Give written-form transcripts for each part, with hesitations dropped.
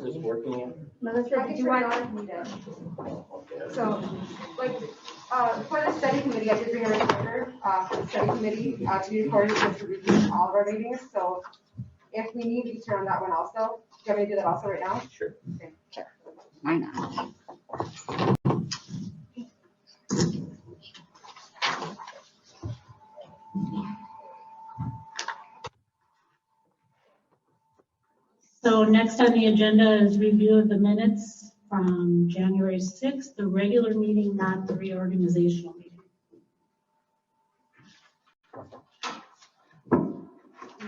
is this working in? Melissa, did you want? So, like, for the study committee, I did bring a recorder for the study committee to be recorded just to review all of our meetings. So, if we need to turn on that one also, do you want me to do that also right now? Sure. Okay. Why not? So next on the agenda is review of the minutes from January 6th, the regular meeting, not the reorganizational meeting.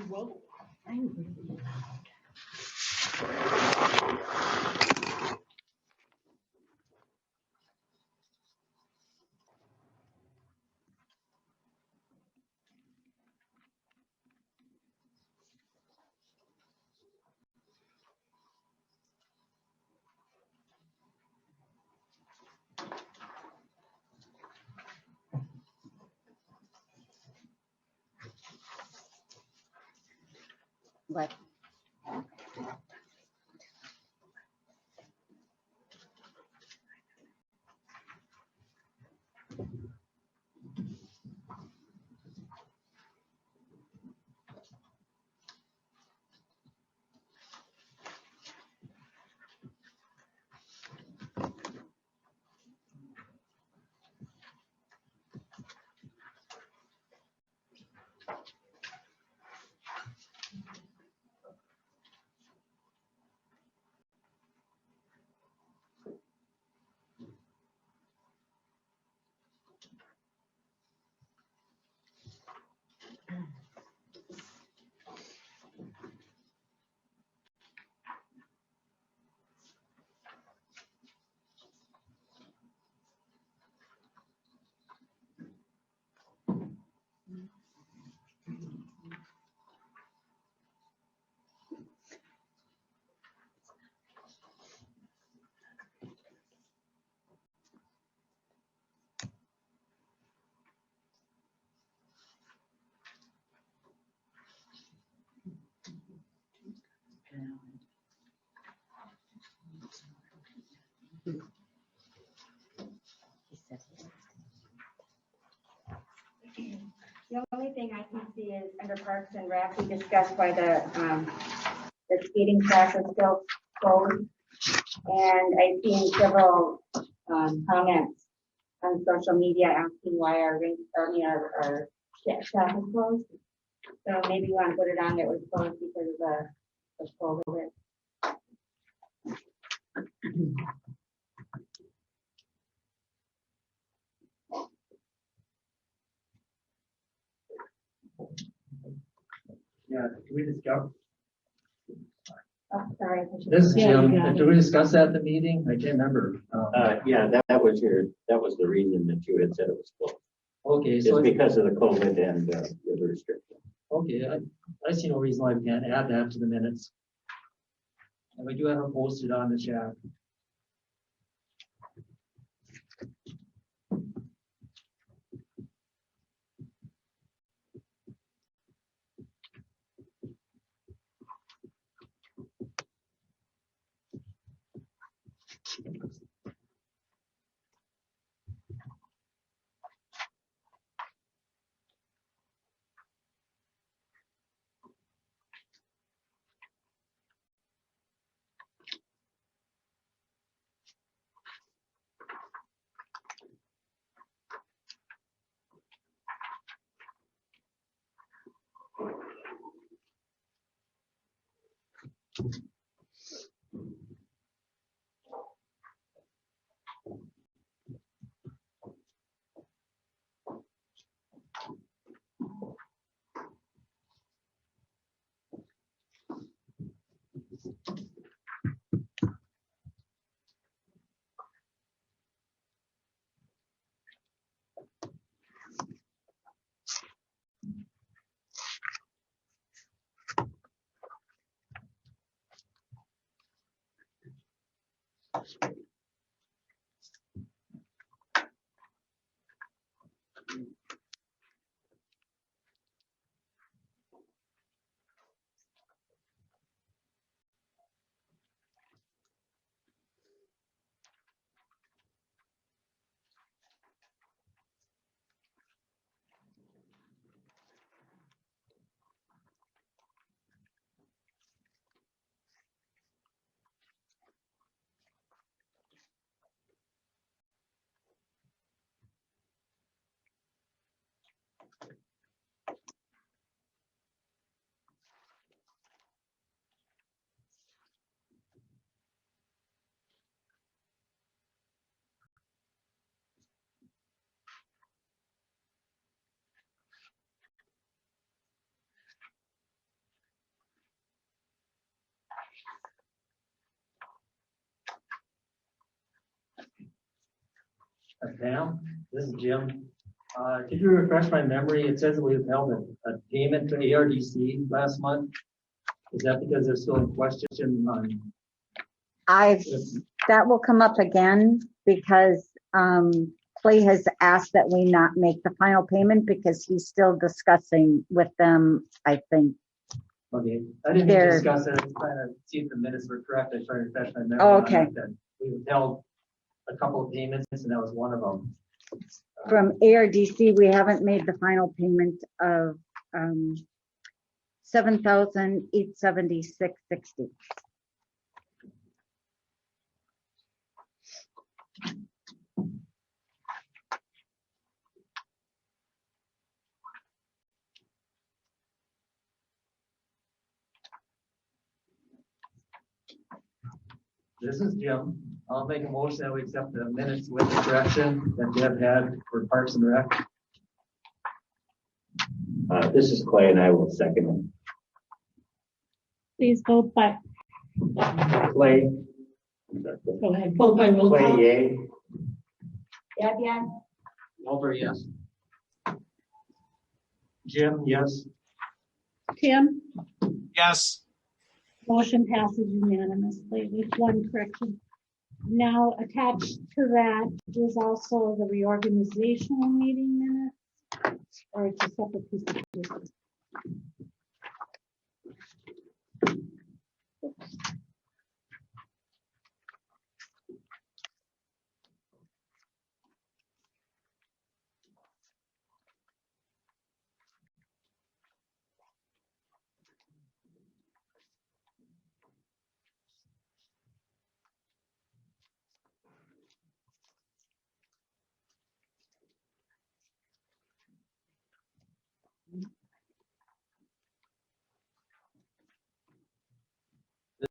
Whoa. What? The only thing I can see is under Parks and Rec, we discussed why the skating track is still closed. And I've seen several comments on social media asking why our shop is closed. So maybe you want to put it on that was closed because of the COVID. Yeah, can we discuss? Oh, sorry. This is Yeah, Jim. you got Did we discuss that at the meeting? I can't remember. Yeah, that was the reason that you had said it was closed. Okay, It's so, because of the COVID and the other restrictions. okay, I see no reason why we can't add that to the minutes. And we do have it posted on the chat. Pam, this is Jim. Could you refresh my memory? It says that we held a payment to ARDC last month. Is that because they're still in question on? that will come up again because Clay has asked that we not make the final payment because he's still discussing with them, I think. Okay, I didn't They're- discuss it. I was trying to see if the minutes were correct. I tried to refresh my memory. Oh, on okay. that. We held a couple of payments and that was one of them. From ARDC, we haven't made the final payment of $7,876.60. This is Jim. I'll make a motion that we accept the minutes with the correction that Deb had for Parks and Rec. This is Clay and I will second Please vote by, it. Clay. go ahead, vote by roll Clay, call. yay. Deb, yes? Walter, yes. Jim, yes. Tim, Yes. motion passes unanimously with one correction. Now attached to that is also the reorganizational meeting minutes, or it's a separate piece of paper.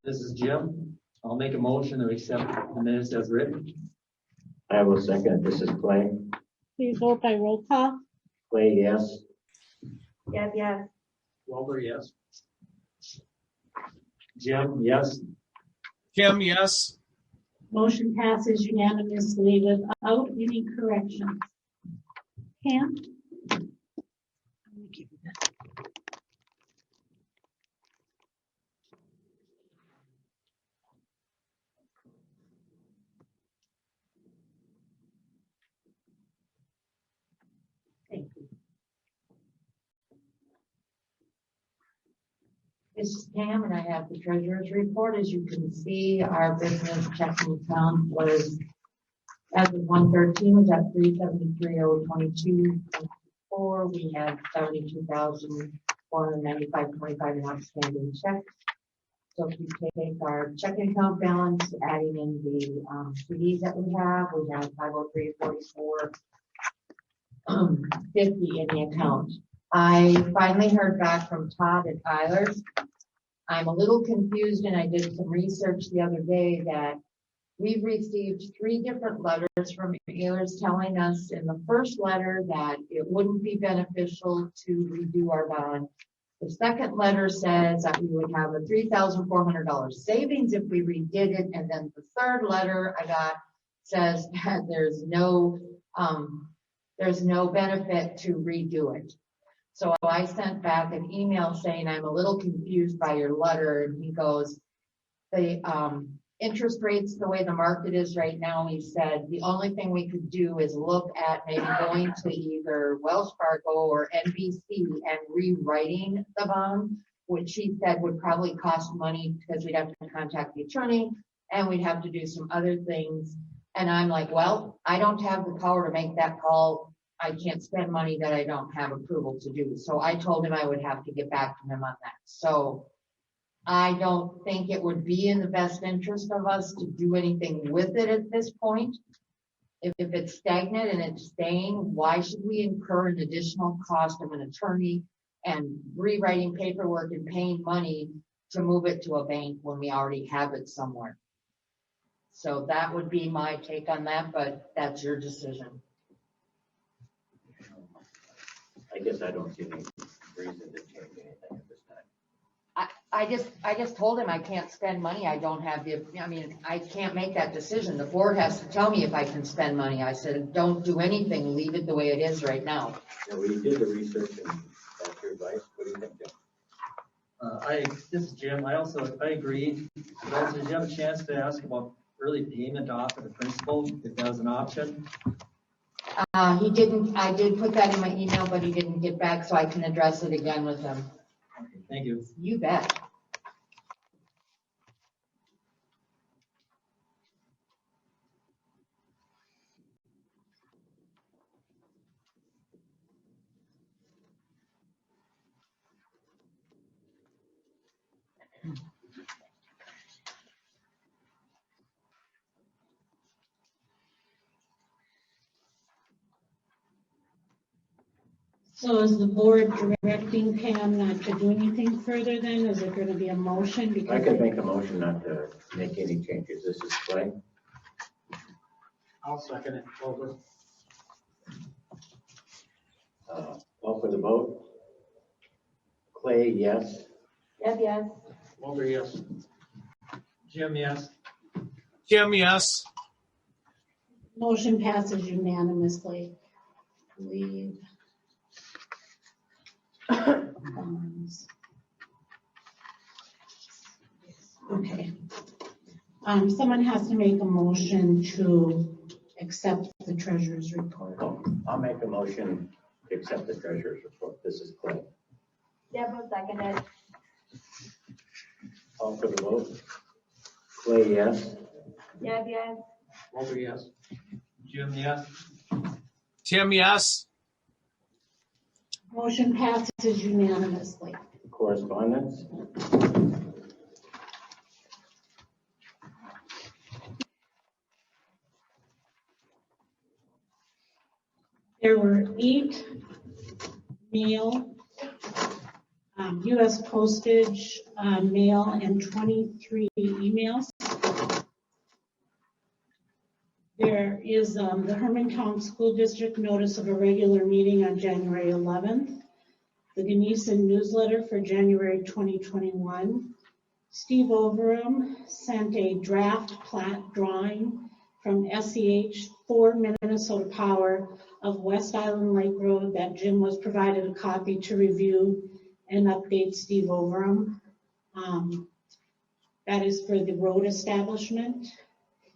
This is Jim. I'll make a motion to accept the minutes as written. I will second. This is Clay. Please vote by roll call. Clay, yes. Deb, yes? Walter, yes. Jim, yes. Kim, yes. Motion passes unanimously without any corrections. Pam? Thank you. This is Pam, and I have the treasurer's report. As you can see, our business checking account was, as of 1/13, was at 373,022.4. We had 72,495.25 in outstanding checks. So if you take our checking account balance, adding in the CDs that we have 503.44.50 in the account. I finally heard back from Todd at Tyler's. I'm a little confused, and I did some research the other day that we've received 3 different letters from Ehlers telling us in the first letter that it wouldn't be beneficial to redo our bond. The second letter says that we would have a $3,400 savings if we redid it, and then the third letter I got says that there's no benefit to redo it. So I sent back an email saying, I'm a little confused by your letter. And he goes, the interest rates, the way the market is right now, he said, the only thing we could do is look at maybe going to either Wells Fargo or NBC and rewriting the bond, which he said would probably cost money because we'd have to contact the attorney and we'd have to do some other things. And I'm like, well, I don't have the power to make that call. I can't spend money that I don't have approval to do. So I told him I would have to get back to him on that. So I don't think it would be in the best interest of us to do anything with it at this point. If it's stagnant and it's staying, why should we incur an additional cost of an attorney and rewriting paperwork and paying money to move it to a bank when we already have it somewhere? So that would be my take on that, but that's your decision. I guess I don't see any reason to change anything at this time. I just told him I can't spend money. I don't have I can't make that decision. The board has to tell me if I can spend money. I said, don't do anything, leave it the way it is right now. Yeah, we did the research and that's your advice. What do you think, Jim? This is Jim. I agree. But also, did you have a chance to ask about early payment off of the principal, if that was an option? He didn't, I did put that in my email, but he didn't get back, so I can address it again with him. Okay, thank you. You bet. So is the board directing Pam not to do anything further then? Is it gonna be a motion? I Because could make a motion not to make any changes. This is Clay. I'll second it. Over. Call for the vote. Clay, yes. Deb, yes. Over, yes. Jim, yes. Kim, yes. motion passes unanimously. Leave. Bonds. Okay. Someone has to make a motion to accept the treasurer's report. I'll make a motion to accept the treasurer's report. This is Clay. Deb will second it. Call for the vote. Clay, yes. Deb, yes. Over, yes. Jim, yes. Tim, yes. Motion passes unanimously. Correspondence. There were 8 mail, U.S. postage mail, and 23 emails. There is the Hermantown School District notice of a regular meeting on January 11th, the Gunnison newsletter for January 2021. Steve Overham sent a draft plat drawing from SEH for Minnesota Power of West Island Lake Road that Jim was provided a copy to review and update Steve Overham. That is for the road establishment,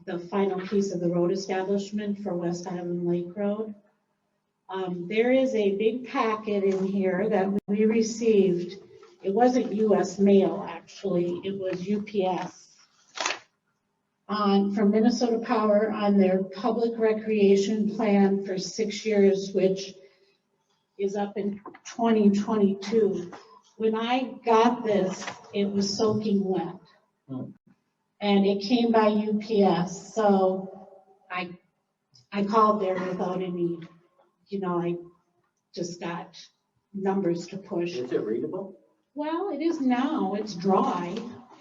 the final piece of the road establishment for West Island Lake Road. There is a big packet in here that we received. It wasn't US mail, actually. It was UPS from Minnesota Power on their public recreation plan for 6 years, which is up in 2022. When I got this, it was soaking wet. And it came by UPS, so I called there without any, I just got numbers to push. Is it readable? Well, it is now, it's dry,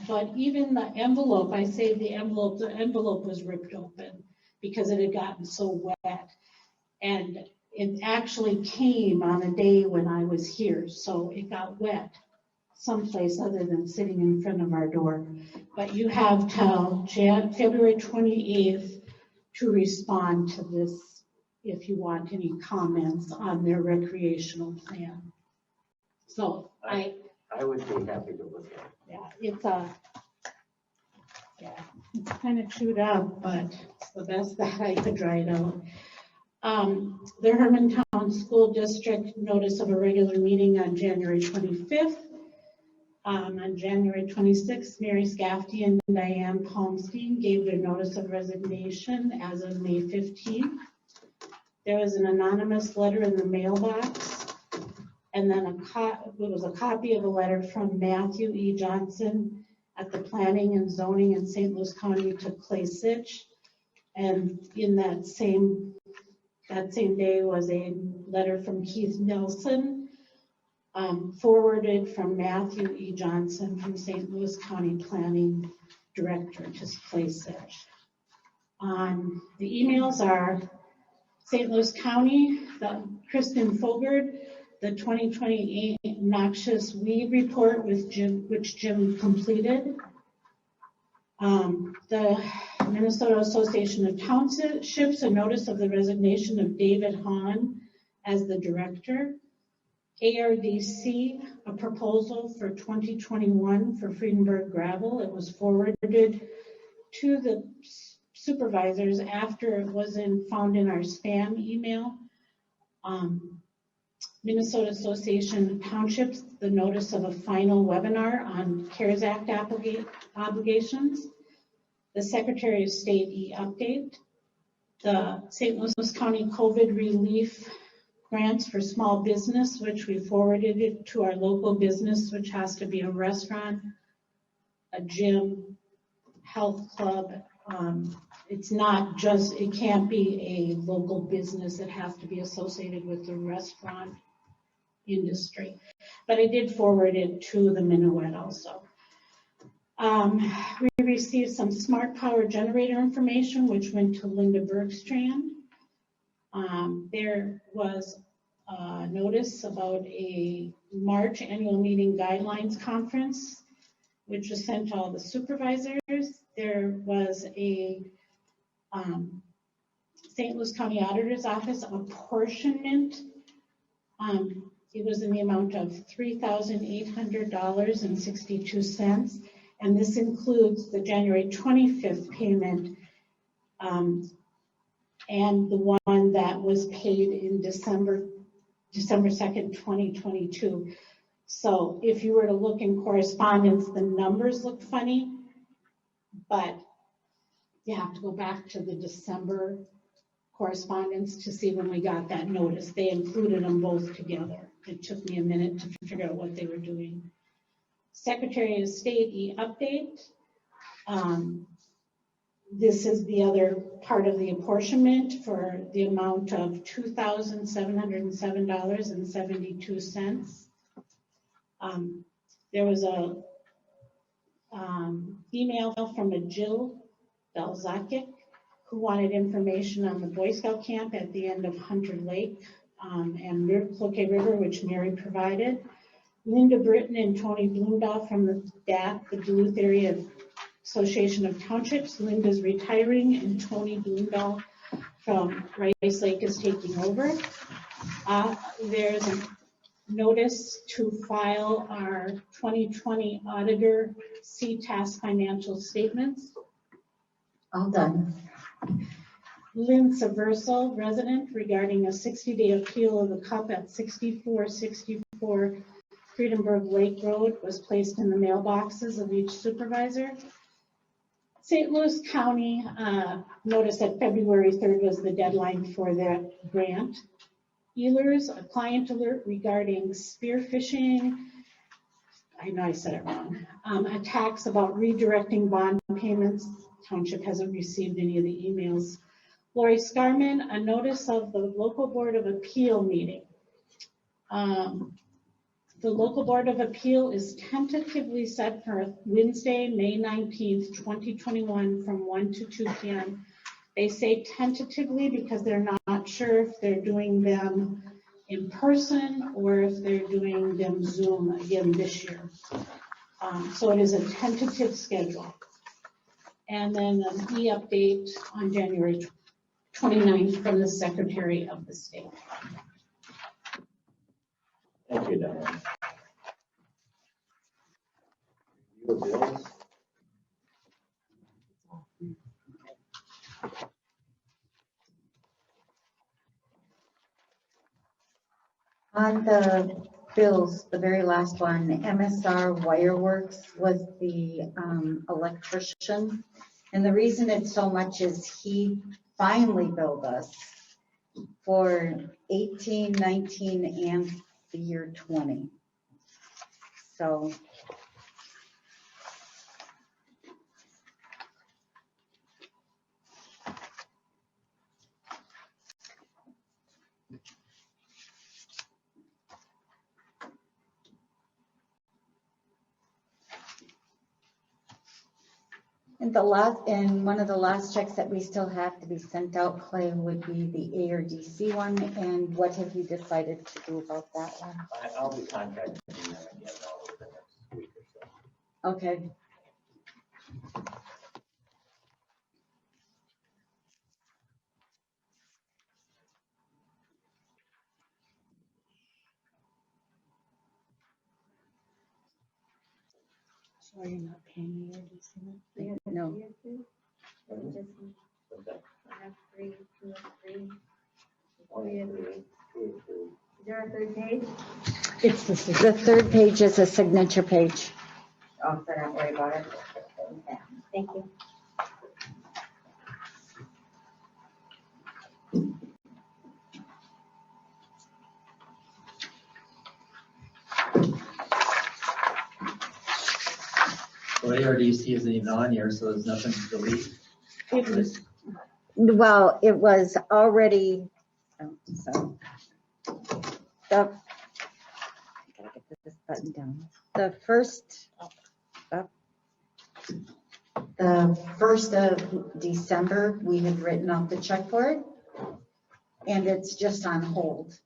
but even the envelope, I saved the envelope was ripped open because it had gotten so wet. And it actually came on a day when I was here, so it got wet someplace other than sitting in front of our door. But you have till February 28th to respond to this if you want any comments on their recreational plan. So I would be happy to look at it. it's kind of chewed up, but it's the best that I could dry it out. The Hermantown School District notice of a regular meeting on January 25th. On January 26th, Mary Scafty and Diane Palmstein gave their notice of resignation as of May 15th. There was an anonymous letter in the mailbox, and then it was a copy of a letter from Matthew E. Johnson at the Planning and Zoning in St. Louis County to Clay Sitch. And in that same day was a letter from Keith Nelson, forwarded from Matthew E. Johnson from St. Louis County Planning Director to Clay Sitch. The emails are St. Louis County, Kristen Fogard, the 2028 noxious weed report with Jim, which Jim completed. The Minnesota Association of Townships, a notice of the resignation of David Hahn as the director. ARDC, a proposal for 2021 for Fredenberg gravel. It was forwarded to the supervisors after it was found in our spam email. Minnesota Association of Townships, the notice of a final webinar on CARES Act obligations. The Secretary of State e-update. The St. Louis County COVID relief grants for small business, which we forwarded it to our local business, which has to be a restaurant, a gym, health club. It's not just, it can't be a local business. It has to be associated with the restaurant industry. But I did forward it to the Minuet also. We received some smart power generator information, which went to Linda Bergstrand. There was a notice about a March annual meeting guidelines conference, which was sent to all the supervisors. There was a St. Louis County Auditor's Office apportionment. It was in the amount of $3,800.62. And this includes the January 25th payment and the one that was paid in December 2nd, 2022. So if you were to look in correspondence, the numbers look funny, but you have to go back to the December correspondence to see when we got that notice. They included them both together. It took me a minute to figure out what they were doing. Secretary of State e-update. This is the other part of the apportionment for the amount of $2,707.72. There was a email from a Jill Belzakic who wanted information on the Boy Scout camp at the end of Hunter Lake and Cloquet River, which Mary provided. Linda Britton and Tony Bloomdahl from the DAT, the Duluth Area Association of Townships. Linda's retiring and Tony Bloomdahl from Rice Lake is taking over. There's a notice to file our 2020 auditor CTAS financial statements. All done. Lynn Seversal, resident, regarding a 60-day appeal of the CUP at 6464 Fredenberg Lake Road was placed in the mailboxes of each supervisor. St. Louis County noticed that February 3rd was the deadline for that grant. Ehlers, a client alert regarding spearfishing. I know I said it wrong. Attacks about redirecting bond payments. Township hasn't received any of the emails. Lori Scarman, a notice of the local board of appeal meeting. The local board of appeal is tentatively set for Wednesday, May 19th, 2021 from 1 to 2 p.m. They say tentatively because they're not sure if they're doing them in person or if they're doing them Zoom again this year. So it is a tentative schedule. And then an e-update on January 29th from the Secretary of the State. Thank you, Diane. Your bills. On the bills, the very last one, MSR Wireworks was the electrician. And the reason it's so much is he finally billed us for 18, 19, and the year 20. So And one of the last checks that we still have to be sent out, Clay, would be the ARDC one. And what have you decided to do about that one? I'll be contacting them again over the next week or so. Okay. So you're not paying the ARDC? No. What's that? I have three, two, three. One, three, two, three. Is there a third page? It's the The third page is a signature page. Oh, so don't worry about it. Okay, thank you. Well, ARDC isn't even on here, so there's nothing to delete. It was, Well, it was already, so. I gotta get this button down. The first of December, we had written out the check for it. And it's just on hold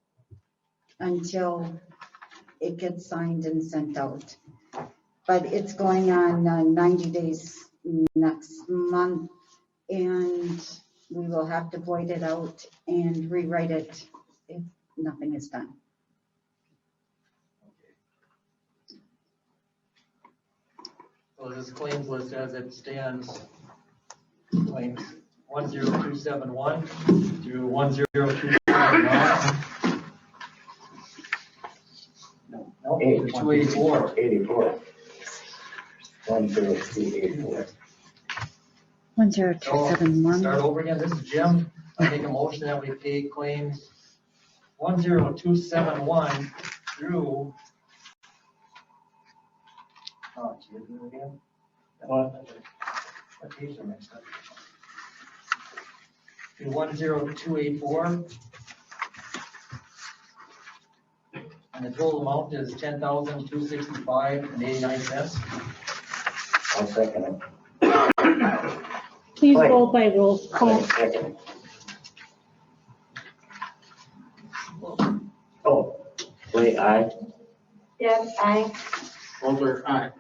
until it gets signed and sent out. But it's going on 90 days next month, and we will have to void it out and rewrite it if nothing is done. So this claims list as it stands, claims 10271 through 10259. No, 284. 84. 10284. 10271. Start over again. This is Jim. I make a motion that we pay claims 10271 through. Oh, did you do it again? What page am I mixed up? Through 10284. And the total amount is $10,265.89. I'll second it. please Right. vote by roll call. Second it. Oh, wait, aye. Deb, aye. Mulder, aye.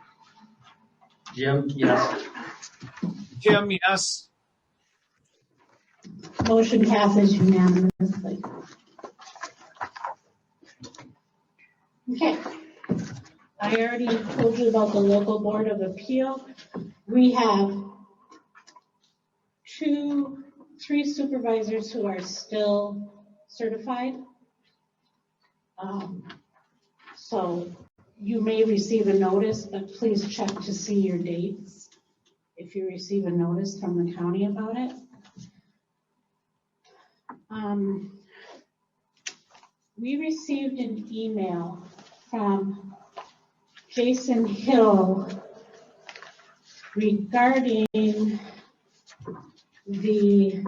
Jim, yes. Tim, yes. Motion passes unanimously. Okay. I already told you about the local board of appeal. We have three supervisors who are still certified. So you may receive a notice, but please check to see your dates if you receive a notice from the county about it. We received an email from Jason Hill regarding the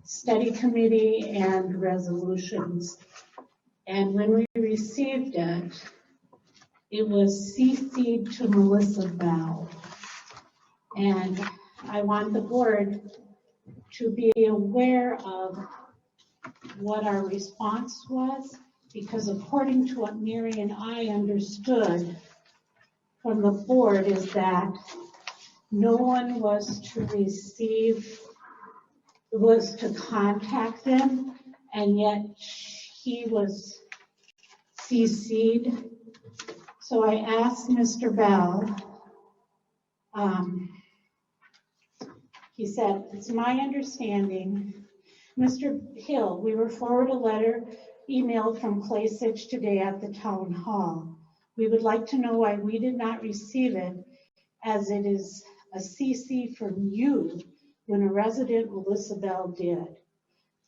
study committee and resolutions. And when we received it, it was CC'd to Melissa Bell. And I want the board to be aware of what our response was, because according to what Mary and I understood from the board is that no one was to contact them, and yet he was CC'd. So I asked Mr. Bell, he said, it's my understanding, Mr. Hill, we were forwarded a letter emailed from Clay Sitch today at the town hall. We would like to know why we did not receive it, as it is a CC from you when a resident, Melissa Bell, did.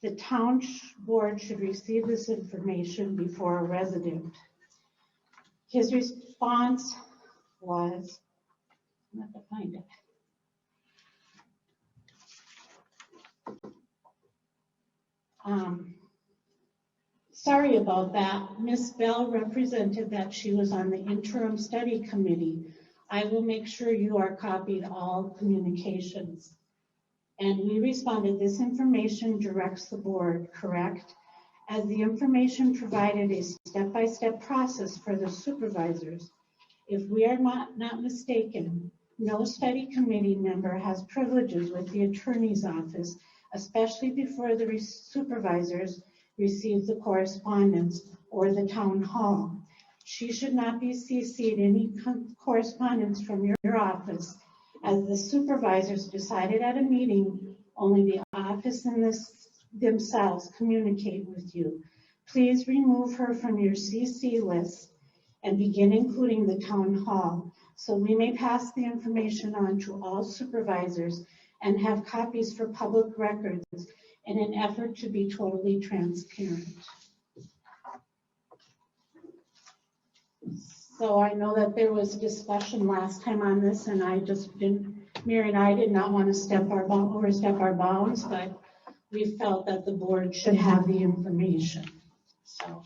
The town board should receive this information before a resident. His response was, I'm not going to find it. Sorry about that. Ms. Bell represented that she was on the interim study committee I will make sure you are copied all communications. And we responded, this information directs the board, correct? As the information provided a step-by-step process for the supervisors. If we are not mistaken, no study committee member has privileges with the attorney's office, especially before the supervisors receive the correspondence or the town hall. She should not be CC'd any correspondence from your office. As the supervisors decided at a meeting, only the office and themselves communicate with you. Please remove her from your CC list and begin including the town hall so we may pass the information on to all supervisors and have copies for public records in an effort to be totally transparent. So I know that there was discussion last time on this, and I just didn't, Mary and I did not want to overstep our bounds, but we felt that the board should have the information. So.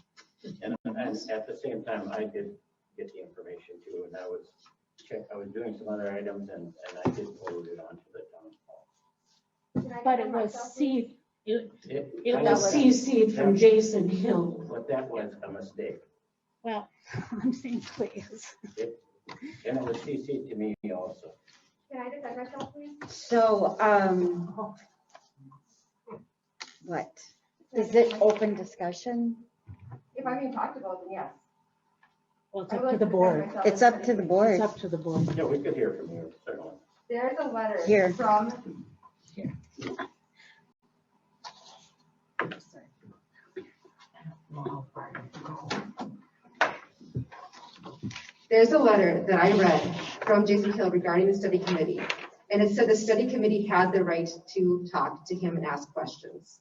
And at the same time, I did get the information too, and I was doing some other items, and I did forward it on to the town hall. But it was it I was know CC'd from Jason Hill. But that was a mistake. Well, I'm saying please. And it was CC'd to me also. Can I just add myself, please? So, what? Is it open discussion? If I'm being talked about, then yes. Well, it's up to the board. It's up to the board. It's up to the board. Yeah, we could hear from you, certainly. There's a letter Here. from. Here. There's a letter that I read from Jason Hill regarding the study committee, and it said the study committee had the right to talk to him and ask questions.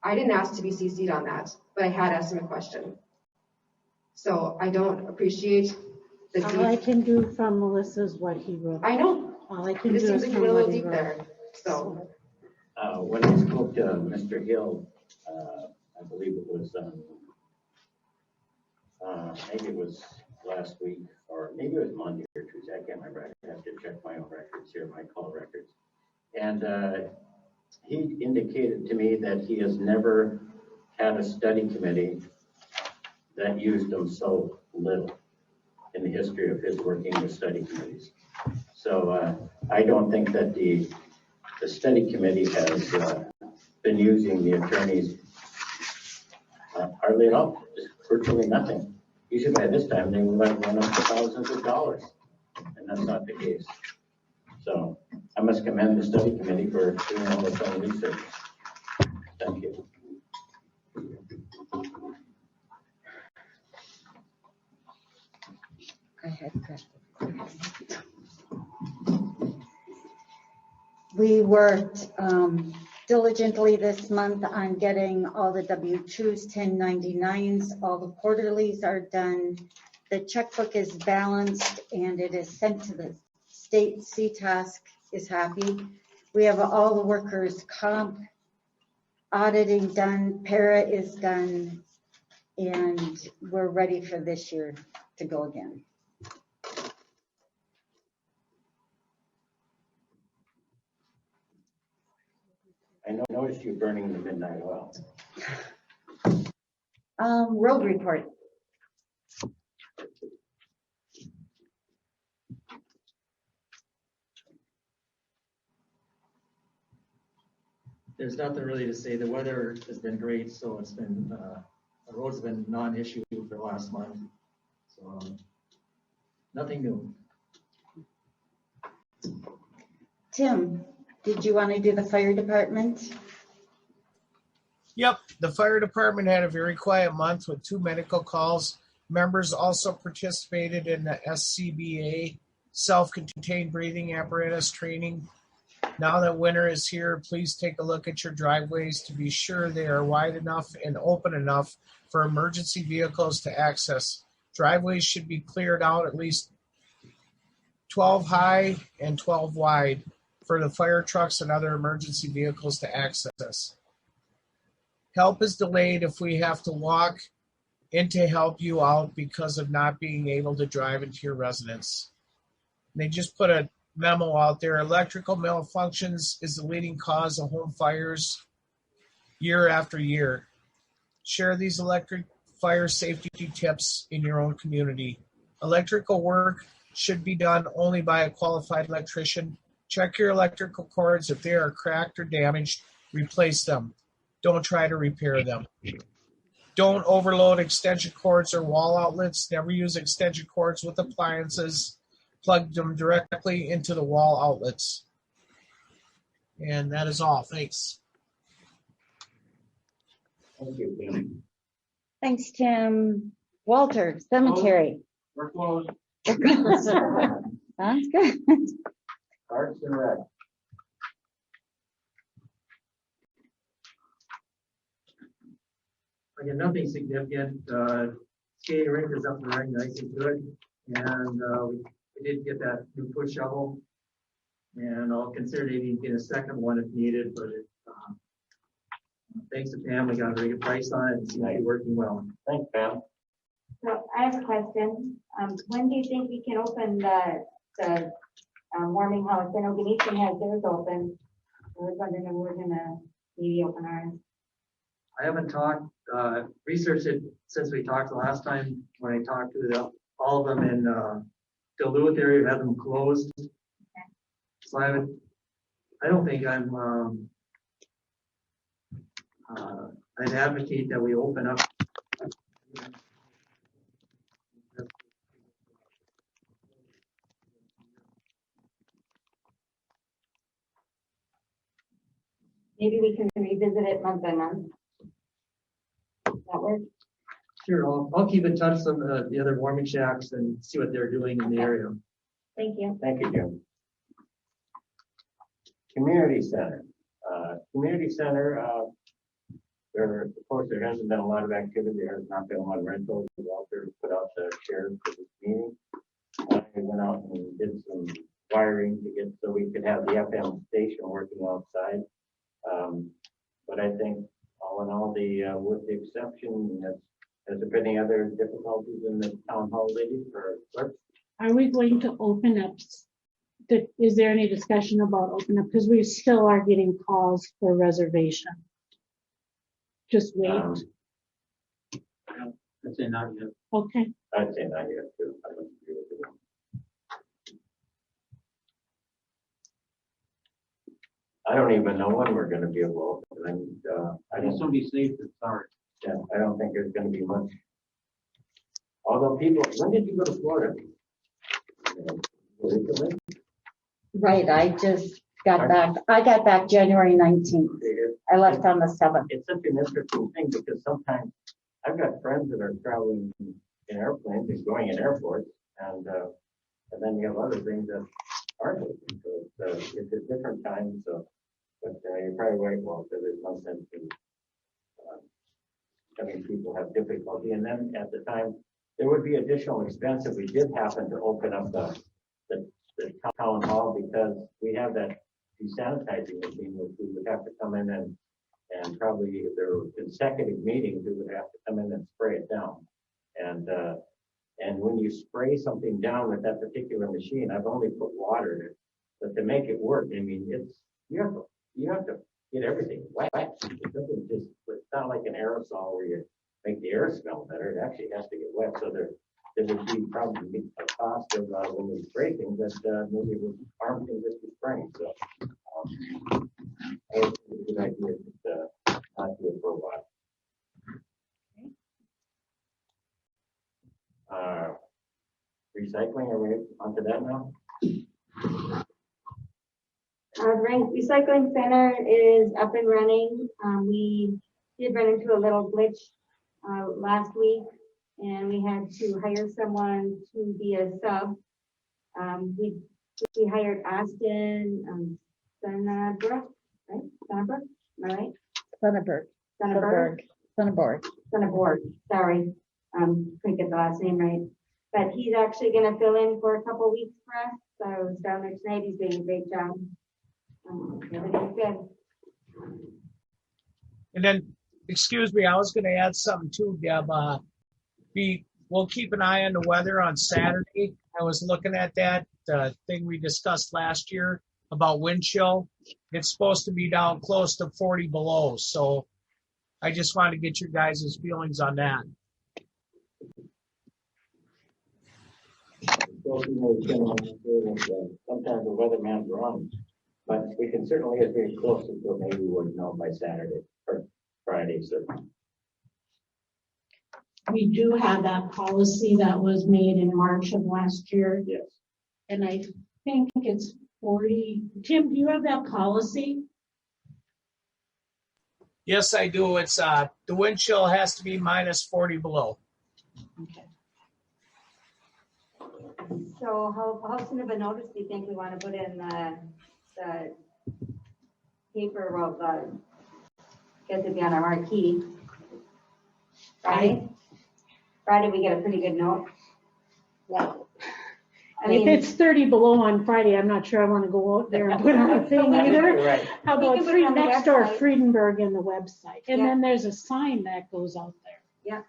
I didn't ask to be CC'd on that, but I had asked him a question. So I don't appreciate the All I deep. can do from Melissa is what he wrote. I know, All I it can do just seems is like from you went a what little he deep wrote. there, so. When I spoke to Mr. Hill, I believe it was, maybe it was last week, or maybe it was Monday or Tuesday, I can't remember. I have to check my own records here, my call records. And he indicated to me that he has never had a study committee that used them so little in the history of his working with study committees. So I don't think that the study committee has been using the attorneys hardly at all, just virtually nothing. Usually by this time they would have run up to thousands of dollars, and that's not the case. So I must commend the study committee for doing all this own research. Thank you. I had questions. We worked diligently this month on getting all the W-2s, 1099s, all the quarterlies are done. The checkbook is balanced and it is sent to the state. CTASC is happy. We have all the workers' comp auditing done, para is done, and we're ready for this year to go again. I noticed you burning the midnight oil. Road report. There's nothing really to say. The weather has been great, so it's been, the road's been non-issue for the last month. So nothing new. Tim, did you want to do the fire department? Yep, the fire department had a very quiet month with 2 medical calls. Members also participated in the SCBA, self-contained breathing apparatus training. Now that winter is here, please take a look at your driveways to be sure they are wide enough and open enough for emergency vehicles to access. Driveways should be cleared out at least 12 high and 12 wide for the fire trucks and other emergency vehicles to access. Help is delayed if we have to walk in to help you out because of not being able to drive into your residence. They just put a memo out there. Electrical malfunctions is the leading cause of home fires year after year. Share these electric fire safety tips in your own community. Electrical work should be done only by a qualified electrician. Check your electrical cords. If they are cracked or damaged, replace them. Don't try to repair them. Don't overload extension cords or wall outlets. Never use extension cords with appliances. Plug them directly into the wall outlets. And that is all. Thanks. Thank you, Tim. Thanks, Tim. Walter, cemetery. We're closed. Sounds good. Parks and Rec. Again, nothing significant. Skating rink is up and running nice and good. And we did get that new push shovel. And I'll consider maybe getting a second one if needed, but thanks to Pam, we got a very good price on it and seems to be working well. Thanks, Pam. So I have a question. When do you think we can open the warming house? I know Ganesha has theirs open. I was wondering if we're gonna maybe open ours. I haven't talked, researched it since we talked the last time when I talked to all of them in Duluth area, had them closed. Okay. So I don't think I'd advocate that we open up. Maybe we can revisit it month by month. That work? Sure, I'll keep in touch with the other warming shacks and see what they're doing in the area. Thank you. Thank you, Jim. Community Center. Community Center, of course, there hasn't been a lot of activity. There has not been a lot of rentals. Walter put out the shares for this meeting. I went out and did some wiring to get so we could have the FM station working outside. But I think all in all, with the exception, has there been any other difficulties in the town hall ladies or clerks? Are we going to open up? Is there any discussion about open up? Because we still are getting calls for reservation. Just wait. I'd say not yet. Okay. I'd say not yet too. I don't agree with you. I don't even know when we're gonna be able to open. I don't. Somebody saved the start. Yeah, I don't think there's gonna be much. Although when did you go to Florida? Recently? Right, I just got back. I got back January 19th. I left on the 7th. It's such an interesting thing because sometimes I've got friends that are traveling in airplanes and going in airports, and then you have other things that aren't open. So it's a different time. So, but you're probably right, Walter. There's no sense in having people have difficulty. And then at the time, there would be additional expense if we did happen to open up the town hall, because we have that desanitizing machine, which we would have to come in and probably if there were consecutive meetings, we would have to come in and spray it down. And when you spray something down with that particular machine, I've only put water in it, but to make it work, I mean, you have to get everything wet. It doesn't just, it's not like an aerosol where you make the air smell better. It actually has to get wet. So there would be probably a cost of when we spray things that maybe would harm things that we spraying. So I think it's a good idea to not do it for a while. Recycling, are we onto that now? Recycling center is up and running. We did run into a little glitch last week, and we had to hire someone to be a sub. We hired Austin Sonnenberg, right? Sonnenberg, am I right? Sonnenberg. Sorry, couldn't get the last name right. But he's actually going to fill in for a couple weeks for us. So I was down there tonight. He's doing a great job. Everything's good. And then, excuse me, I was going to add something too, Deb. we'll keep an eye on the weather on Saturday. I was looking at that thing we discussed last year about wind chill. It's supposed to be down close to 40 below. So I just want to get your guys' feelings on that. Sometimes the weatherman's wrong, but we can certainly get very close to maybe we would know by Saturday or Friday. So We do have that policy that was made in March of last year, yes, and I think it's 40. Tim, do you have that policy? Yes, I do. It's the wind chill has to be minus 40 below. Okay. So how soon of a notice do you think we want to put in the paper, well, guess it'd be on our marquee? Friday? Friday, we get a pretty good note. Well, I if mean, it's 30 below on Friday, I'm not sure I want to go out there and put on a thing either. right. How We about can put it on the next door, website. Fredenberg in the website? And Yeah. then there's a sign that goes out there.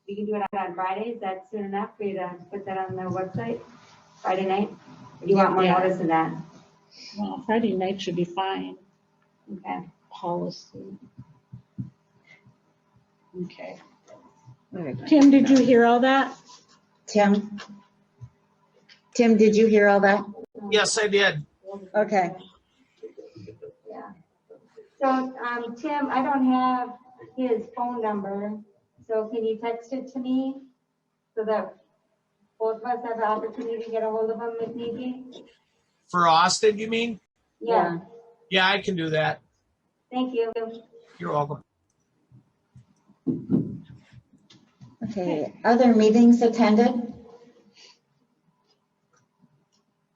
we can do it on Friday. Is that soon enough for you to put that on the website? Friday night? Or do you want more Yeah. notice than that? Well, Friday night should be fine. Okay. Policy. Okay. Very Tim, did you hear all that? Tim? Tim, did you hear all that? Yes, I did. Okay. Yeah. So, Tim, I don't have his phone number, so can you text it to me so that both of us have the opportunity to get a hold of him if need be? For Austin, you mean? Yeah, Yeah, I can do that. thank you. You're welcome. Okay. Other meetings attended?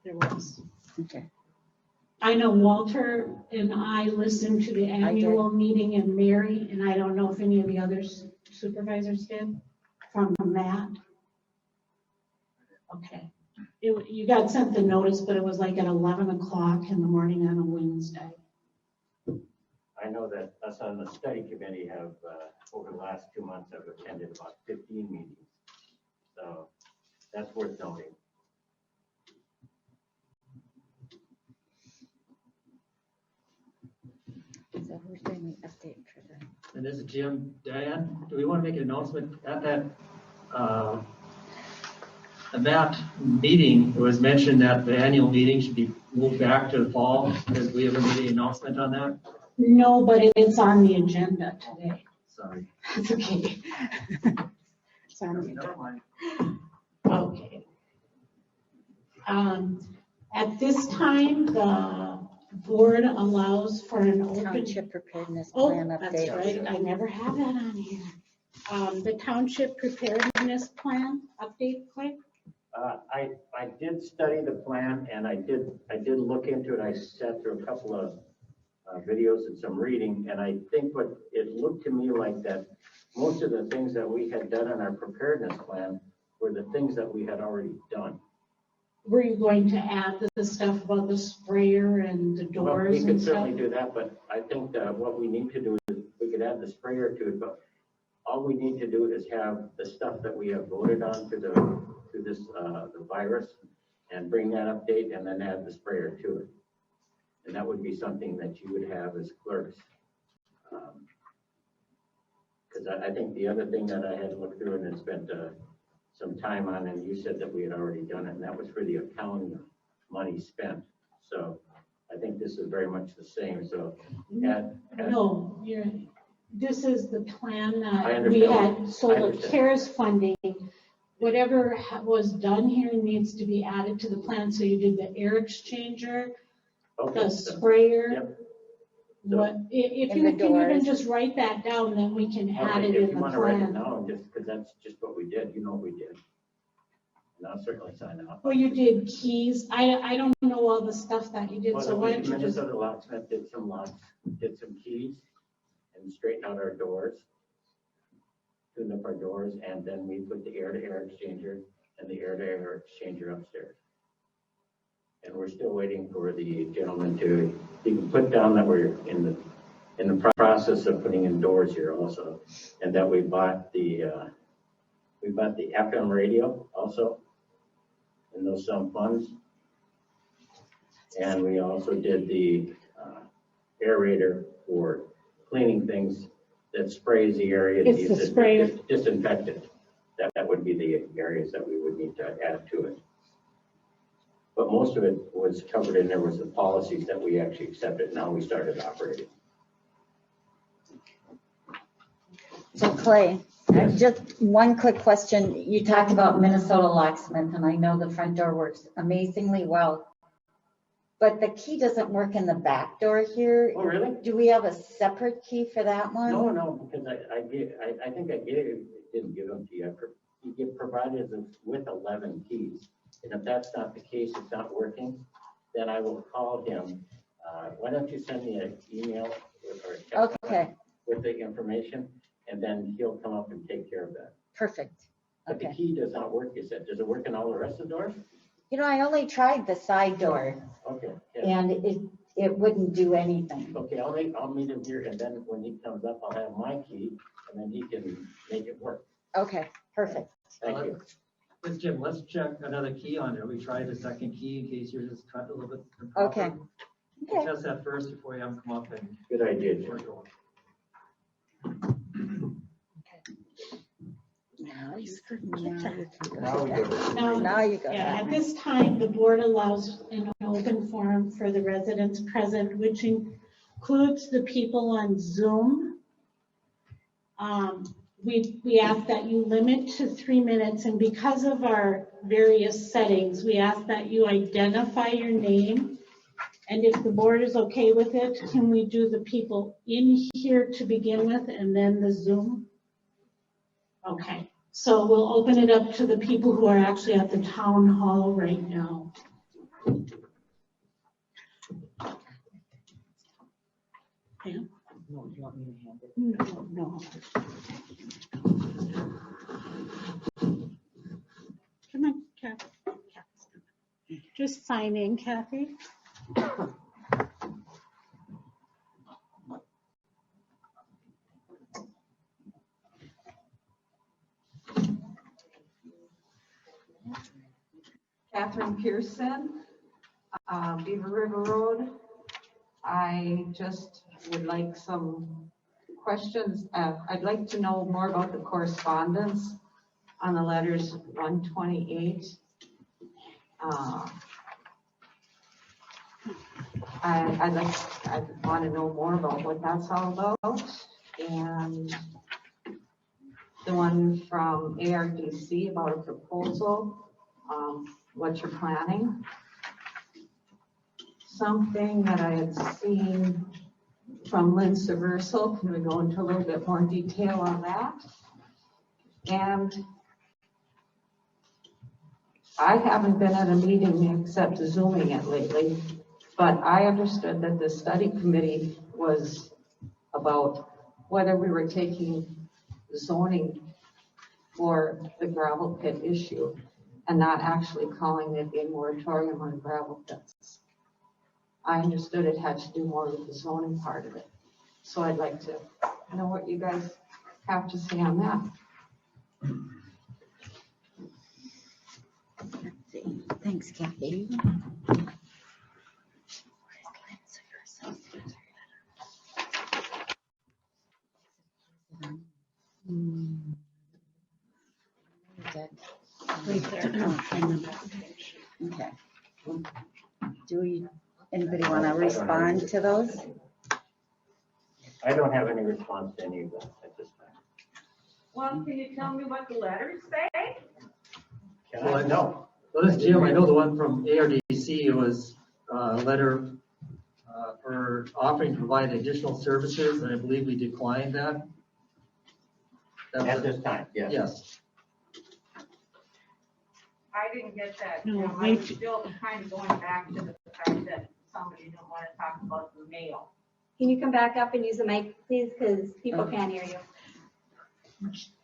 There was. Okay. I know Walter and I listened to the annual meeting in Mary, and I don't know if any of the other supervisors did from that. Okay. You got sent the notice, but it was like at 11 o'clock in the morning on a Wednesday. I know that us on the study committee have, over the last 2 months, have attended about 15 meetings. So that's worth noting. So who's doing the update for the? And this is Jim. Diane, do we want to make an announcement at that meeting? It was mentioned that the annual meeting should be moved back to the fall. Did we ever make an announcement on that? No, but it's on the agenda today. Sorry. It's okay. It's on the agenda. Never mind. Okay. At this time, the board allows for an open. Township preparedness Oh, plan that's update. right. I never have that on here. The township preparedness plan update, Clay? I did study the plan and I did look into it. I sat through a couple of videos and some reading, and I think what it looked to me like that most of the things that we had done in our preparedness plan were the things that we had already done. Were you going to add the stuff about the sprayer and the Well, doors we and could stuff? certainly do that, but I think what we need to do is we could add the sprayer to it, but all we need to do is have the stuff that we have voted on through this the virus and bring that update and then add the sprayer to it. And that would be something that you would have as clerks. Because I think the other thing that I had looked through and had spent some time on, and you said that we had already done it, and that was for the accounting of money spent. So I think this is very much the same. So No, this is the plan I that we understand. had, so I the understand. CARES funding, whatever was done here needs to be added to the plan. So you did the air exchanger, okay, the so- sprayer. Yep. What, if And you the can even doors. just write that down, then we can add Okay, it if in you the want to write it plan. down, just because that's just what we did, you know what we did. And I'll certainly sign out. Well, you did keys. I don't know all the stuff that you did, Well, so why don't you just, Minnesota locksmith did some locks, did some keys, and straightened out our doors, tuned up our doors, and then we put the air-to-air exchanger and the air-to-air exchanger upstairs. And we're still waiting for the gentleman to, he can put down that we're in the process of putting in doors here also, and that we bought the We bought the FM radio also, and those some funds. And we also did the aerator for cleaning things that sprays the area. It's the sprayer. Disinfectant. That would be the areas that we would need to add to it. But most of it was covered in there was the policies that we actually accepted. Now we started operating. So Clay, just one quick question. You talked about Minnesota locksmith, and I know the front door works amazingly well. But the key doesn't work in the back door here. Oh, really? Do we have a separate key for that one? No, because I think I didn't give them to you. You get provided with 11 keys. And if that's not the case, it's not working, then I will call him. Why don't you send me an email or a text Okay, with the information, and then he'll come up and take care of that. perfect. But the Okay. key does not work, you said. Does it work in all the rest of the doors? You know, I only tried the side door Okay. Yeah. and it wouldn't do anything. Okay, I'll meet him here, and then when he comes up, I'll have my key, and then he can make it work. Okay, perfect. Thank you. Yes, Jim, let's check another key on there. We tried the second key in case you're just cut a little bit. Okay. We'll Okay. test that first before you have them come up and. Good idea, Jim. Now you Now we go. Now you go. Yeah, at this time, the board allows an open forum for the residents present, which includes the people on Zoom. We ask that you limit to 3 minutes, and because of our various settings, we ask that you identify your name. And if the board is okay with it, can we do the people in here to begin with and then the Zoom? Okay, so we'll open it up to the people who are actually at the town hall right now. Pam? No, you want me to hand it? No. Come on, Kathy. Just sign in, Kathy. Catherine Pearson, Beaver River Road. I just would like some questions. I'd like to know more about the correspondence on the letters 128. I want to know more about what that's all about. And the one from ARDC about a proposal, what you're planning. Something that I had seen from Lynn Seversal. Can we go into a little bit more detail on that? And I haven't been at a meeting except Zooming it lately, but I understood that the study committee was about whether we were taking zoning for the gravel pit issue and not actually calling it a moratorium on gravel pits. I understood it had to do more with the zoning part of it. So I'd like to know what you guys have to say on that. Let's see. Thanks, Kathy. Right there. Okay. Anybody want to respond to those? I don't have any response to any of that at this time. Well, can you tell me what the letters say? Can I? No. So this, Jim, I know the one from ARDC was a letter for offering to provide additional services, and I believe we declined that. At this time, yes. Yes. I didn't get that. No, I was still kind of going back to the fact that somebody didn't want to talk about the mail. Can you come back up and use the mic, please, because people can't hear you.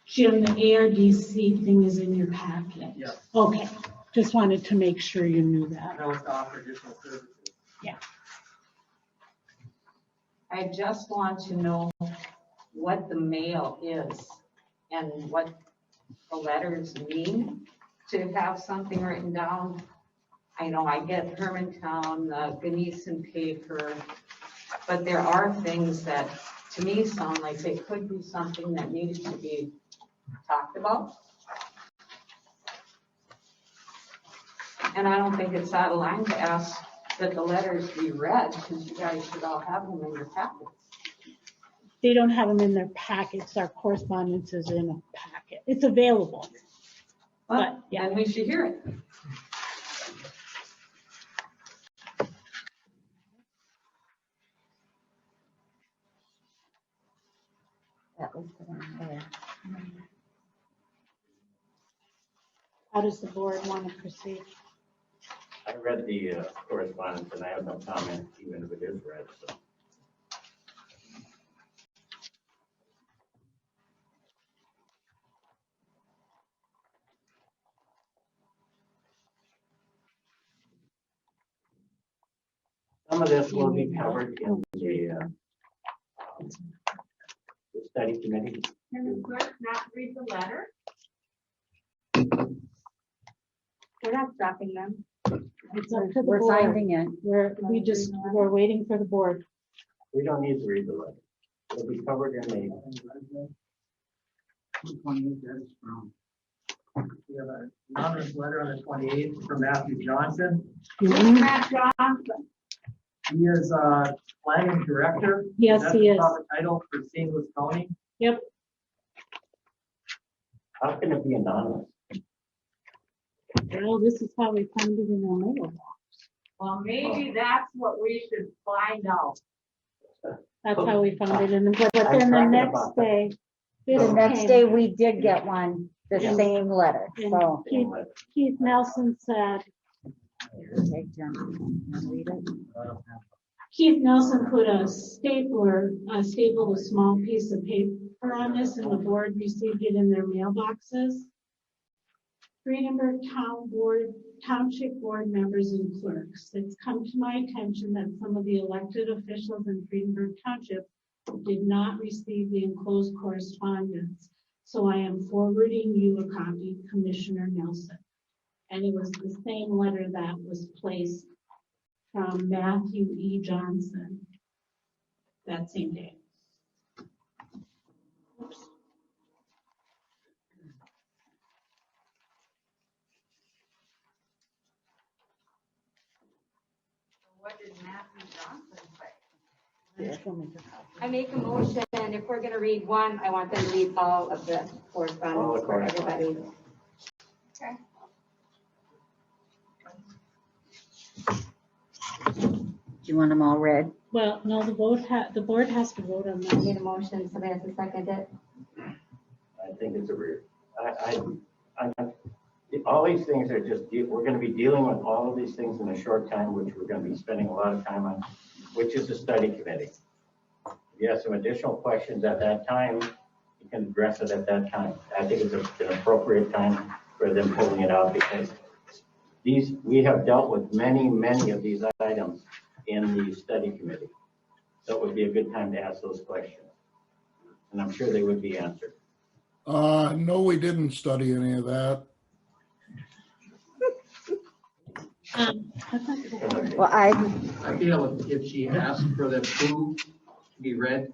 Jim, the ARDC thing is in your packet. Yes. Okay, just wanted to make sure you knew that. That was to offer additional services. I just want to know what the mail is and what the letters mean to have something written down. I know I get Hermantown, the Ganesen paper, but there are things that to me sound like they could be something that needed to be talked about. And I don't think it's out of line to ask that the letters be read, because you guys should all have them in your packets. They don't have them in their packets. Our correspondence is in a packet. It's available. But, yeah. And we should hear it. That was the one there. How does the board want to proceed? I read the correspondence and I have no comment, even if it is read, so. Some of this will be covered in the study committee. Can the clerk not read the letter? We're not stopping them. It's up to the We're board. finding it. We're waiting for the board. We don't need to read the letter. It'll be covered in the, We have an anonymous letter on the 28th from Matthew Johnson. Matt Johnson. He is planning director. Yes, That's he the is. proper title for St. Louis County. Yep. how can it be anonymous? Well, this is how we found it in our mailbox. Well, maybe that's what we should find out. That's how we found it. And but I'm then the talking next about day. The this next came. day, we did get one, the Yeah. same letter, And so. Keith Nelson said, Okay, Jen, wanna read it? Keith Nelson put a stapled a small piece of paper on this, and the board received it in their mailboxes. Fredenberg Township Board members and clerks, it's come to my attention that some of the elected officials in Fredenberg Township did not receive the enclosed correspondence. So I am forwarding you a copy, Commissioner Nelson. And it was the same letter that was placed from Matthew E. Johnson that same day. Oops. What did Matthew Johnson say? I make a motion, if we're gonna read one, I want them to read all of the correspondence for everybody. Do you want them all read? Well, no, the board has to vote on I this. made a motion, somebody has to second it. I think it's a weird, all these things are just, we're gonna be dealing with all of these things in a short time, which we're gonna be spending a lot of time on, which is the study committee. If you have some additional questions at that time, you can address it at that time. I think it's an appropriate time for them pulling it out, because we have dealt with many of these items in the study committee. So it would be a good time to ask those questions. And I'm sure they would be answered. No, we didn't study any of that. Well, I feel if she asked for the two to be read,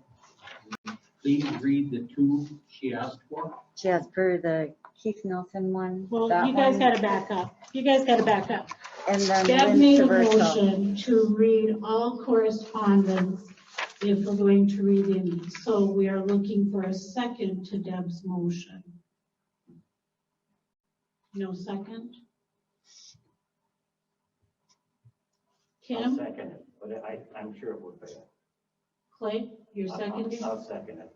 please read the two she asked for. just for the Keith Nelson one. Well, that you guys one, gotta back up. You guys gotta back up. And then Deb Lynn made a Traverso. motion to read all correspondence if we're going to read any. So we are looking for a second to Deb's motion. No second? I'll Kim, second it, but I'm sure it would fail. Clay, you're seconding? I'll second it.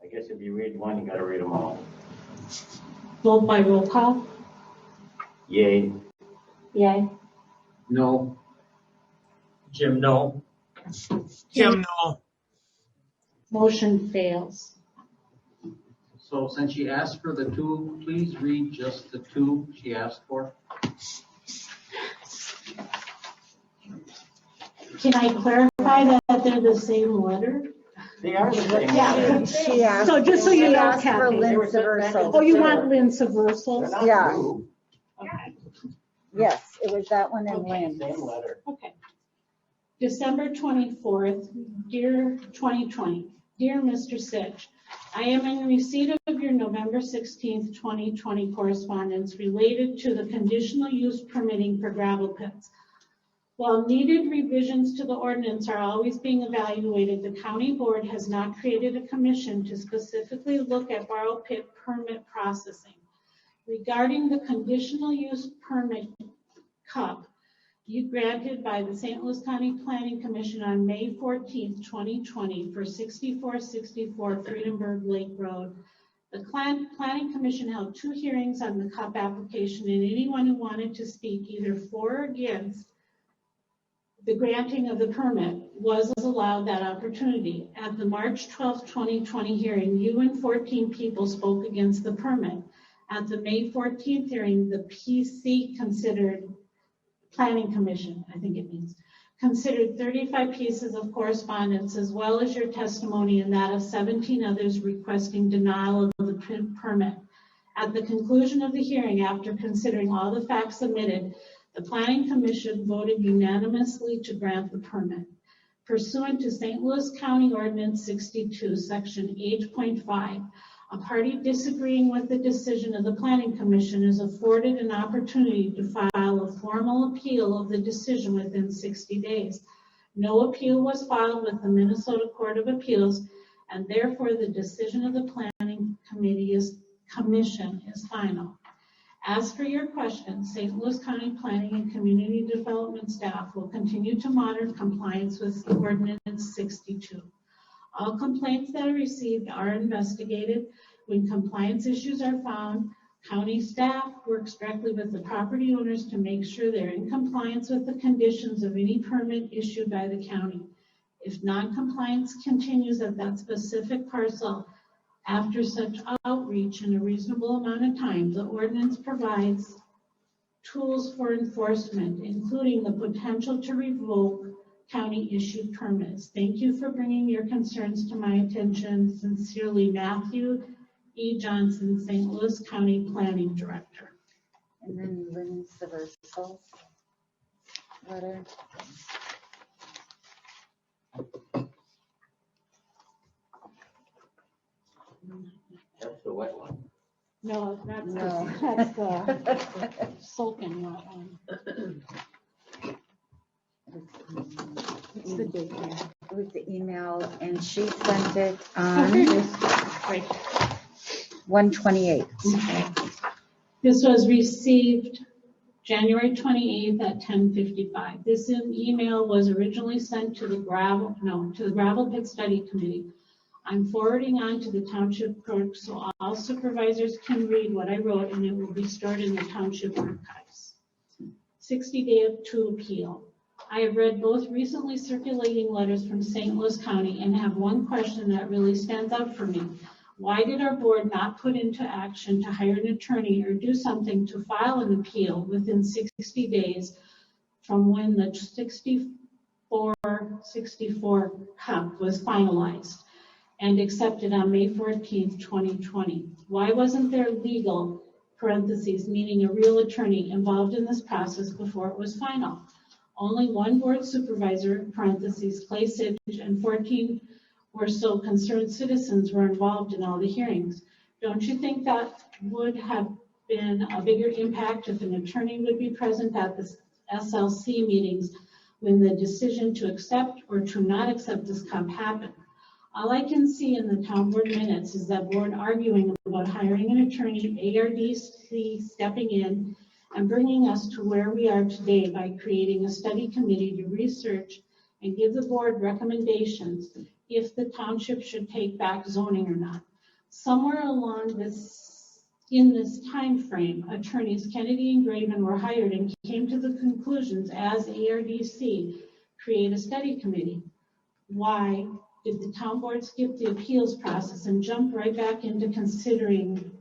I guess if you read one, you gotta read them all. Vote by roll call. Yay. Yay. No. Jim, no. Kim, no. Motion fails. So since she asked for the two, please read just the two she asked for. Can I clarify that they're the same letter? They are the same. Yeah. She asked. So just so you she know, asked for Kathy. Lynn They were sent back Seversal. in Oh, you December. want Lynn They're Subversals? not Yeah. new. Okay. Yes, it was that one and Okay. Lynn. Same letter. Okay. December 24th, dear 2020, dear Mr. Sitch, I am in receipt of your November 16th, 2020 correspondence related to the conditional use permitting for gravel pits. While needed revisions to the ordinance are always being evaluated, the county board has not created a commission to specifically look at borrow pit permit processing. Regarding the conditional use permit cup you granted by the St. Louis County Planning Commission on May 14th, 2020 for 6464 Fredenberg Lake Road, the Planning Commission held 2 hearings on the cup application, and anyone who wanted to speak either for or against the granting of the permit was allowed that opportunity. At the March 12th, 2020 hearing, you and 14 people spoke against the permit. At the May 14th hearing, the PC Planning Commission, I think it means, considered 35 pieces of correspondence as well as your testimony and that of 17 others requesting denial of the permit. At the conclusion of the hearing, after considering all the facts submitted, the Planning Commission voted unanimously to grant the permit. Pursuant to St. Louis County Ordinance 62, Section 8.5, a party disagreeing with the decision of the Planning Commission is afforded an opportunity to file a formal appeal of the decision within 60 days. No appeal was filed with the Minnesota Court of Appeals, and therefore the decision of the Planning Commission is final. As for your question, St. Louis County Planning and Community Development staff will continue to monitor compliance with Ordinance 62. All complaints that are received are investigated. When compliance issues are found, county staff works directly with the property owners to make sure they're in compliance with the conditions of any permit issued by the county. If non-compliance continues at that specific parcel, after such outreach in a reasonable amount of time, the ordinance provides tools for enforcement, including the potential to revoke county-issued permits. Thank you for bringing your concerns to my attention. Sincerely, Matthew E. Johnson, St. Louis County Planning Director. And then Lynn Seversal's letter. That's the wet one. No, that's No. the soaking one. It's the date here. It was the email, and she sent it Oh, here it on is. Right. 1/28. This was received January 28th at 10:55. This email was originally sent to the Gravel Pit Study Committee. I'm forwarding on to the township clerk so all supervisors can read what I wrote, and it will be stored in the township archives. 60-day to appeal. I have read both recently circulating letters from St. Louis County and have one question that really stands out for me. Why did our board not put into action to hire an attorney or do something to file an appeal within 60 days from when the 64 cup was finalized and accepted on May 14th, 2020? Why wasn't there legal, parentheses, meaning a real attorney involved in this process before it was final? Only one board supervisor, parentheses, Clay Sitch, and 14 or so concerned citizens were involved in all the hearings. Don't you think that would have been a bigger impact if an attorney would be present at the SLC meetings when the decision to accept or to not accept this cup happened? All I can see in the town board minutes is that board arguing about hiring an attorney, ARDC stepping in and bringing us to where we are today by creating a study committee to research and give the board recommendations if the township should take back zoning or not. Somewhere along in this time frame, attorneys Kennedy and Graven were hired and came to the conclusions as ARDC create a study committee. Why did the town board skip the appeals process and jump right back into considering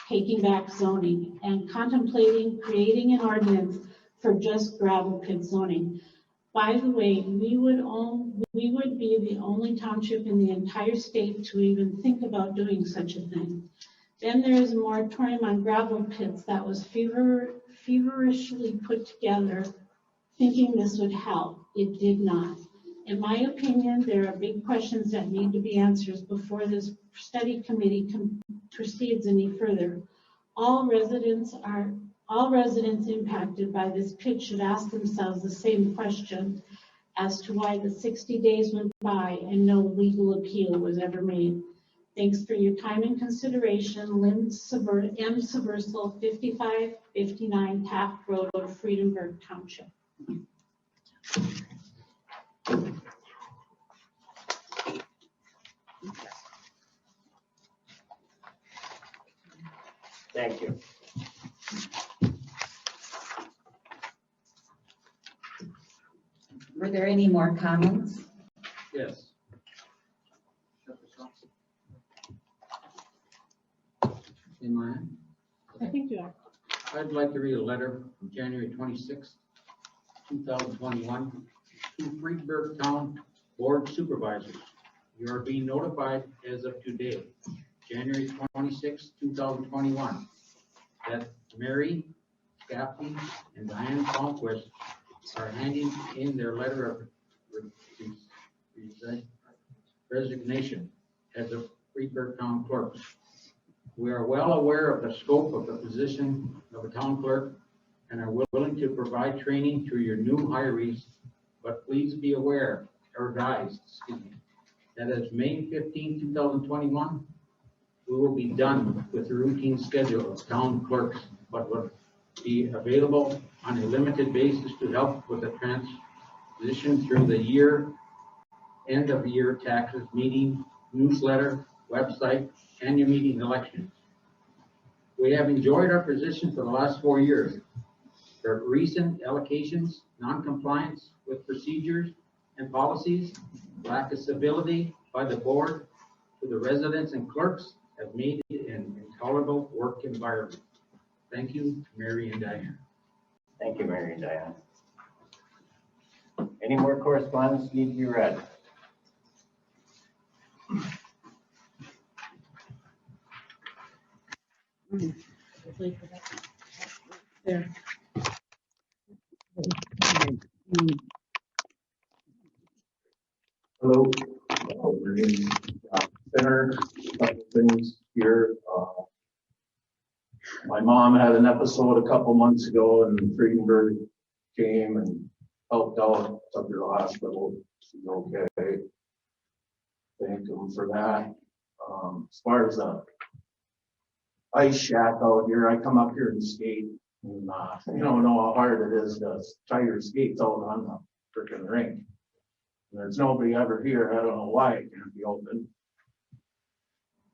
taking back zoning and contemplating creating an ordinance for just gravel pit zoning? By the way, we would be the only township in the entire state to even think about doing such a thing. Then there is a moratorium on gravel pits that was feverishly put together, thinking this would help. It did not. In my opinion, there are big questions that need to be answered before this study committee proceeds any further. All residents impacted by this pit should ask themselves the same question as to why the 60 days went by and no legal appeal was ever made. Thanks for your time and consideration. Lynn M. Subversal, 5559 Taft Road, Fredenberg Township. Thank you. Were there any more comments? Yes. In my hand. I think you are. I'd like to read a letter from January 26th, 2021 to Fredenberg Town Board Supervisors. You are being notified as of today, January 26th, 2021, that Mary Gaffney and Diane Conquest are handing in their letter of resignation as a Fredenberg Town Clerk. We are well aware of the scope of the position of a town clerk and are willing to provide training to your new hirees, but please be aware, or advised, that as May 15, 2021, we will be done with the routine schedule of town clerks, but will be available on a limited basis to help with the transition through the year, end of year taxes, meeting, newsletter, website, annual meeting elections. We have enjoyed our position for the last 4 years. The recent allocations, non-compliance with procedures and policies, lack of civility by the board to the residents and clerks have made it an intolerable work environment. Thank you, Mary and Diane. Thank you, Mary and Diane. Any more correspondence need to be read? There. Hello, we're in center, couple things here. My mom had an episode a couple months ago and Fredenberg came and helped out, took her to the hospital. She's okay. Thank him for that. As far as the ice shack out here, I come up here and skate and you know how hard it is to tie your skates out on the freaking rink. There's nobody ever here. I don't know why it can't be open.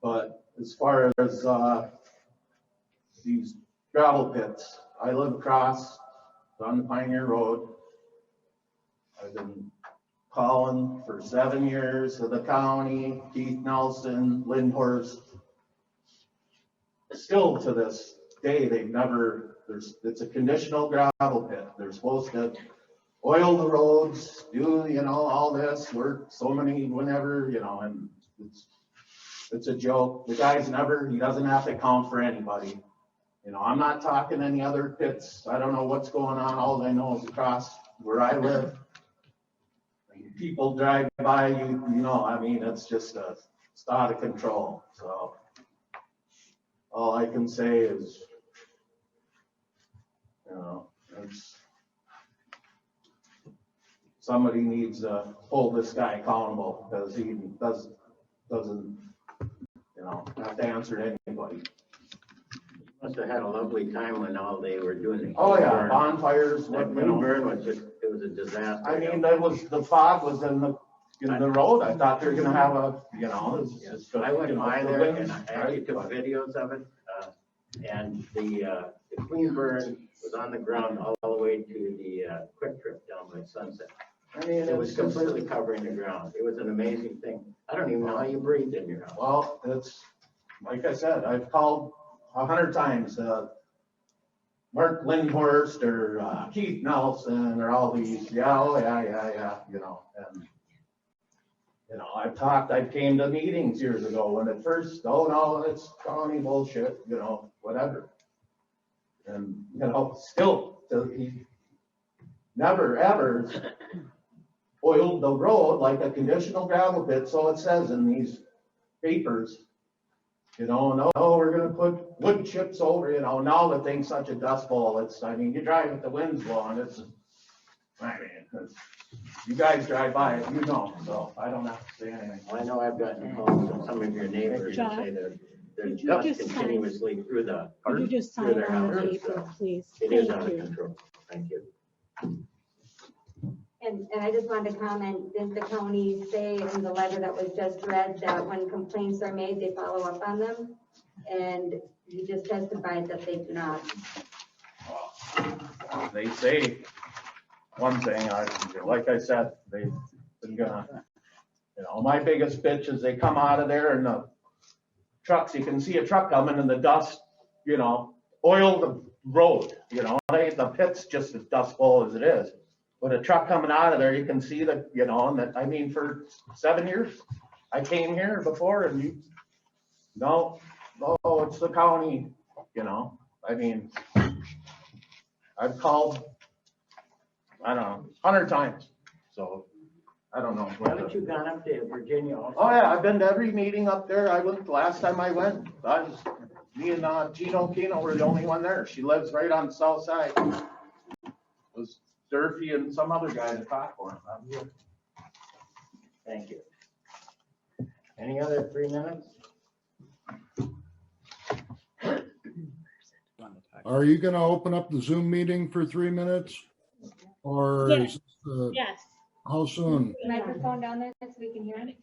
But as far as these gravel pits, I live across on the Pioneer Road. I've been calling for 7 years to the county, Keith Nelson, Lindhorst. Still to this day, they've never, it's a conditional gravel pit. They're supposed to oil the roads, do, all this work, so many, whenever, and it's a joke. The guy's he doesn't have to count for anybody. I'm not talking any other pits. I don't know what's going on. All I know is across where I live, people drive by, it's just it's out of control. So all I can say is, somebody needs to hold this guy accountable because he doesn't have to answer to anybody. Must have had a lovely time when all they were doing it. Oh yeah, bonfires. That burn was just, it was a disaster. I mean, the fog was in the road. I thought they were gonna have I went by there and I actually took videos of it. And the clean burn was on the ground all the way to the Quick Trip down by Sunset. I mean, it was completely covering the ground. It was an amazing thing. I don't even know how you breathed in your house. Well, it's like I said, I've called 100 times. Mark Lindhorst or Keith Nelson or all these, yeah, you know, and I came to meetings years ago when at first, oh no, it's county bullshit, you know, whatever. And, you know, still, he never ever oiled the road like a conditional gravel pit, so it says in these papers. You know, no, we're gonna put wood chips over, you know, now the thing's such a dust bowl, I mean, you drive with the winds blowing, you guys drive by it, you know, so I don't have to say anything. Well, I know I've gotten calls from some of your neighbors who say that there's dust continuously through the, Could you just through sign their on the houses. paper, please? It is Thank out of you. control. Thank you. And I just wanted to comment, did the county say in the letter that was just read that when complaints are made, they follow up on them? And you just testified that they do not. They say one thing, like I said, they've been gonna, you know, my biggest bitch is they come out of there and the trucks, you can see a truck coming and the dust, you know, oil the road, you know, the pit's just as dustful as it is. But a truck coming out of there, you can see that, you know, and that, I mean, for 7 years, I came here before and no, it's the county, you know, I mean, I've called, I don't know, 100 times, so I don't know. Haven't you gone up to Virginia also? Oh yeah, I've been to every meeting up there. The last time I went, me and Gino Kino were the only one there. She lives right on the south side. It was Durfee and some other guy to talk for him. I'm here. Thank you. Any other 3 minutes? Are you gonna open up the Zoom meeting for 3 minutes? Or Yes. is, Yes. how soon? Microphone down there so we can hear it.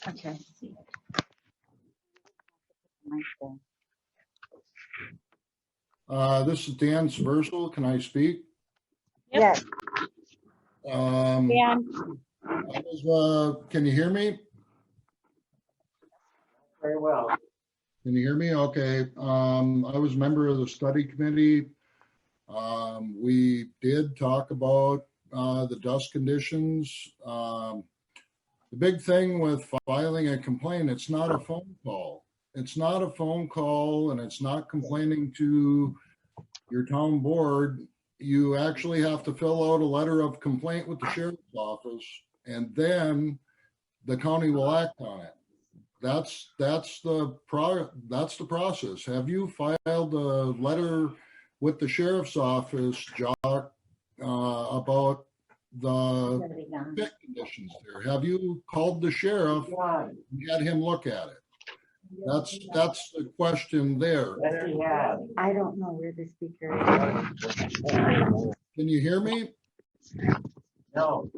Okay. This is Dan Spursel. Can I speak? Yes. Um, Dan, can you hear me? Very well. Can you hear me? Okay. I was a member of the study committee. We did talk about the dust conditions. The big thing with filing a complaint, it's not a phone call. It's not a phone call and it's not complaining to your town board. You actually have to fill out a letter of complaint with the sheriff's office and then the county will act on it. That's the process. Have you filed a letter with the sheriff's office, Jock, about the pit conditions there? Have you called the sheriff and had him look at it? That's the question there. I don't know where the speaker is. Can you hear me? No.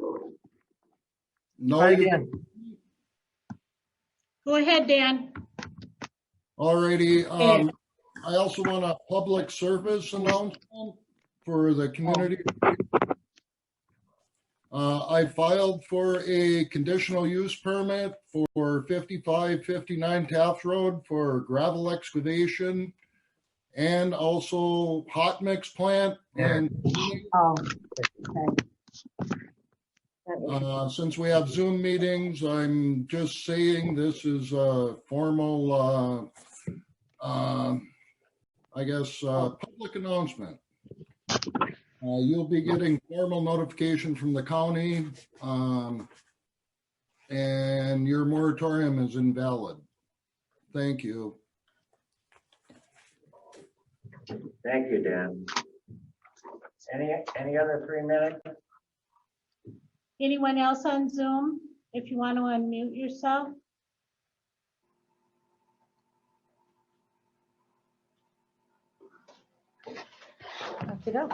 No. You, go ahead, Dan. alrighty. I also want a public service announcement for the community. I filed for a conditional use permit for 5559 Taft Road for gravel excavation and also hot mix plant. And since we have Zoom meetings, I'm just saying this is a formal, I guess, public announcement. You'll be getting formal notification from the county, and your moratorium is invalid. Thank you. Thank you, Dan. Any other 3 minutes? Anyone else on Zoom? If you want to unmute yourself. Look it up.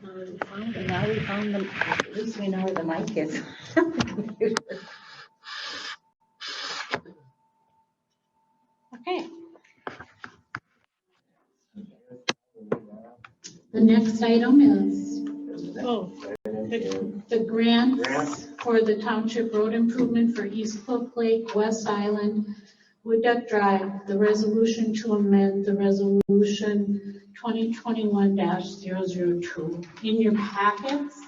Now we found them. At least we know where the mic is. Okay. The next item is, the grants for the township road improvement for East Cliff Lake, West Island, Wood Duck Drive, the resolution to amend the resolution 2021-002. In your packets,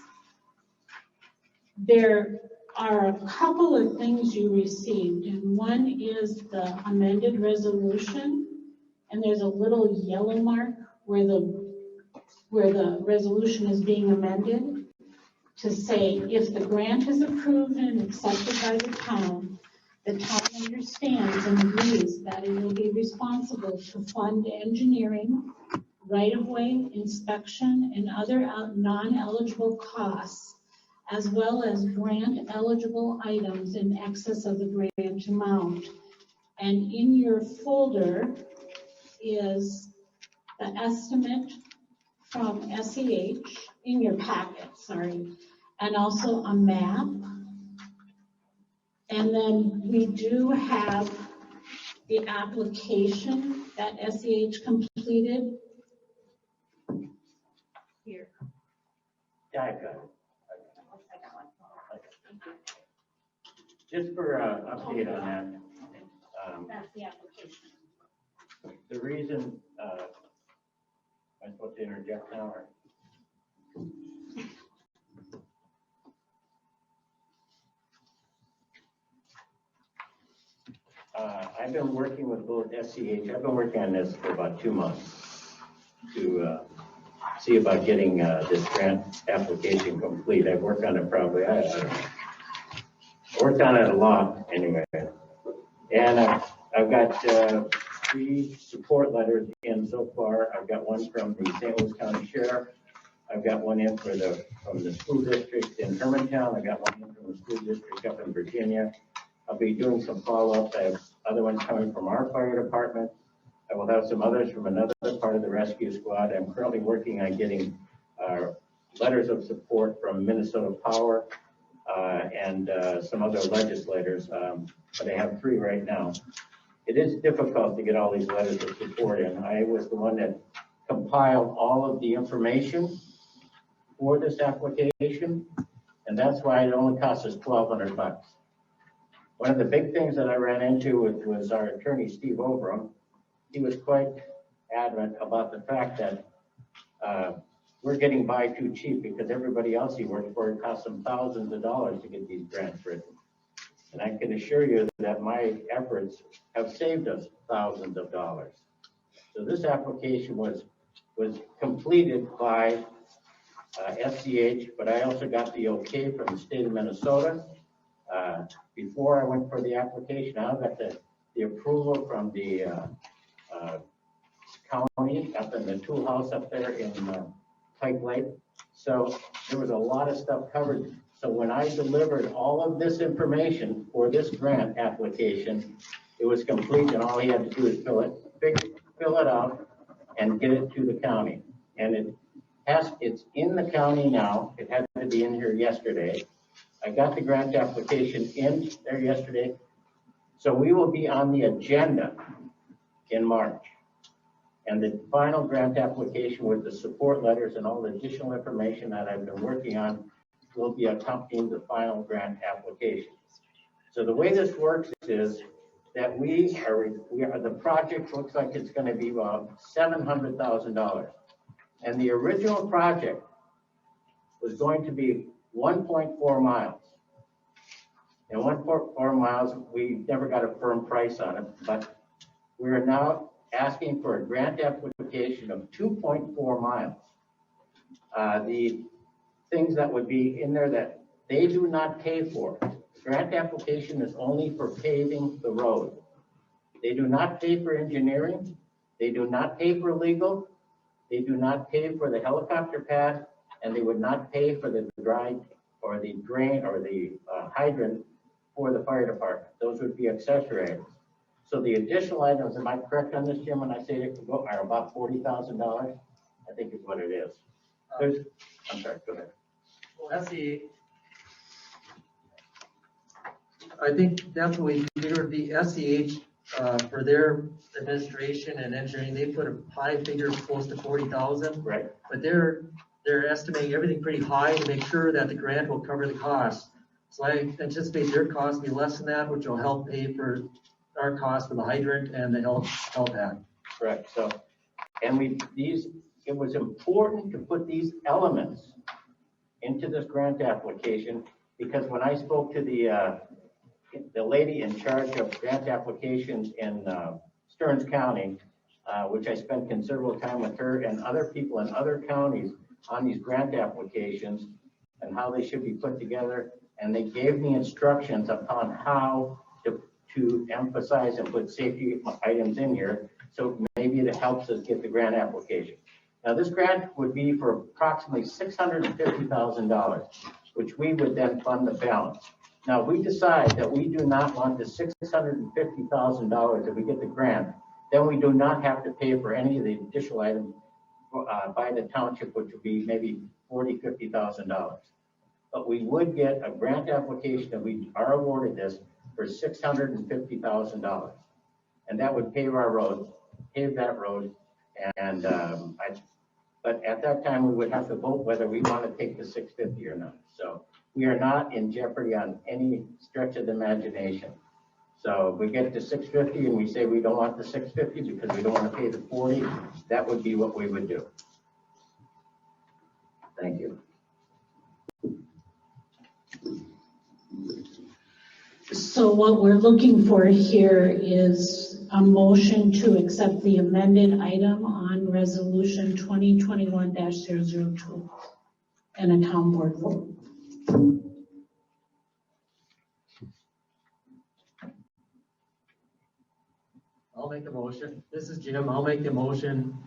there are a couple of things you received, and one is the amended resolution, and there's a little yellow mark where the resolution is being amended to say if the grant is approved and accepted by the town understands and agrees that it will be responsible to fund engineering, right-of-way, inspection, and other non-eligible costs, as well as grant-eligible items in excess of the grant amount. And in your folder is the estimate from SEH, in your packet, sorry, and also a map. And then we do have the application that SEH completed. Here. Yeah, I got it. Just for update on that, That's the application. the reason, am I supposed to interject now or? I've been working with both SCH, I've been working on this for about 2 months to see about getting this grant application complete. I've worked on it probably, I don't know. Worked on it a lot anyway. And I've got 3 support letters in so far. I've got one from the St. Louis County Sheriff. I've got one in from the school district in Hermantown. I've got one in from the school district up in Virginia. I'll be doing some follow-ups. I have other ones coming from our fire department. I will have some others from another part of the rescue squad. I'm currently working on getting letters of support from Minnesota Power and some other legislators, but I have 3 right now. It is difficult to get all these letters of support in. I was the one that compiled all of the information for this application, and that's why it only cost us $1,200. One of the big things that I ran into was our attorney, Steve Obram. He was quite adamant about the fact that we're getting by too cheap because everybody else he worked for, it cost them thousands of dollars to get these grants written. And I can assure you that my efforts have saved us thousands of dollars. So this application was completed by SCH, but I also got the okay from the state of Minnesota. Before I went for the application, I got the approval from the county up in the tool house up there in Pike Lake. So there was a lot of stuff covered. So when I delivered all of this information for this grant application, it was complete, and all he had to do is fill it out and get it to the county. And it's in the county now. It had to be in here yesterday. I got the grant application in there yesterday. So we will be on the agenda in March. And the final grant application with the support letters and all the additional information that I've been working on will be accompanying the final grant application. So the way this works is that the project looks like it's going to be about $700,000. And the original project was going to be 1.4 miles. And 1.4 miles, we never got a firm price on it, but we are now asking for a grant application of 2.4 miles. The things that would be in there that they do not pay for. The grant application is only for paving the road. They do not pay for engineering. They do not pay for legal. They do not pay for the helicopter pad, and they would not pay for the dry or the drain or the hydrant for the fire department. Those would be accessory items. So the additional items, am I correct on this, Jim, when I say it are about $40,000? I think is what it is. I'm sorry, go ahead. Well, I think that's what we figured the SEH for their administration and engineering, they put a high figure close to 40,000. Right. But they're estimating everything pretty high to make sure that the grant will cover the cost. So I anticipate their cost to be less than that, which will help pay for our cost for the hydrant and the health act. Correct, so, and it was important to put these elements into this grant application, because when I spoke to the lady in charge of grant applications in Stearns County, which I spent considerable time with her and other people in other counties on these grant applications and how they should be put together. And they gave me instructions upon how to emphasize and put safety items in here. So maybe it helps us get the grant application. Now this grant would be for approximately $650,000, which we would then fund the balance. Now, if we decide that we do not want the $650,000 if we get the grant, then we do not have to pay for any of the additional items by the township, which would be maybe $40,000, $50,000. But we would get a grant application that we are awarded this for $650,000. And that would pave our road, pave that road. And but at that time, we would have to vote whether we want to take the 650 or not. So we are not in jeopardy on any stretch of the imagination. So if we get to 650 and we say we don't want the 650 because we don't want to pay the 40, that would be what we would do. Thank you. So what we're looking for here is a motion to accept the amended item on resolution 2021-002 and a town board vote. I'll make the motion. This is Jim. I'll make the motion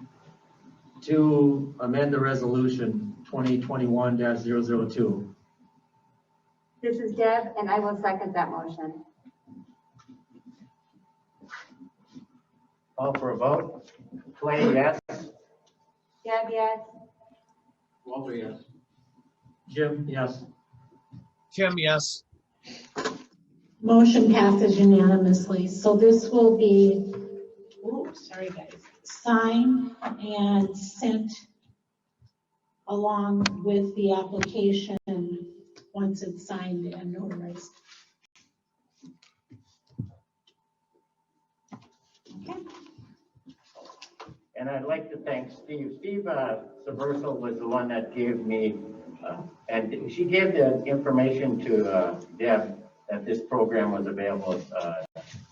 to amend the resolution 2021-002. This is Deb, and I will second that motion. Call for a vote. Twain, yes. Deb, yes. Walter, yes. Jim, yes. Tim, yes. Motion passes unanimously. So this will be, sorry guys, signed and sent along with the application once it's signed and notarized. Okay. And I'd like to thank Steve. Steve Saberso was the one that gave me, and she gave the information to Deb that this program was available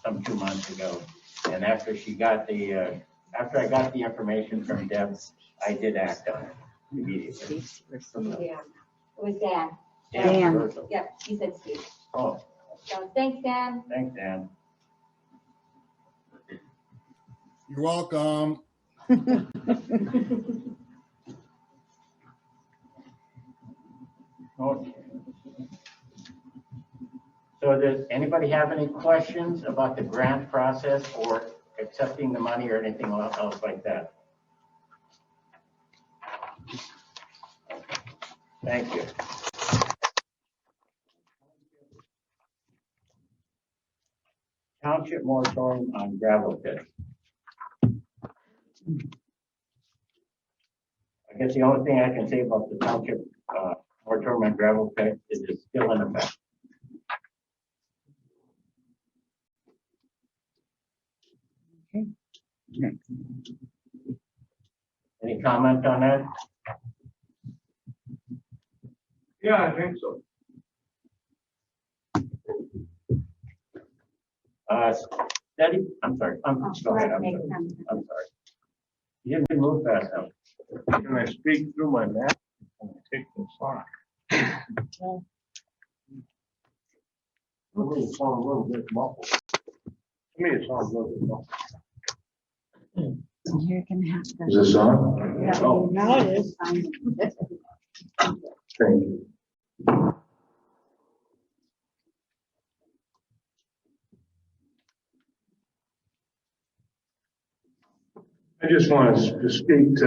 some 2 months ago. And after I got the information from Deb, I did act on it immediately. Yeah, it was Dan. Dan. Saberso. Yep, he said Steve. Oh, So thanks, Dan. thanks, Dan. You're welcome. Okay. So does anybody have any questions about the grant process or accepting the money or anything else like that? Thank you. Township moratorium on gravel pits. I guess the only thing I can say about the township moratorium on gravel pit is it's still in effect. Any comment on that? Yeah, I think so. Steady, I'm sorry, go ahead, I'm sorry. You didn't move fast enough. Can I speak through my mask and take this off? It sounds a little bit muffled. To me, it sounds a little bit muffled. You're gonna have to. Is this on? Oh, Now it is. thank you. I just want to speak to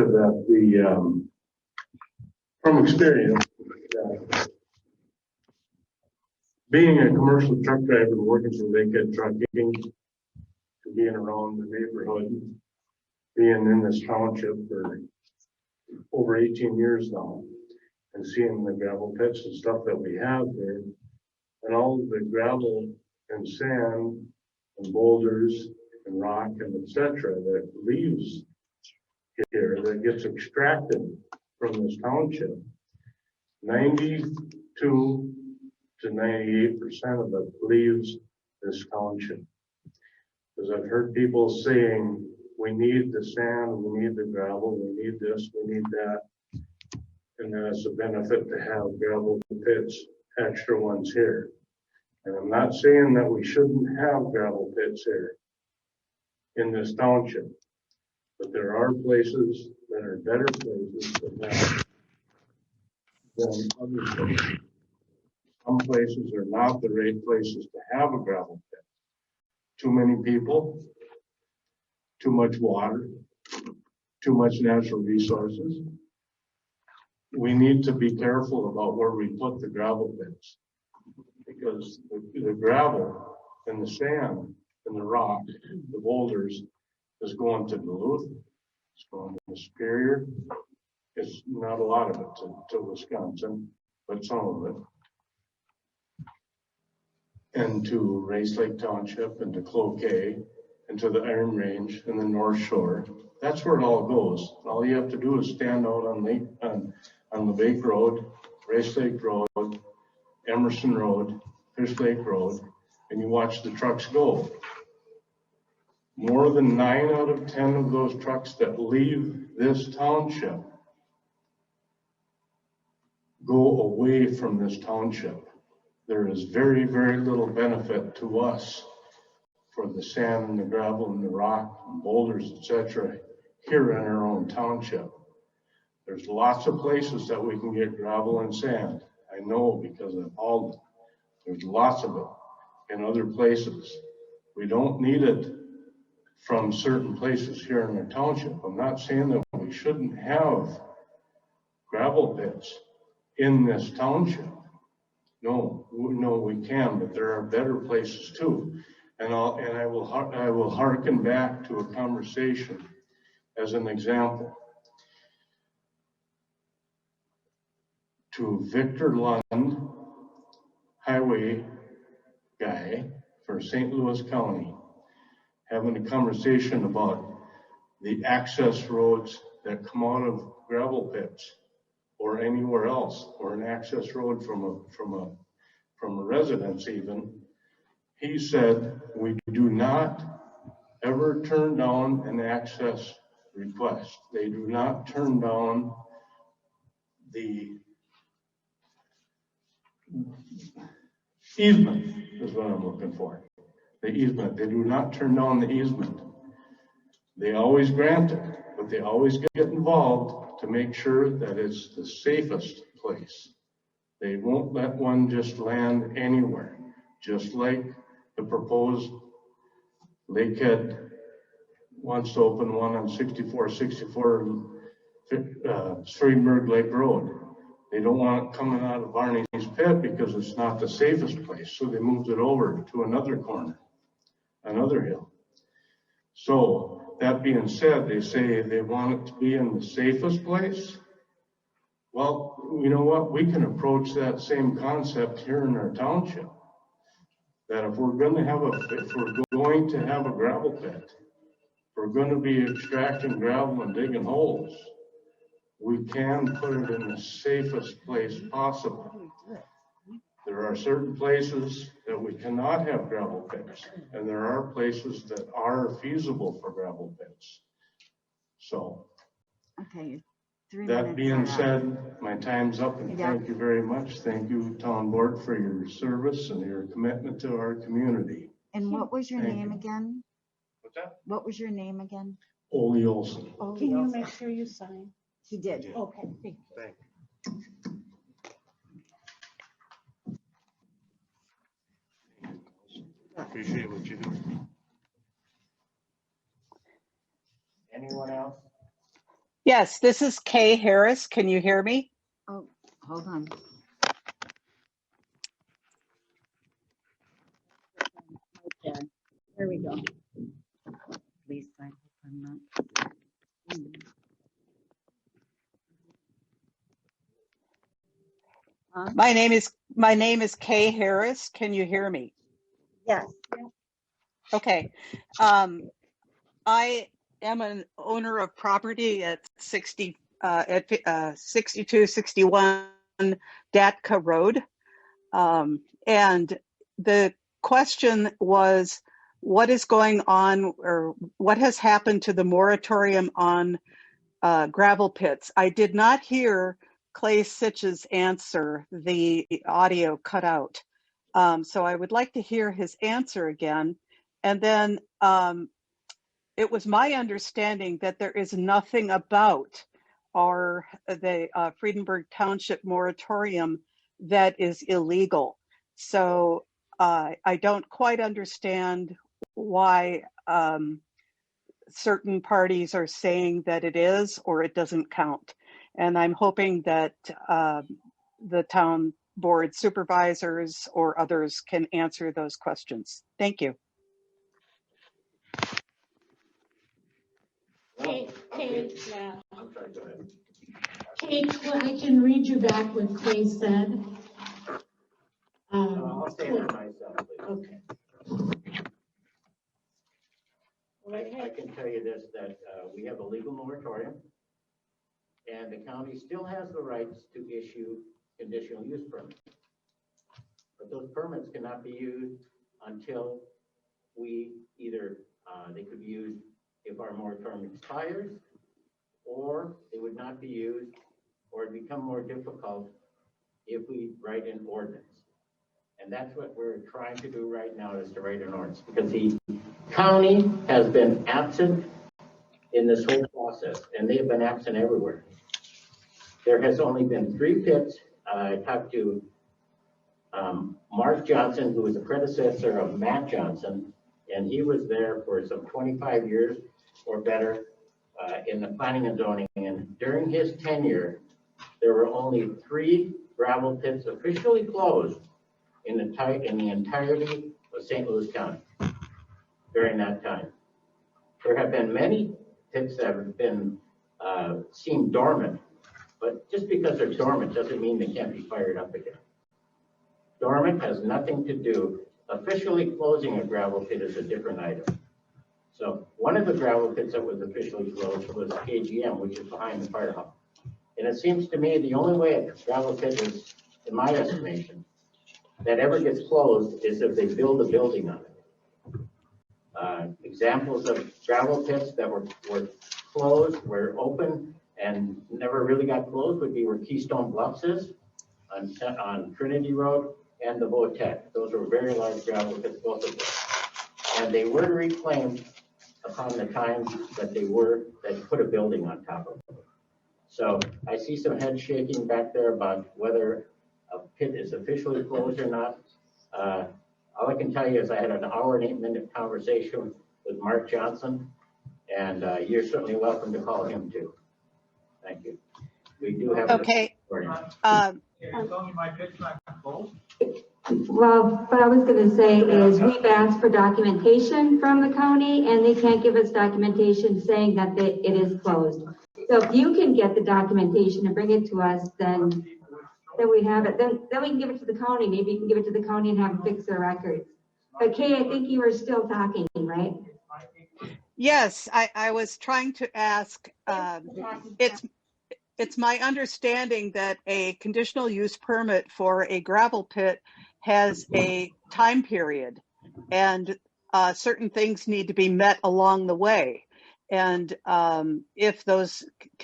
from experience, being a commercial truck driver, working for Lakehead Trucking, to being around the neighborhood, being in this township for over 18 years now, and seeing the gravel pits and stuff that we have there, and all of the gravel and sand and boulders and rock and etc. that leaves here, that gets extracted from this township, 92 to 98% of it leaves this township. Because I've heard people saying, we need the sand, we need the gravel, we need this, we need that. And then it's a benefit to have gravel pits, extra ones here. And I'm not saying that we shouldn't have gravel pits here in this township, but there are places that are better places to have than other places. Some places are not the right places to have a gravel pit. Too many people, too much water, too much natural resources. We need to be careful about where we put the gravel pits, because the gravel and the sand and the rock, the boulders, is going to Duluth, it's going to Superior. It's not a lot of it to Wisconsin, but some of it. And to Race Lake Township and to Cloquet and to the Iron Range and the North Shore. That's where it all goes. All you have to do is stand out on the Lake Road, Race Lake Road, Emerson Road, Fish Lake Road, and you watch the trucks go. More than 9 out of 10 of those trucks that leave this township go away from this township. There is very, very little benefit to us for the sand and the gravel and the rock and boulders, etc., here in our own township. There's lots of places that we can get gravel and sand. I know because I've hauled it. There's lots of it in other places. We don't need it from certain places here in our township. I'm not saying that we shouldn't have gravel pits in this township. No, we can, but there are better places too. And I will hearken back to a conversation as an example to Victor Lund, highway guy for St. Louis County, having a conversation about the access roads that come out of gravel pits or anywhere else, or an access road from a residence even. He said, we do not ever turn down an access request. They do not turn down the easement, is what I'm looking for. The easement. They do not turn down the easement. They always grant it, but they always get involved to make sure that it's the safest place. They won't let one just land anywhere, just like the proposed Lakehead wants to open one on 6464 Fredenberg Lake Road. They don't want it coming out of Barney's Pit because it's not the safest place, so they moved it over to another corner, another hill. So that being said, they say they want it to be in the safest place. Well, you know what? We can approach that same concept here in our township. That if we're going to have a gravel pit, if we're going to be extracting gravel and digging holes, we can put it in the safest place possible. There are certain places that we cannot have gravel pits, and there are places that are feasible for gravel pits. So, Okay. that being said, my time's up, and thank you very much. Thank you, Town Board, for your service and your commitment to our community. And what was your Thank name you. again? What's that? What was your name again? Ole Olson. Can you make sure you sign? He did. Okay, thank you. Thank you. Appreciate what you do. Anyone else? Yes, this is Kay Harris. Can you hear me? Oh, hold on. Okay. There we go. Please, I hope I'm not. Huh? My name My name is Kay Harris. Can you hear me? Yes. Okay. I am an owner of property at 6261 Datka Road. And the question was, what is going on, or what has happened to the moratorium on gravel pits? I did not hear Clay Sitch's answer. The audio cut out. So I would like to hear his answer again. And then it was my understanding that there is nothing about the Fredenberg Township moratorium that is illegal. So I don't quite understand why certain parties are saying that it is or it doesn't count. And I'm hoping that the town board supervisors or others can answer those questions. Thank you. Kate, yeah. I'm sorry, go ahead. Kate, I can read you back what Clay said. I'll say it myself, please. Okay. I can tell you this, that we have a legal moratorium, and the county still has the rights to issue conditional use permits. But those permits cannot be used until we either, they could be used if our moratorium expires, or they would not be used, or it'd become more difficult if we write an ordinance. And that's what we're trying to do right now, is to write an ordinance, because the county has been absent in this whole process, and they have been absent everywhere. There has only been 3 pits. I talked to Mark Johnson, who was a predecessor of Matt Johnson, and he was there for some 25 years or better in the planning and zoning. And during his tenure, there were only 3 gravel pits officially closed in the entirety of St. Louis County during that time. There have been many pits that have been seem dormant, but just because they're dormant doesn't mean they can't be fired up again. Dormant has nothing to do. Officially closing a gravel pit is a different item. So one of the gravel pits that was officially closed was AGM, which is behind the fire hall. And it seems to me the only way a gravel pit is, in my estimation, that ever gets closed is if they build a building on it. Examples of gravel pits that were closed, were open, and never really got closed would be where Keystone Bluffs is on Trinity Road and the Votech. Those were very large gravel pits, both of them. And they were reclaimed upon the time that they put a building on top of them. So I see some head shaking back there about whether a pit is officially closed or not. All I can tell you is I had an hour and 8-minute conversation with Mark Johnson, and you're certainly welcome to call him too. Thank you. We do have. Okay. Well, what I was going to say is we've asked for documentation from the county, and they can't give us documentation saying that it is closed. So if you can get the documentation and bring it to us, then we have it. Then we can give it to the county. Maybe you can give it to the county and have them fix their records. But Kay, I think you were still talking, right? Yes, I was trying to ask, it's my understanding that a conditional use permit for a gravel pit has a time period, and certain things need to be met along the way. And if those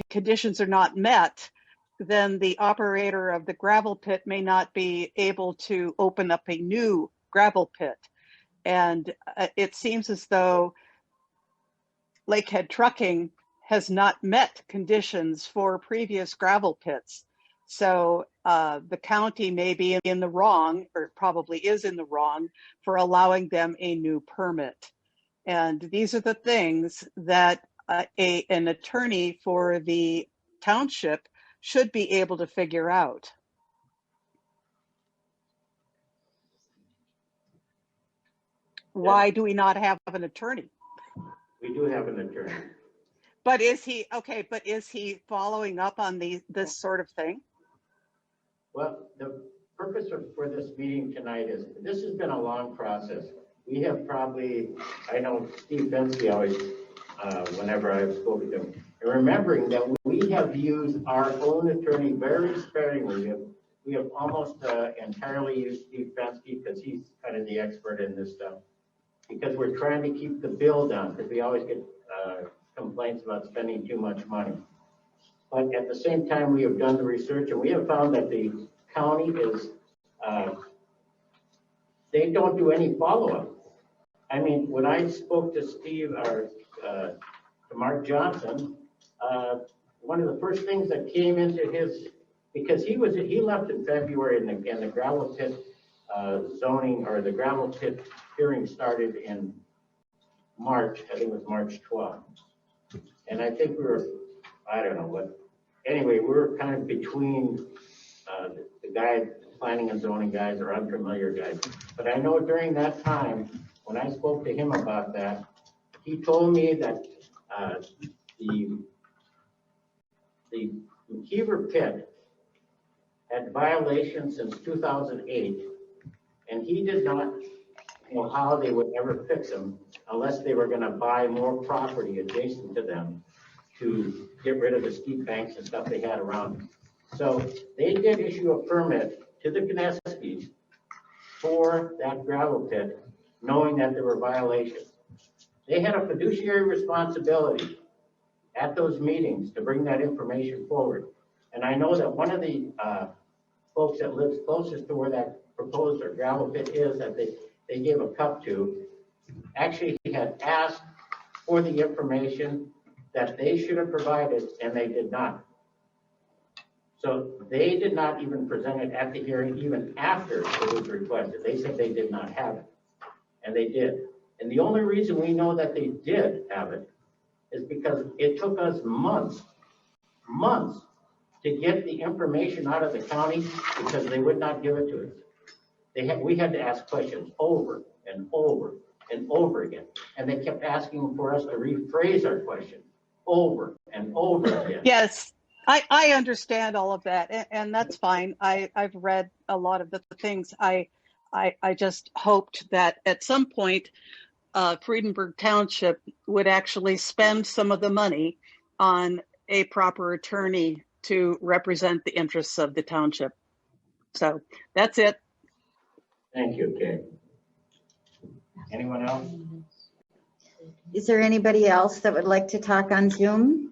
conditions are not met, then the operator of the gravel pit may not be able to open up a new gravel pit. And it seems as though Lakehead Trucking has not met conditions for previous gravel pits. So the county may be in the wrong, or probably is in the wrong, for allowing them a new permit. And these are the things that an attorney for the township should be able to figure out. Why do we not have an attorney? We do have an attorney. But is he okay? But is he following up on this sort of thing? Well, purpose for this meeting tonight is, this has been a long process. We have probably, I know Steve Fensky always, whenever I've spoken to him, and remembering that we have used our own attorney very sparingly. We have almost entirely used Steve Fensky because he's kind of the expert in this stuff. Because we're trying to keep the bill down, because we always get complaints about spending too much money. But at the same time, we have done the research, and we have found that the county is, they don't do any follow-up. I mean, when I spoke to Steve, or to Mark Johnson, one of the first things that came into his, because he left in February, and the gravel pit zoning, or the gravel pit hearing started in March. I think it was March 12th. And I think we were, I don't know what, anyway, we were kind of between the guy, planning and zoning guys, or unfamiliar guys. But I know during that time, when I spoke to him about that, he told me that the McKeever pit had violations since 2008, and he did not know how they would ever fix them unless they were going to buy more property adjacent to them to get rid of the steep banks and stuff they had around them. So they did issue a permit to the Kneskis for that gravel pit, knowing that there were violations. They had a fiduciary responsibility at those meetings to bring that information forward. And I know that one of the folks that lives closest to where that proposed or gravel pit is, that they gave a cup to, actually had asked for the information that they should have provided, and they did not. So they did not even present it at the hearing, even after it was requested. They said they did not have it, and they did. And the only reason we know that they did have it is because it took us months to get the information out of the county, because they would not give it to us. We had to ask questions over and over and over again. And they kept asking for us to rephrase our question over and over again. Yes, I understand all of that, and that's fine. I've read a lot of the things. I just hoped that at some point, Fredenberg Township would actually spend some of the money on a proper attorney to represent the interests of the township. So that's it. Thank you, Kay. Anyone else? Is there anybody else that would like to talk on Zoom?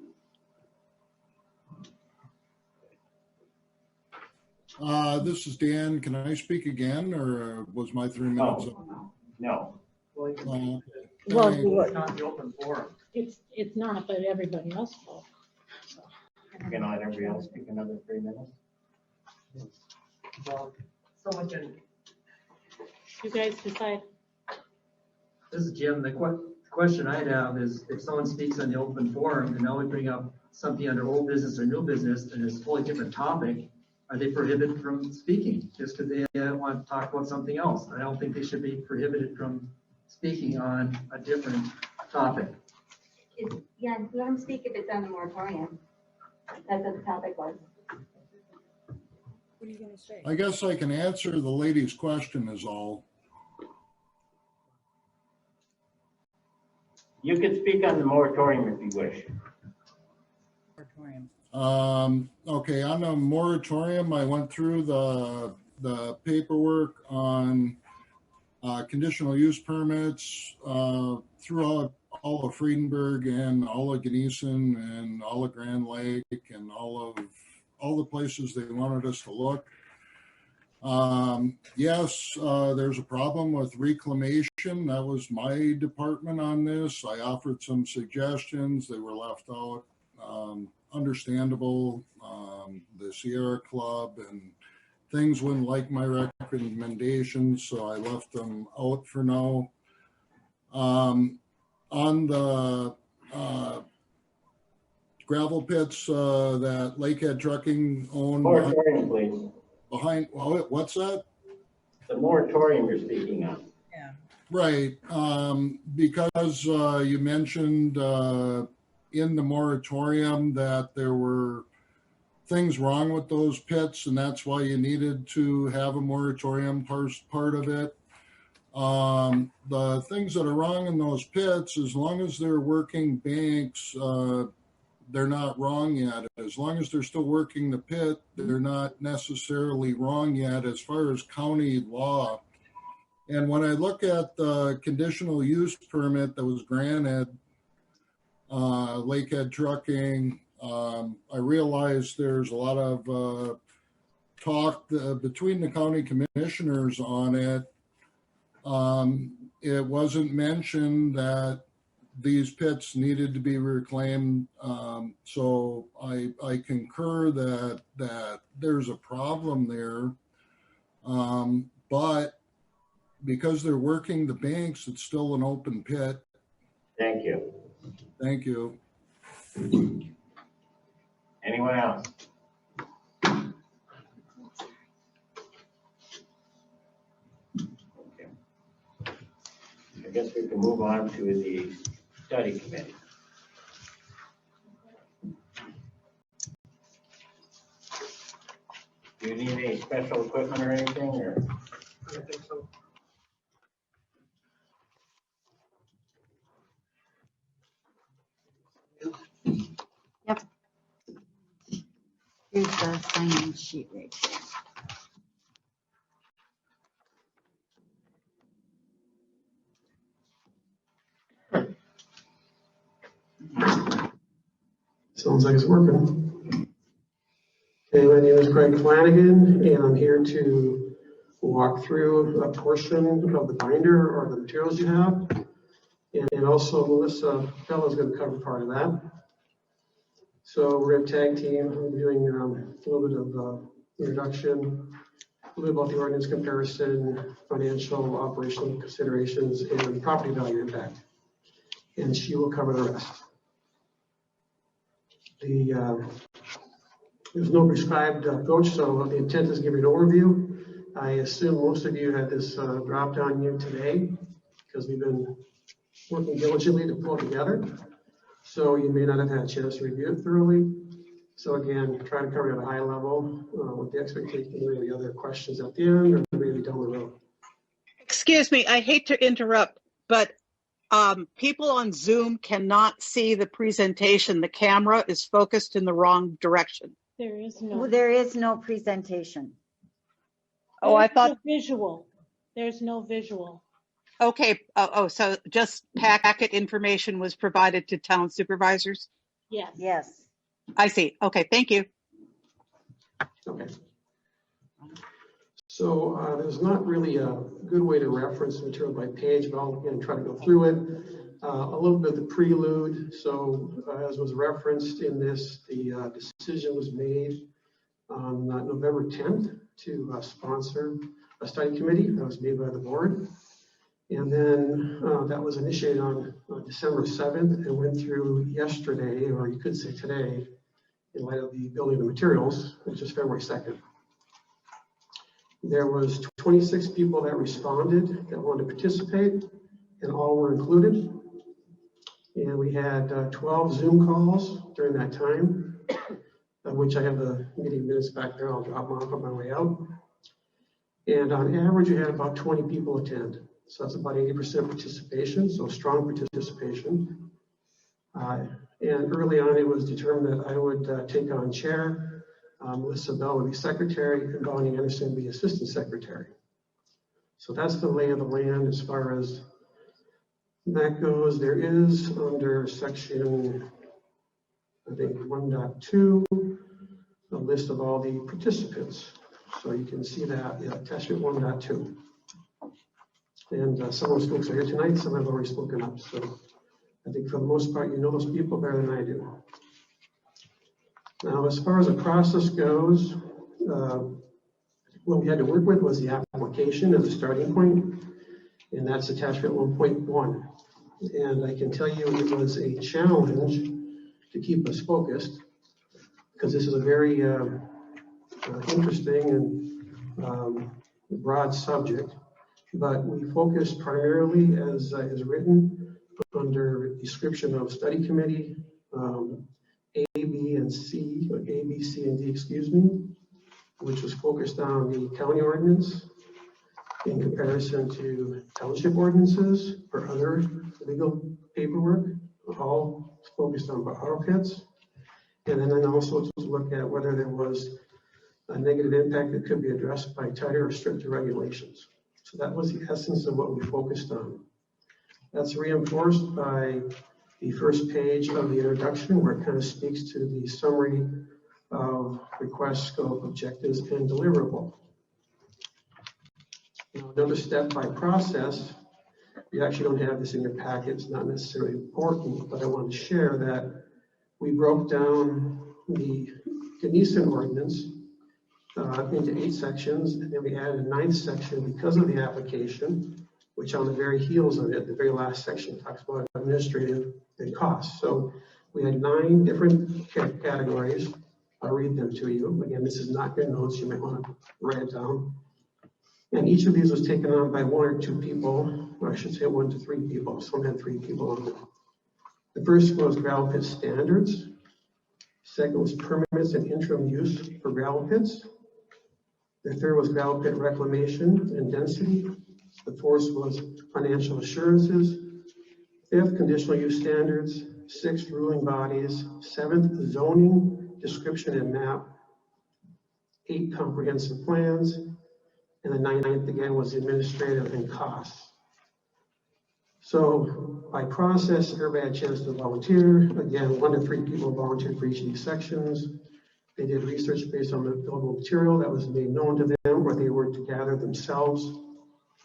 This is Dan. Can I speak again, or was my 3 minutes up? No. Well, It's not the open forum. it's not, but everybody else will. Can I let everybody else speak another 3 minutes? Well, someone can, You guys decide. this is Jim, the question I'd have is, if someone speaks on the open forum and now we bring up something under old business or new business and it's a totally different topic, are they prohibited from speaking just because they want to talk about something else? I don't think they should be prohibited from speaking on a different topic. Yeah, let them speak if it's on the moratorium. That's what the topic was. What are you gonna say? I guess I can answer the lady's question is all. You can speak on the moratorium if you wish. Okay, on the moratorium, I went through the paperwork on conditional use permits throughout all of Fredenberg and all of Gnesen and all of Grand Lake and all the places they wanted us to look. Yes, there's a problem with reclamation. That was my department on this. I offered some suggestions. They were left out. Understandable. The Sierra Club and things wouldn't like my recommendations, so I left them out for now. On the gravel pits that Lakehead Trucking owned. Moratorium, please. Behind, what's that? The moratorium you're speaking of. Yeah. Right, because you mentioned in the moratorium that there were things wrong with those pits, and that's why you needed to have a moratorium part of it. The things that are wrong in those pits, as long as they're working banks, they're not wrong yet. As long as they're still working the pit, they're not necessarily wrong yet as far as county law. And when I look at the conditional use permit that was granted, Lakehead Trucking, I realize there's a lot of talk between the county commissioners on it. It wasn't mentioned that these pits needed to be reclaimed. So I concur that there's a problem there. But because they're working the banks, it's still an open pit. Thank you. Thank you. Anyone else? Okay. I guess we can move on to the study committee. Do you need any special equipment or anything, or? I think so. Yep. Here's the sign-in sheet right here. Sounds like it's working. Okay, my name is Greg Flanagan, and I'm here to walk through a portion of the binder or the materials you have. And also Melissa Fella's going to cover part of that. So we're a tag team. I'm doing a little bit of introduction, a little about the ordinance comparison, financial, operational considerations, and property value impact. And she will cover the rest. There's no prescribed approach, so the intent is to give you an overview. I assume most of you had this dropped on you today because we've been working diligently to pull it together. So you may not have had a chance to review it thoroughly. So again, try to cover it at a high level with the expectation of maybe other questions at the end or maybe down the road. Excuse me, I hate to interrupt, but people on Zoom cannot see the presentation. The camera is focused in the wrong direction. There is no presentation. Oh, I thought no visual. There's no visual. Okay. So just packet information was provided to town supervisors? Yes. Yes. I see. Okay. Thank you. Okay. So there's not really a good way to reference material by page, but I'll again try to go through it. A little bit of the prelude. So as was referenced in this, the decision was made on November 10th to sponsor a study committee that was made by the board. And then that was initiated on December 7th and went through yesterday, or you could say today, in light of the building of materials, which is February 2nd. There was 26 people that responded that wanted to participate, and all were included. And we had 12 Zoom calls during that time, which I have the meeting minutes back there. I'll drop them off on my way out. And on average, we had about 20 people attend. So that's about 80% participation, so strong participation. And early on, it was determined that I would take on chair, Melissa Bell would be secretary, and Bonnie Anderson would be assistant secretary. So that's the lay of the land as far as that goes. There is under section, I think 1.2, a list of all the participants. So you can see that, yeah, attachment 1.2. And some of those folks are here tonight, some have already spoken up. So I think for the most part, you know those people better than I do. Now, as far as the process goes, what we had to work with was the application as a starting point, and that's attachment 1.1. And I can tell you it was a challenge to keep us focused because this is a very interesting and broad subject. But we focused primarily, as written, under description of study committee, A, B, and C, A, B, B, C, and D, excuse me, which was focused on the county ordinance in comparison to township ordinances or other legal paperwork, all focused on auto pits. And then also to look at whether there was a negative impact that could be addressed by tighter or stricter regulations. So that was the essence of what we focused on. That's reinforced by the first page of the introduction, where it kind of speaks to the summary of request, scope, objectives, and deliverable. Now, another step by process, you actually don't have this in your packet, it's not necessarily important, but I want to share that we broke down the Ganesa ordinance into 8 sections, and then we added a 9th section because of the application, which on the very heels of it, the very last section talks about administrative and costs. So we had 9 different categories. I'll read them to you. Again, this is not your notes. You might want to write it down. And each of these was taken on by 1 or 2 people, or I should say 1 to 3 people. Some had 3 people on them. The first was gravel pit standards. Second was permits and interim use for gravel pits. The third was gravel pit reclamation and density. The fourth was financial assurances. 5th, conditional use standards. 6th, ruling bodies. 7th, zoning, description and map. 8, comprehensive plans. And the 9th, again, was administrative and costs. So by process, everybody had a chance to volunteer. Again, 1 to 3 people volunteered for each of these sections. They did research based on the available material that was made known to them, or they worked to gather themselves,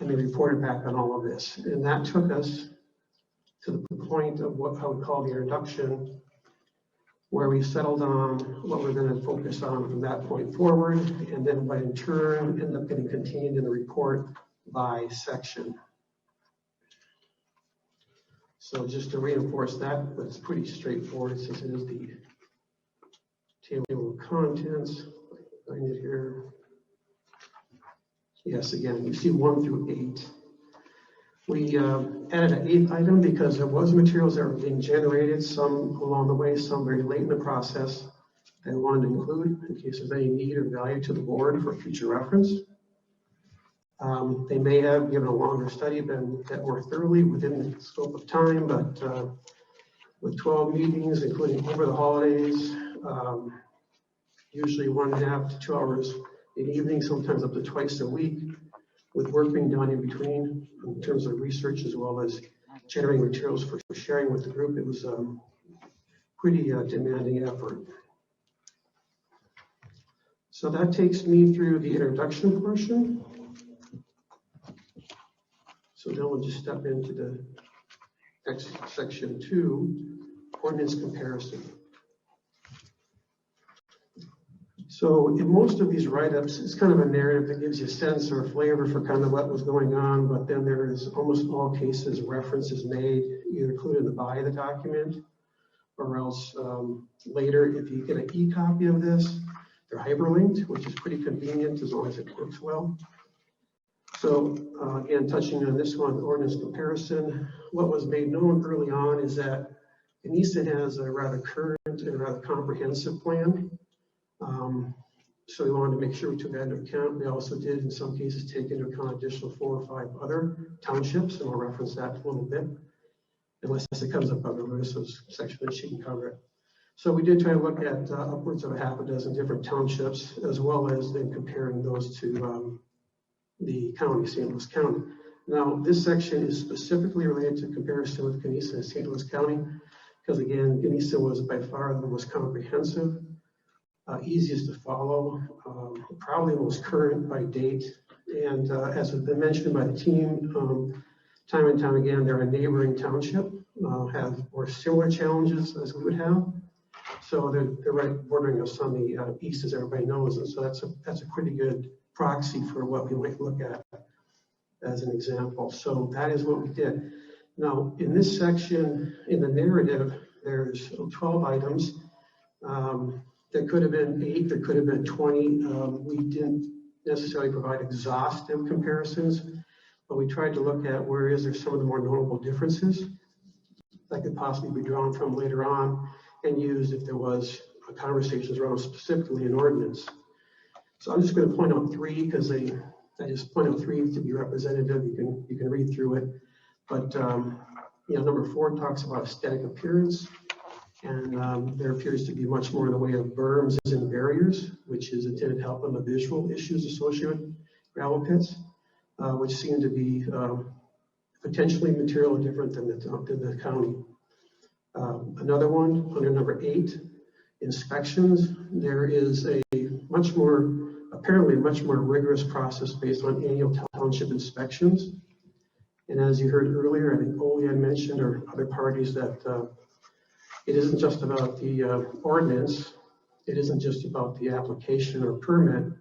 and they reported back on all of this. And that took us to the point of what I would call the introduction, where we settled on what we're going to focus on from that point forward, and then what in turn ended up getting contained in the report by section. So just to reinforce that, it's pretty straightforward since it is the table of contents. Find it here. Yes, again, you see 1 through 8. We added an 8th item because there was materials that were being generated, some along the way, some very late in the process, that I wanted to include in case there's any need or value to the board for future reference. They may have given a longer study than that more thoroughly within the scope of time, but with 12 meetings, including over the holidays, usually 1.5 to 2 hours in the evening, sometimes up to twice a week, with work being done in between in terms of research as well as generating materials for sharing with the group. It was a pretty demanding effort. So that takes me through the introduction portion. So now we'll just step into the next section 2, ordinance comparison. So in most of these write-ups, it's kind of a narrative that gives you a sense or a flavor for kind of what was going on, but then there is almost all cases references made, either included in the body of the document, or else later, if you get an e-copy of this, they're hyperlinked, which is pretty convenient as long as it works well. So again, touching on this one, ordinance comparison, what was made known early on is that Ganesa has a rather current and rather comprehensive plan. So we wanted to make sure we took that into account. We also did, in some cases, take into account additional 4 or 5 other townships, and I'll reference that a little bit, unless it comes up on Marissa's section that she can cover it. So we did try to look at upwards of 6 different townships, as well as then comparing those to the county, St. Louis County. Now, this section is specifically related to comparison with Ganesa and St. Louis County, because again, Ganesa was by far the most comprehensive, easiest to follow, probably most current by date. And as has been mentioned by the team, time and time again, they're a neighboring township, have more similar challenges as we would have. So they're right bordering us on the east, as everybody knows. And so that's a pretty good proxy for what we might look at as an example. So that is what we did. Now, in this section, in the narrative, there's 12 items. There could have been 8, there could have been 20. We didn't necessarily provide exhaustive comparisons, but we tried to look at where is there some of the more notable differences that could possibly be drawn from later on and used if there was conversations around specifically an ordinance. So I'm just going to point out three because I just point out three to be representative. You can read through it. But number 4 talks about aesthetic appearance, and there appears to be much more in the way of berms and barriers, which is intended to help on the visual issues associated with gravel pits, which seem to be potentially materially different than the county. Another one under number 8, inspections. There is apparently a much more rigorous process based on annual township inspections. And as you heard earlier, I think Ole had mentioned, or other parties, that it isn't just about the ordinance. It isn't just about the application or permit.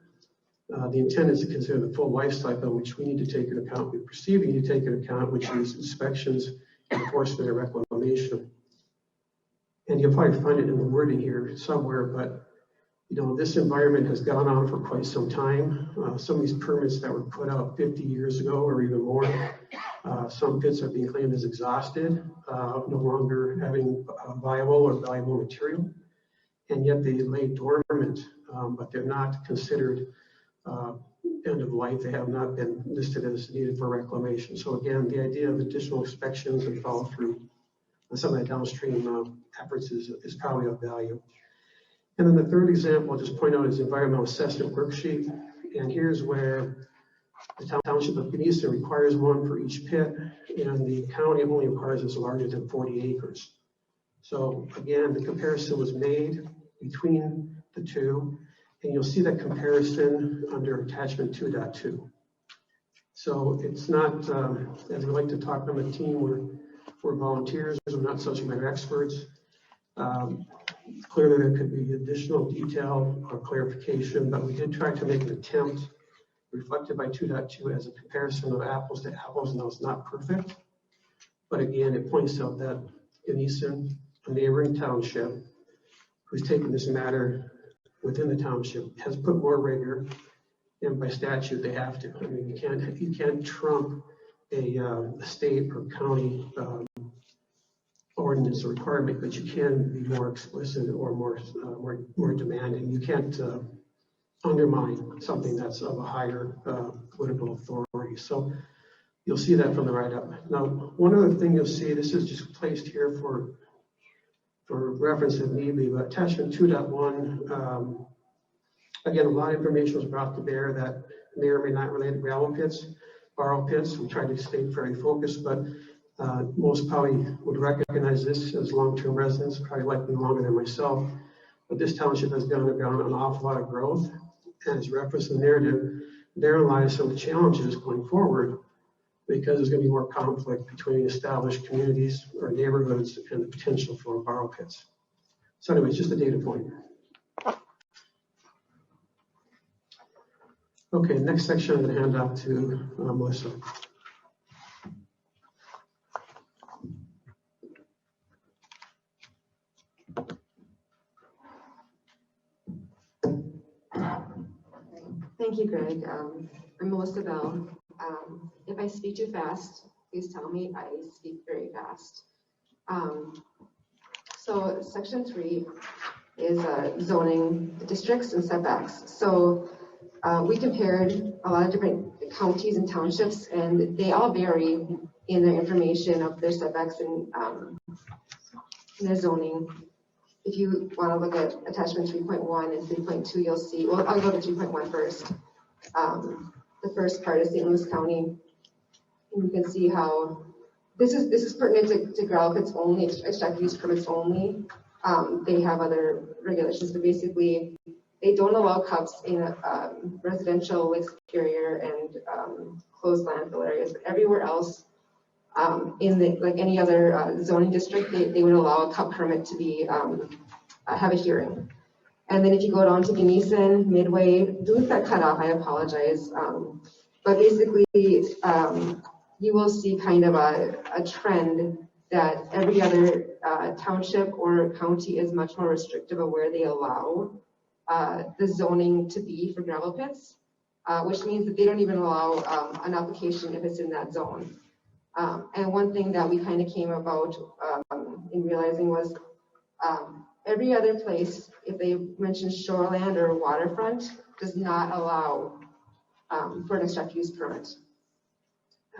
The intent is to consider the full life cycle, which we need to take into account. We perceive we need to take into account, which is inspections, enforcement, and reclamation. And you'll probably find it in the wording here somewhere, but this environment has gone on for quite some time. Some of these permits that were put out 50 years ago or even more, some pits are being claimed as exhausted, no longer having viable or valuable material, and yet they lay dormant, but they're not considered end of life. They have not been listed as needed for reclamation. So again, the idea of additional inspections and follow through on some of the downstream efforts is probably of value. And then the third example I'll just point out is the environmental assessment worksheet. And here's where the township of Gunnison requires one for each pit, and the county only requires it's larger than 40 acres. So again, the comparison was made between the two, and you'll see that comparison under attachment 2.2. So it's not, as we like to talk on the team, we're volunteers, we're not subject matter experts. Clearly there could be additional detail or clarification, but we did try to make an attempt reflected by 2.2 as a comparison of apples to apples, and that was not perfect. But again, it points out that Gunnison, a neighboring township, who's taken this matter within the township, has put more rigor, and by statute they have to. I mean, you can't trump a state or county ordinance or requirement, but you can be more explicit or more demanding. You can't undermine something that's of a higher political authority. So you'll see that from the write-up. Now, one other thing you'll see, this is just placed here for reference if need be, but attachment 2.1, again, a lot of information was brought to bear that may or may not relate to gravel pits, borrow pits. We tried to stay very focused, but most probably would recognize this as long-term residents, probably likely longer than myself. But this township has undergone an awful lot of growth, and as referenced in the narrative, therein lies some of the challenges going forward, because there's going to be more conflict between established communities or neighborhoods and the potential for borrow pits. So anyway, it's just a data point. Okay, next section I'm going to hand off to Melissa. Thank you, Greg. I'm Melissa Bell. If I speak too fast, please tell me. I speak very fast. So section 3 is zoning districts and setbacks. So we compared a lot of different counties and townships, and they all vary in their information of their setbacks and their zoning. If you want to look at attachment 3.1 and 3.2, you'll see, well, I'll go to 3.1 first. The first part is St. Louis County. And you can see how this is pertinent to gravel pits only, extractive use permits only. They have other regulations, but basically they don't allow cups in residential Lake Superior and closed landfill areas, but everywhere else in the, like any other zoning district, they would allow a cup permit to be have a hearing. And then if you go down to Gunnison, Midway, Duluth got cut off, I apologize. But basically, you will see kind of a trend that every other township or county is much more restrictive of where they allow the zoning to be for gravel pits, which means that they don't even allow an application if it's in that zone. And one thing that we kind of came about in realizing was Every other place, if they mention shoreland or waterfront, does not allow for an extracted use permit.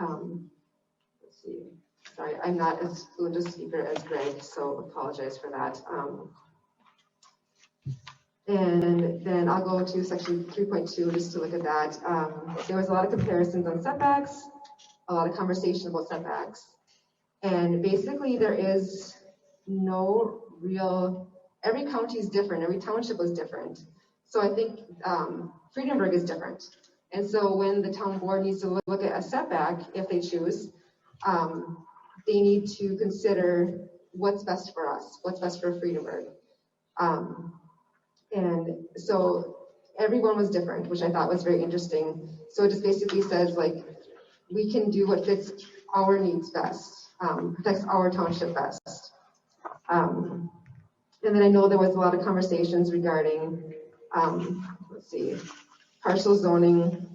Let's see. Sorry, I'm not as fluent a speaker as Greg, so apologize for that. And then I'll go to section 3.2 just to look at that. There was a lot of comparisons on setbacks, a lot of conversation about setbacks. And basically there is no real, every county is different, every township is different. So I think Fredenberg is different. And so when the town board needs to look at a setback, if they choose, they need to consider what's best for us, what's best for Fredenberg. And so everyone was different, which I thought was very interesting. So it just basically says, like, we can do what fits our needs best, protects our township best. And then I know there was a lot of conversations regarding, let's see, partial zoning,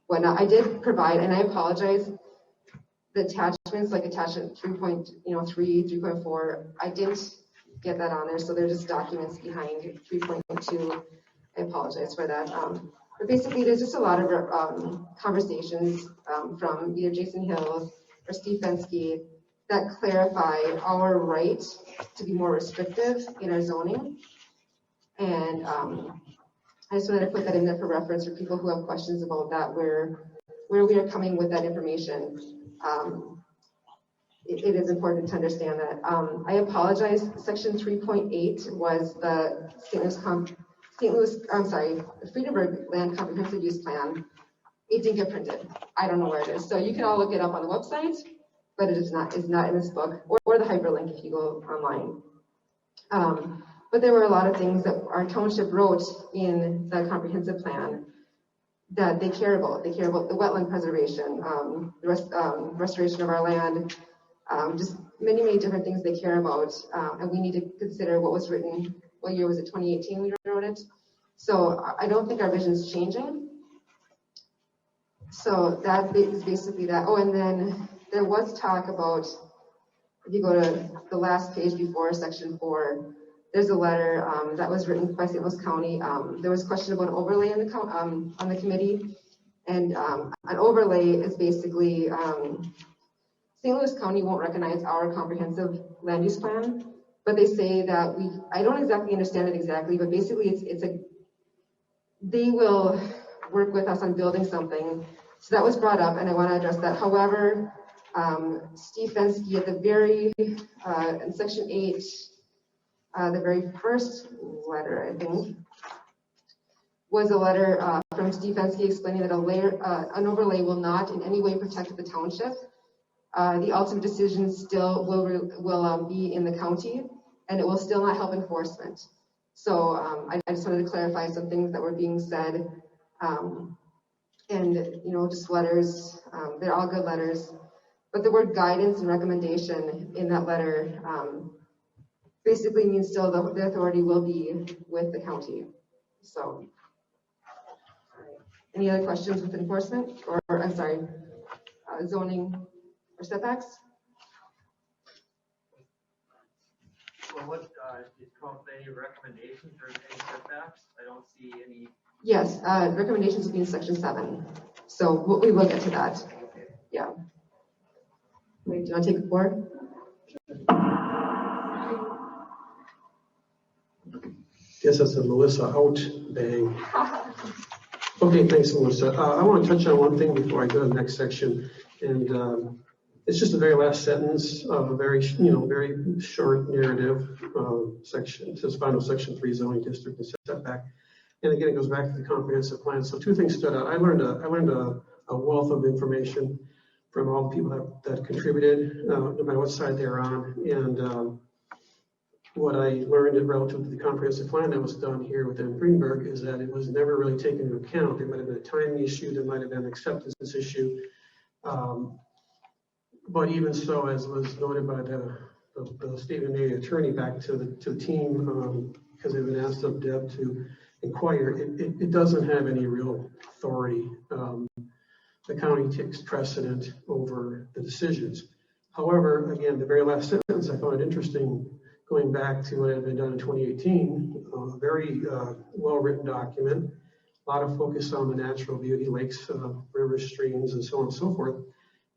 whatnot. I did provide, and I apologize, the attachments, like attachment 3.3, 3.4, I didn't get that on there, so they're just documents behind 3.2. I apologize for that. But basically, there's just a lot of conversations from either Jason Hills or Steve Fensky that clarify our right to be more restrictive in our zoning. And I just wanted to put that in there for reference for people who have questions about that, where we are coming with that information. It is important to understand that. I apologize. Section 3.8 was the the Fredenberg Land Comprehensive Use Plan. It didn't get printed. I don't know where it is. So you can all look it up on the website, but it is not in this book or the hyperlink if you go online. But there were a lot of things that our township wrote in the comprehensive plan that they care about. They care about the wetland preservation, the restoration of our land, just many different things they care about. And we need to consider what was written. What year was it? 2018 we wrote it. So I don't think our vision is changing. So that is basically that. Oh, and then there was talk about, if you go to the last page before section 4, there's a letter that was written by St. Louis County. There was a question about an overlay on the committee. And an overlay is basically, St. Louis County won't recognize our comprehensive land use plan, but they say that I don't exactly understand it exactly, but basically they will work with us on building something. So that was brought up, and I want to address that. However, Steve Fensky at the very, in section 8, the very first letter, I think, was a letter from Steve Fensky explaining that an overlay will not in any way protect the township. The ultimate decision still will be in the county, and it will still not help enforcement. So I just wanted to clarify some things that were being said. And, just letters, they're all good letters. But the word guidance and recommendation in that letter basically means still the authority will be with the county. So, any other questions with enforcement or I'm sorry, zoning or setbacks? Well, what did come up with any recommendations or any setbacks? I don't see any. Yes, recommendations would be in section 7. So we will get to that. Yeah. Wait, do you want to take a board? Guess that's a Melissa out bang. Okay, thanks, Melissa. I want to touch on one thing before I go to the next section, and it's just the very last sentence of a very, very short narrative section. It says final section 3 zoning district and setback, and again it goes back to the comprehensive plan. So two things stood out. I learned a wealth of information from all the people that contributed, no matter what side they're on, and what I learned relative to the comprehensive plan that was done here within Fredenberg is that it was never really taken into account. There might have been a timing issue, there might have been an acceptance issue. But even so, as was noted by the state and Navy attorney back to the team, because they've been asked of Deb to inquire, it doesn't have any real authority. The county takes precedent over the decisions. However, again, the very last sentence, I found it interesting, going back to what had been done in 2018, a very well-written document, a lot of focus on the natural beauty, lakes, rivers, streams, and so on and so forth.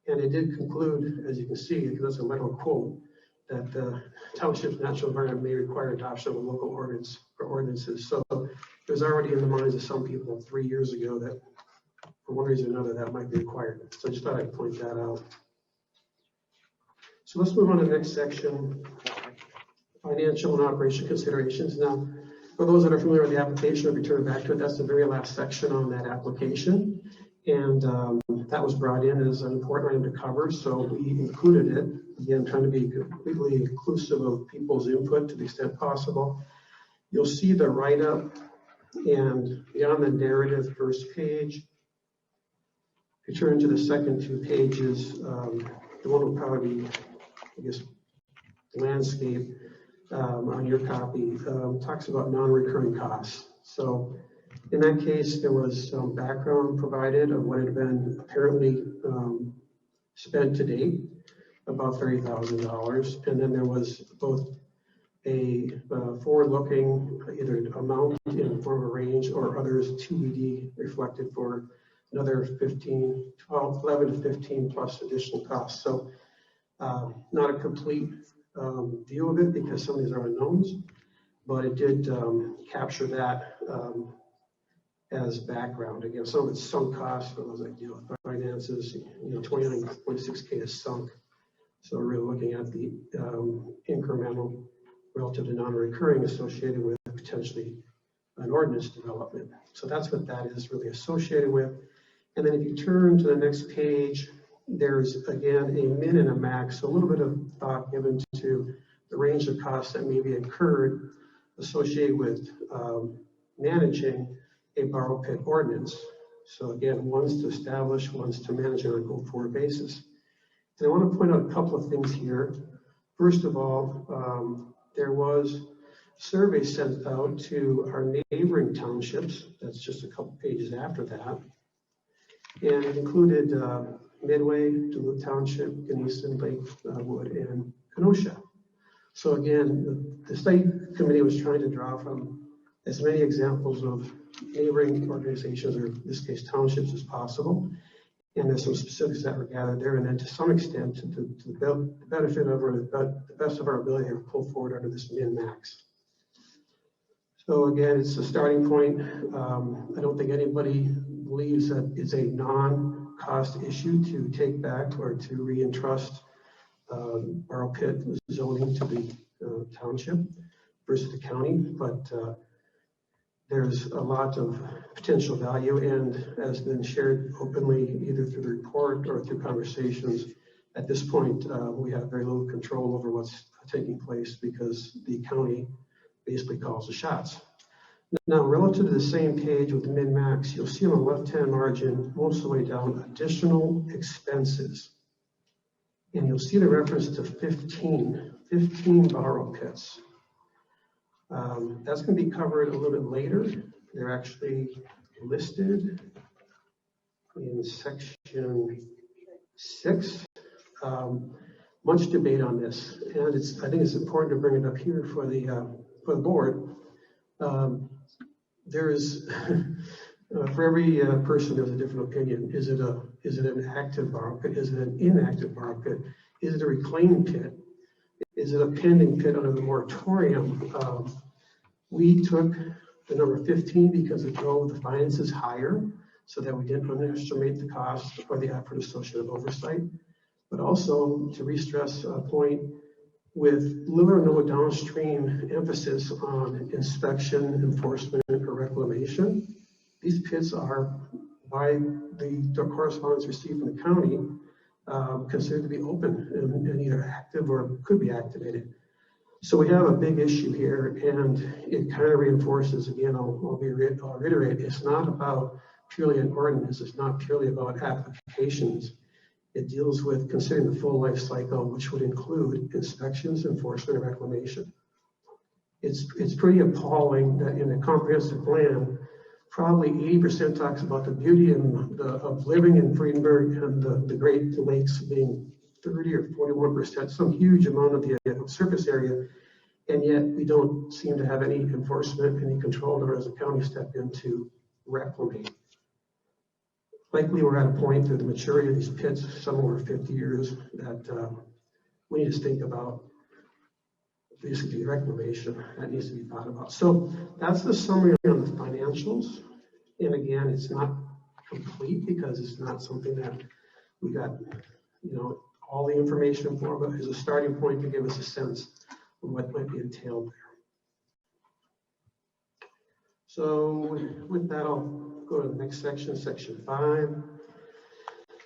And it did conclude, as you can see, because that's a literal quote, that the township's natural environment may require adoption of a local ordinance or ordinances. So it was already in the minds of some people 3 years ago that for one reason or another that might be required. So I just thought I'd point that out. So let's move on to the next section, financial and operation considerations. Now, for those that are familiar with the application, I'll return back to it. That's the very last section on that application. And that was brought in as an important item to cover, so we included it. Again, trying to be completely inclusive of people's input to the extent possible. You'll see the write-up and beyond the narrative first page. If you turn to the second 2 pages, the one will probably be, I guess, landscape on your copy, talks about non-recurring costs. So in that case, there was some background provided of what had been apparently spent to date, about $30,000. And then there was both a forward-looking either amount in the form of a range or others TBD reflected for another 11 to 15 plus additional costs. So not a complete view of it because some of these are unknowns, but it did capture that as background. Again, some of it's sunk costs for those that deal with finances. 29.6K is sunk. So we're really looking at the incremental relative to non-recurring associated with potentially an ordinance development. So that's what that is really associated with. And then if you turn to the next page, there's again a min and a max, so a little bit of thought given to the range of costs that may be incurred associated with managing a borrow pit ordinance. So again, one's to establish, one's to manage on a go-forward basis. And I want to point out a couple of things here. First of all, there was a survey sent out to our neighboring townships. That's just a couple pages after that. And it included Midway, Duluth Township, Gunnison, Lakewood, and Kenosha. So again, the study committee was trying to draw from as many examples of neighboring organizations, or in this case townships, as possible. And there's some specifics that were gathered there. And then to some extent, to the benefit of, or the best of our ability to pull forward under this min-max. So again, it's a starting point. I don't think anybody believes that it's a non-cost issue to take back or to re-entrust borrow pit zoning to the township versus the county, but there's a lot of potential value, and has been shared openly either through the report or through conversations. At this point, we have very little control over what's taking place because the county basically calls the shots. Now, relative to the same page with the min-max, you'll see on the left-hand margin, most of the way down, additional expenses. And you'll see the reference to 15 borrow pits. That's going to be covered a little bit later. They're actually listed in section 6. Much debate on this, and I think it's important to bring it up here for the board. There is for every person there's a different opinion. Is it an active borrow pit? Is it an inactive borrow pit? Is it a reclaimed pit? Is it a pending pit under the moratorium? We took the number 15 because it drove the finances higher, so that we didn't underestimate the cost or the effort associated with oversight, but also to re-stress a point with little or no downstream emphasis on inspection, enforcement, or reclamation. These pits are, by the correspondence received from the county, considered to be open and either active or could be activated. So we have a big issue here, and it kind of reinforces, again, I'll reiterate, it's not about purely an ordinance, it's not purely about applications. It deals with considering the full life cycle, which would include inspections, enforcement, and reclamation. It's pretty appalling that in a comprehensive plan, probably 80% talks about the beauty of living in Fredenberg and the Great Lakes being 30 or 41%, some huge amount of the surface area. And yet we don't seem to have any enforcement, any control, nor does the county step in to reclaim. Likely we're at a point through the maturity of these pits, some over 50 years, that we need to think about basically reclamation that needs to be thought about. So that's the summary on the financials. And again, it's not complete because it's not something that we got, all the information for, but as a starting point to give us a sense of what might be entailed there. So with that, I'll go to the next section, section 5.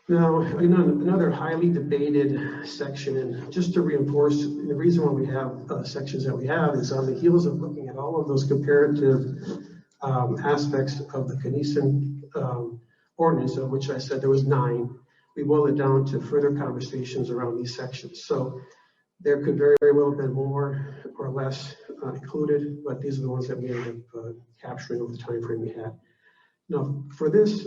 Now, another highly debated section, and just to reinforce, the reason why we have sections that we have is on the heels of looking at all of those comparative aspects of the Keneson ordinance, of which I said there was 9. We boiled it down to further conversations around these sections. So there could very well have been more or less included, but these are the ones that we ended up capturing over the time frame we had. Now, for this,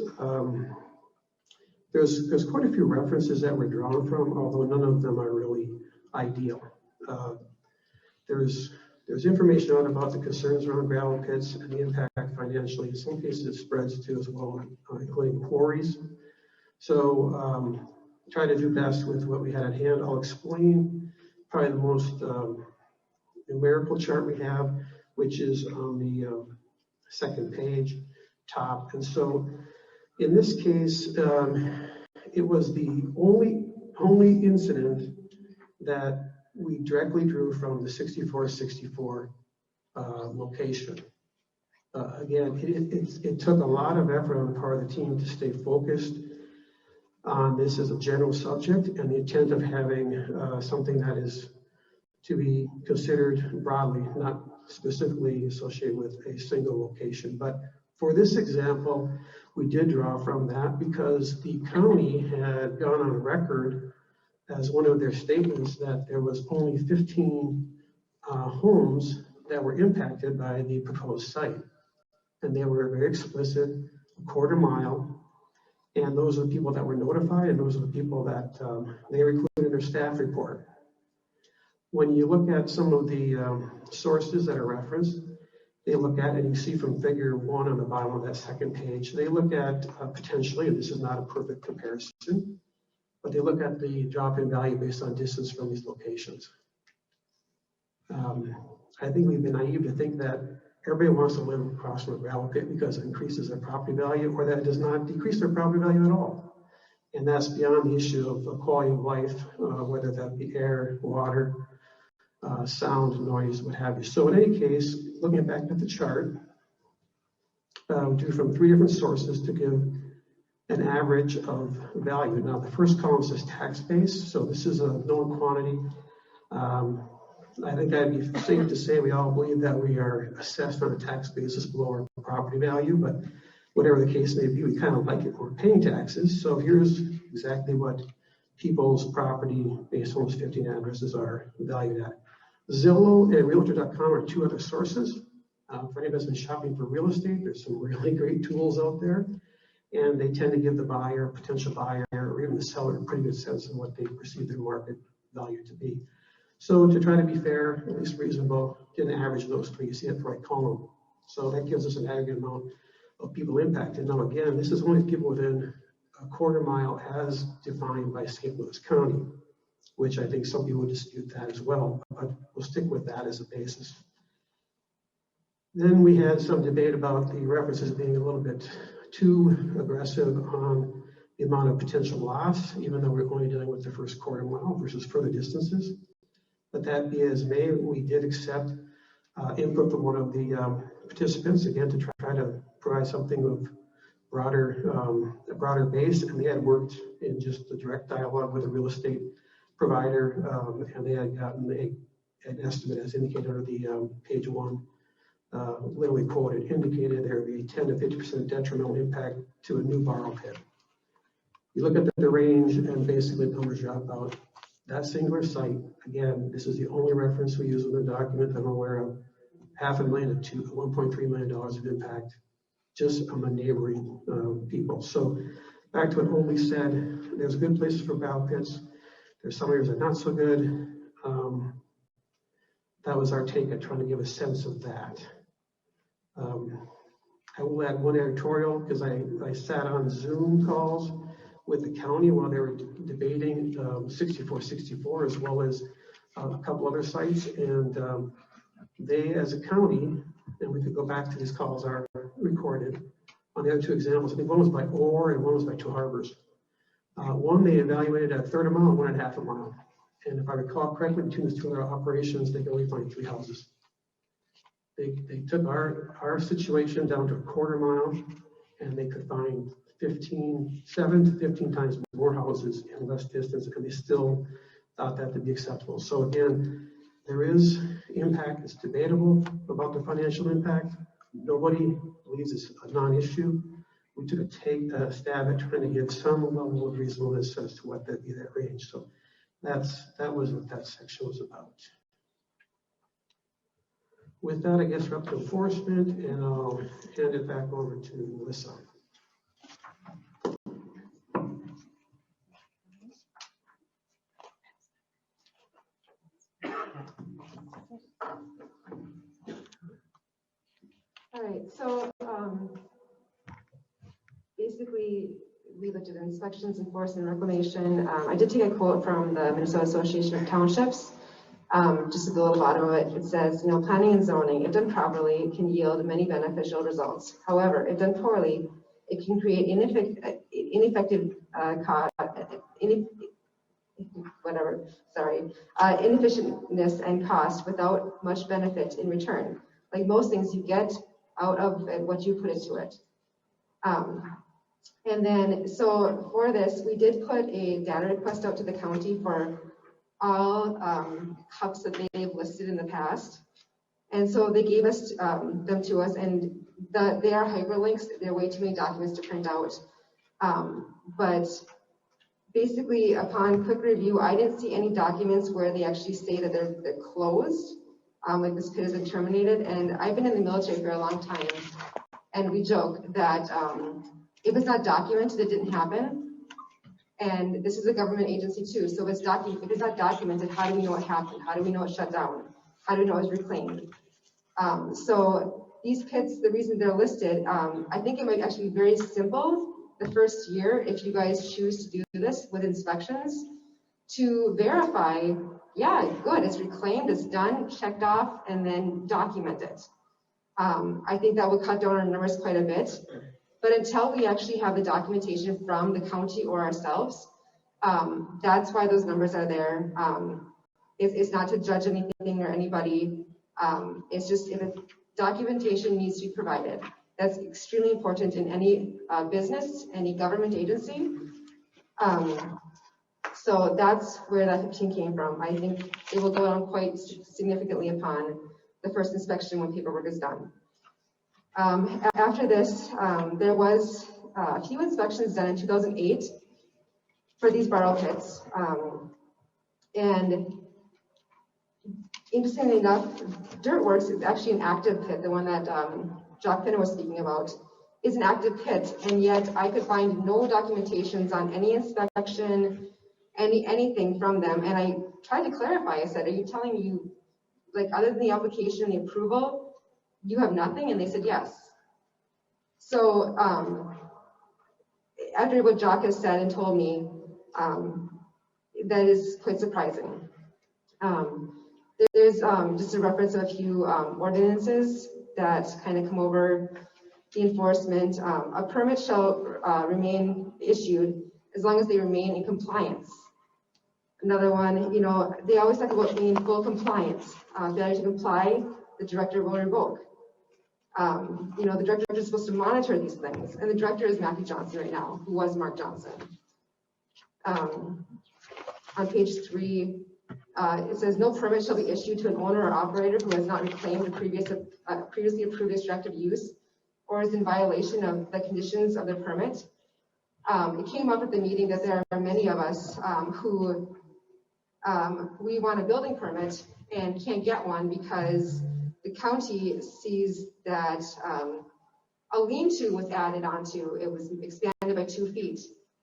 there's quite a few references that were drawn from, although none of them are really ideal. There's information out about the concerns around gravel pits and the impact financially. In some cases, it spreads to as well, including quarries. So try to do best with what we had at hand. I'll explain probably the most numerical chart we have, which is on the second page, top. And so in this case, it was the only incident that we directly drew from the 6464 location. Again, it took a lot of effort on the part of the team to stay focused on this as a general subject, and the intent of having something that is to be considered broadly, not specifically associated with a single location. But for this example, we did draw from that because the county had gone on record as one of their statements that there was only 15 homes that were impacted by the proposed site. And they were very explicit, a quarter mile. And those are the people that were notified, and those are the people that they were included in their staff report. When you look at some of the sources that are referenced, they look at, and you see from figure 1 on the bottom of that second page, they look at potentially, and this is not a perfect comparison, but they look at the drop in value based on distance from these locations. I think we've been naive to think that everybody wants to live across from a gravel pit because it increases their property value, or that it does not decrease their property value at all. And that's beyond the issue of quality of life, whether that be air, water, sound, noise, what have you. So in any case, looking back at the chart, we drew from 3 different sources to give an average of value. Now, the first column says tax base, so this is a known quantity. I think I'd be safe to say we all believe that we are assessed on a tax basis below our property value, but whatever the case may be, we kind of like it. We're paying taxes. So here's exactly what people's property-based homes 15 addresses are valued at. Zillow and Realtor.com are 2 other sources. For anybody that's been shopping for real estate, there's some really great tools out there, and they tend to give the buyer, potential buyer, or even the seller a pretty good sense of what they perceive their market value to be. So to try to be fair, at least reasonable, get an average of those 3. You see it the right column. So that gives us an aggregate amount of people impacted. Now again, this is only people within a quarter mile as defined by St. Louis County, which I think some people would dispute that as well, but we'll stick with that as a basis. Then we had some debate about the references being a little bit too aggressive on the amount of potential loss, even though we're only dealing with the first quarter mile versus further distances. But that be as may, we did accept input from one of the participants, again, to try to provide something of a broader base, and they had worked in just a direct dialogue with a real estate provider, and they had gotten an estimate as indicated under the page 1, literally quoted, indicated there would be 10 to 50% detrimental impact to a new borrow pit. You look at the range, and basically the numbers drop out. That singular site, again, this is the only reference we use in the document that I'm aware of, $500,000 to $1.3 million of impact just on the neighboring people. So back to what Holly said, there's good places for gravel pits. There's some areas that are not so good. that was our take at trying to give a sense of that. I will add one editorial because I sat on Zoom calls with the county while they were debating 6464 as well as a couple other sites. And they, as a county, and we could go back to these calls are recorded. On the other two examples, I think one was by Orr and one was by Two Harbors. One, they evaluated at a third a mile and 1.5 mile. And if I recall correctly, between the two other operations, they could only find 3 houses. They took our situation down to a 1/4 mile, and they could find 7 to 15 times more houses in less distance, and they still thought that to be acceptable. So again, there is impact. It's debatable about the financial impact. Nobody believes it's a non-issue. We took a stab at trying to give some level of reasonableness as to what that be that range. So that was what that section was about. With that, I guess we're up to enforcement, and I'll hand it back over to Melissa. All right, so basically, we looked at inspections, enforcement, reclamation. I did take a quote from the Minnesota Association of Townships. Just at the little bottom of it, it says, planning and zoning, if done properly, can yield many beneficial results. However, if done poorly, it can create inefficientness and cost without much benefit in return. Like most things, you get out of it what you put into it. And then, so for this, we did put a data request out to the county for all cups that they've listed in the past. And so they gave us them to us, and they are hyperlinks. There are way too many documents to print out. But basically, upon quick review, I didn't see any documents where they actually say that they're closed, like this pit has been terminated. And I've been in the military for a long time, and we joke that if it's not documented, it didn't happen. And this is a government agency too, so if it's not documented, how do we know what happened? How do we know it shut down? How do we know it was reclaimed? So these pits, the reason they're listed, I think it might actually be very simple the first year if you guys choose to do this with inspections to verify, yeah, good, it's reclaimed, it's done, checked off, and then document it. I think that would cut down our numbers quite a bit. But until we actually have the documentation from the county or ourselves, that's why those numbers are there. It's not to judge anything or anybody. It's just if documentation needs to be provided. That's extremely important in any business, any government agency. So that's where that 15 came from. I think it will go down quite significantly upon the first inspection when paperwork is done. After this, there was a few inspections done in 2008 for these borrow pits. And interestingly enough, Dirtworks is actually an active pit. The one that Jock Finner was speaking about is an active pit, and yet I could find no documentations on any inspection, anything from them. And I tried to clarify. I said, are you telling me like other than the application and the approval, you have nothing? And they said yes. So after what Jock has said and told me, that is quite surprising. There's just a reference of a few ordinances that kind of come over the enforcement. A permit shall remain issued as long as they remain in compliance. Another one, they always talk about being in full compliance. Failure to comply, the director will revoke. The director is supposed to monitor these things, and the director is Matthew Johnson right now, who was Mark Johnson. On page 3, it says no permit shall be issued to an owner or operator who has not reclaimed a previously approved extractive use or is in violation of the conditions of the permit. It came up at the meeting that there are many of us who we want a building permit and can't get one because the county sees that a lean-to was added onto. It was expanded by 2 feet.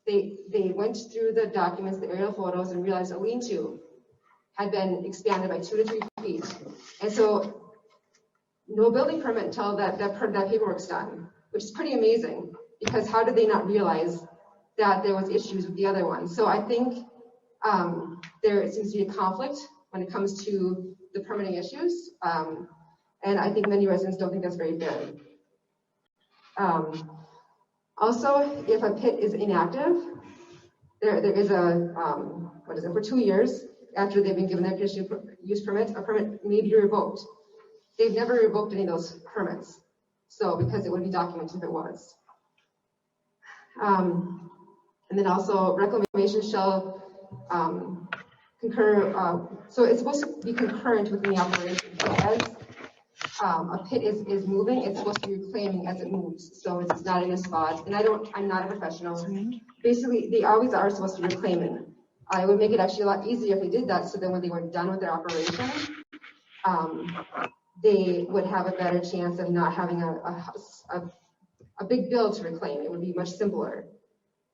They went through the documents, the aerial photos, and realized a lean-to had been expanded by 2 to 3 feet. And so no building permit until that paperwork's done, which is pretty amazing, because how did they not realize that there was issues with the other one? So I think there seems to be a conflict when it comes to the permitting issues. And I think many residents don't think that's very fair. Also, if a pit is inactive, there is a, for 2 years after they've been given their conditional use permit, a permit may be revoked. They've never revoked any of those permits. So, because it would be documented if it was. And then also reclamation shall concur, so it's supposed to be concurrent within the operation. So as a pit is moving, it's supposed to be reclaiming as it moves. So it's not in a spot. And I'm not a professional. Basically, they always are supposed to be reclaiming. I would make it actually a lot easier if they did that. So then when they were done with their operation, they would have a better chance of not having a big bill to reclaim. It would be much simpler.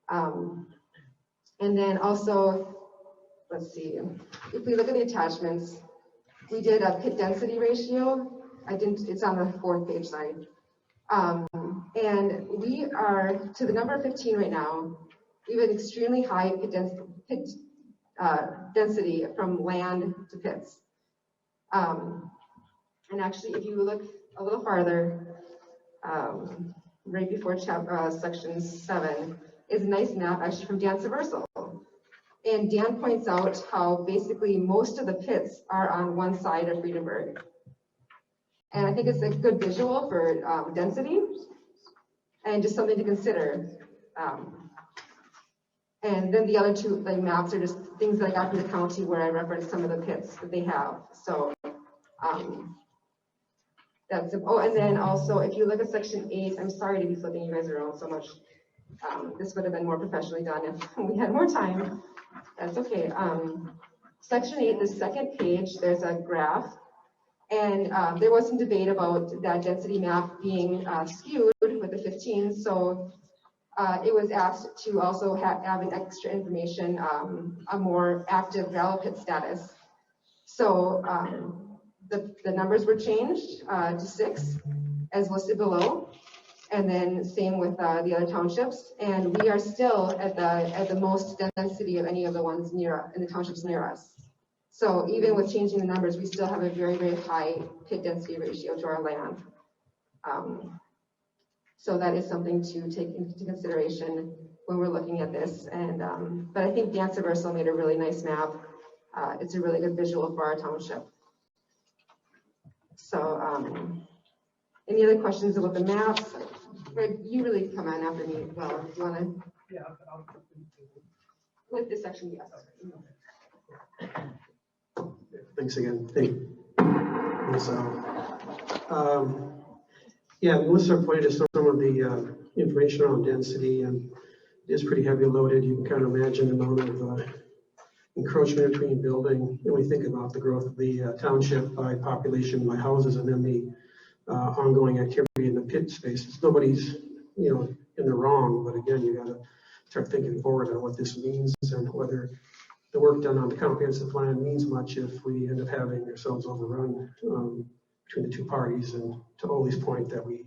And then also, let's see, if we look at the attachments, we did a pit density ratio. It's on the 4th page, sorry. And we are to the number 15 right now. We have an extremely high pit density from land to pits. And actually, if you look a little farther, right before section 7, is a nice map actually from Dan Seversal. And Dan points out how basically most of the pits are on one side of Fredenberg. And I think it's a good visual for density and just something to consider. And then the other two maps are just things that I got from the county where I referenced some of the pits that they have. So and then also if you look at section 8, I'm sorry to be flipping you guys around so much. This would have been more professionally done if we had more time. That's okay. Section 8, the second page, there's a graph. And there was some debate about that density map being skewed with the 15. So it was asked to also have an extra information, a more active gravel pit status. So the numbers were changed to 6 as listed below. And then same with the other townships. And we are still at the most density of any of the ones in the townships near us. So even with changing the numbers, we still have a very, very high pit density ratio to our land. So that is something to take into consideration when we're looking at this. And but I think Dan Seversal made a really nice map. It's a really good visual for our township. So any other questions about the maps? Greg, you really come on after me. Well, do you want to? Yeah. With this section, yes. Thanks again. Yeah, Melissa pointed to some of the information on density, and it is pretty heavy loaded. You can kind of imagine the amount of encroachment between building. And we think about the growth of the township by population, by houses, and then the ongoing activity in the pit spaces. Nobody's, in the wrong, but again, you got to start thinking forward on what this means and whether the work done on the comprehensive plan means much if we end up having ourselves overrun between the two parties, and to Oli's point that we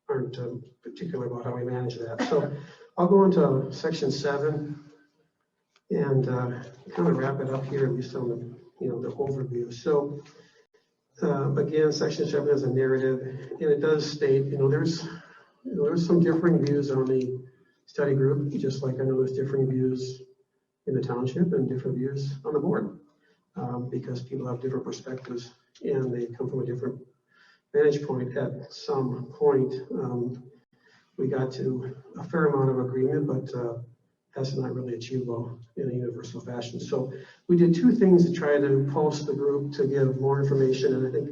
aren't particular about how we manage that. So I'll go into section 7 and kind of wrap it up here, at least on the overview. So again, section 7 is a narrative, and it does state, there's some differing views on the study group, just like I know there's differing views in the township and different views on the board, because people have different perspectives and they come from a different vantage point. At some point, we got to a fair amount of agreement, but that's not really achievable in a universal fashion. So we did 2 things to try to pulse the group to give more information, and I think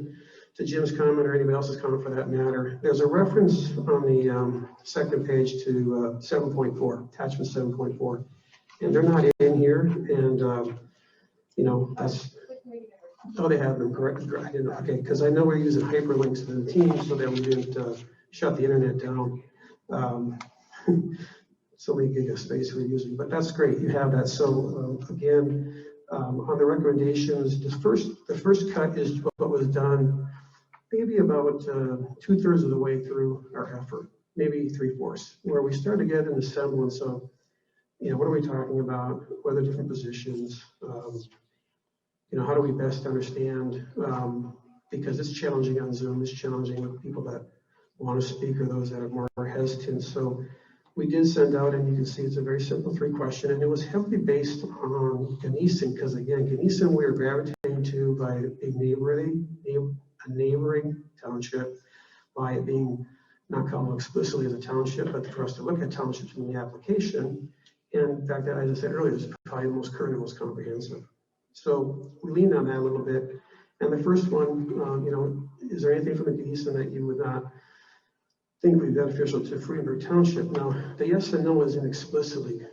to Jim's comment or anybody else's comment for that matter, there's a reference on the second page to 7.4, attachment 7.4. And they're not in here, and that's, oh, they have them, correct? I didn't know, okay, because I know we're using hyperlinks to the team so that we didn't shut the internet down. So many gig of space we're using, but that's great, you have that. So again, On the recommendations, the first cut is what was done maybe about 2/3 of the way through our effort, maybe 3/4, where we start to get in the semblance of, what are we talking about? What are the different positions? How do we best understand? Because it's challenging on Zoom, it's challenging with people that want to speak or those that are more hesitant. So we did send out, and you can see it's a very simple 3-question, and it was heavily based on Gunnison, because again, Gunnison we are gravitating to by a neighboring township, by it being not called explicitly as a township, but for us to look at townships in the application. And in fact, as I said earlier, it's probably the most current and most comprehensive. So we leaned on that a little bit. And the first one, is there anything from the Gunnison that you would not think would be beneficial to Fredenberg Township? Now, the yes and no isn't explicitly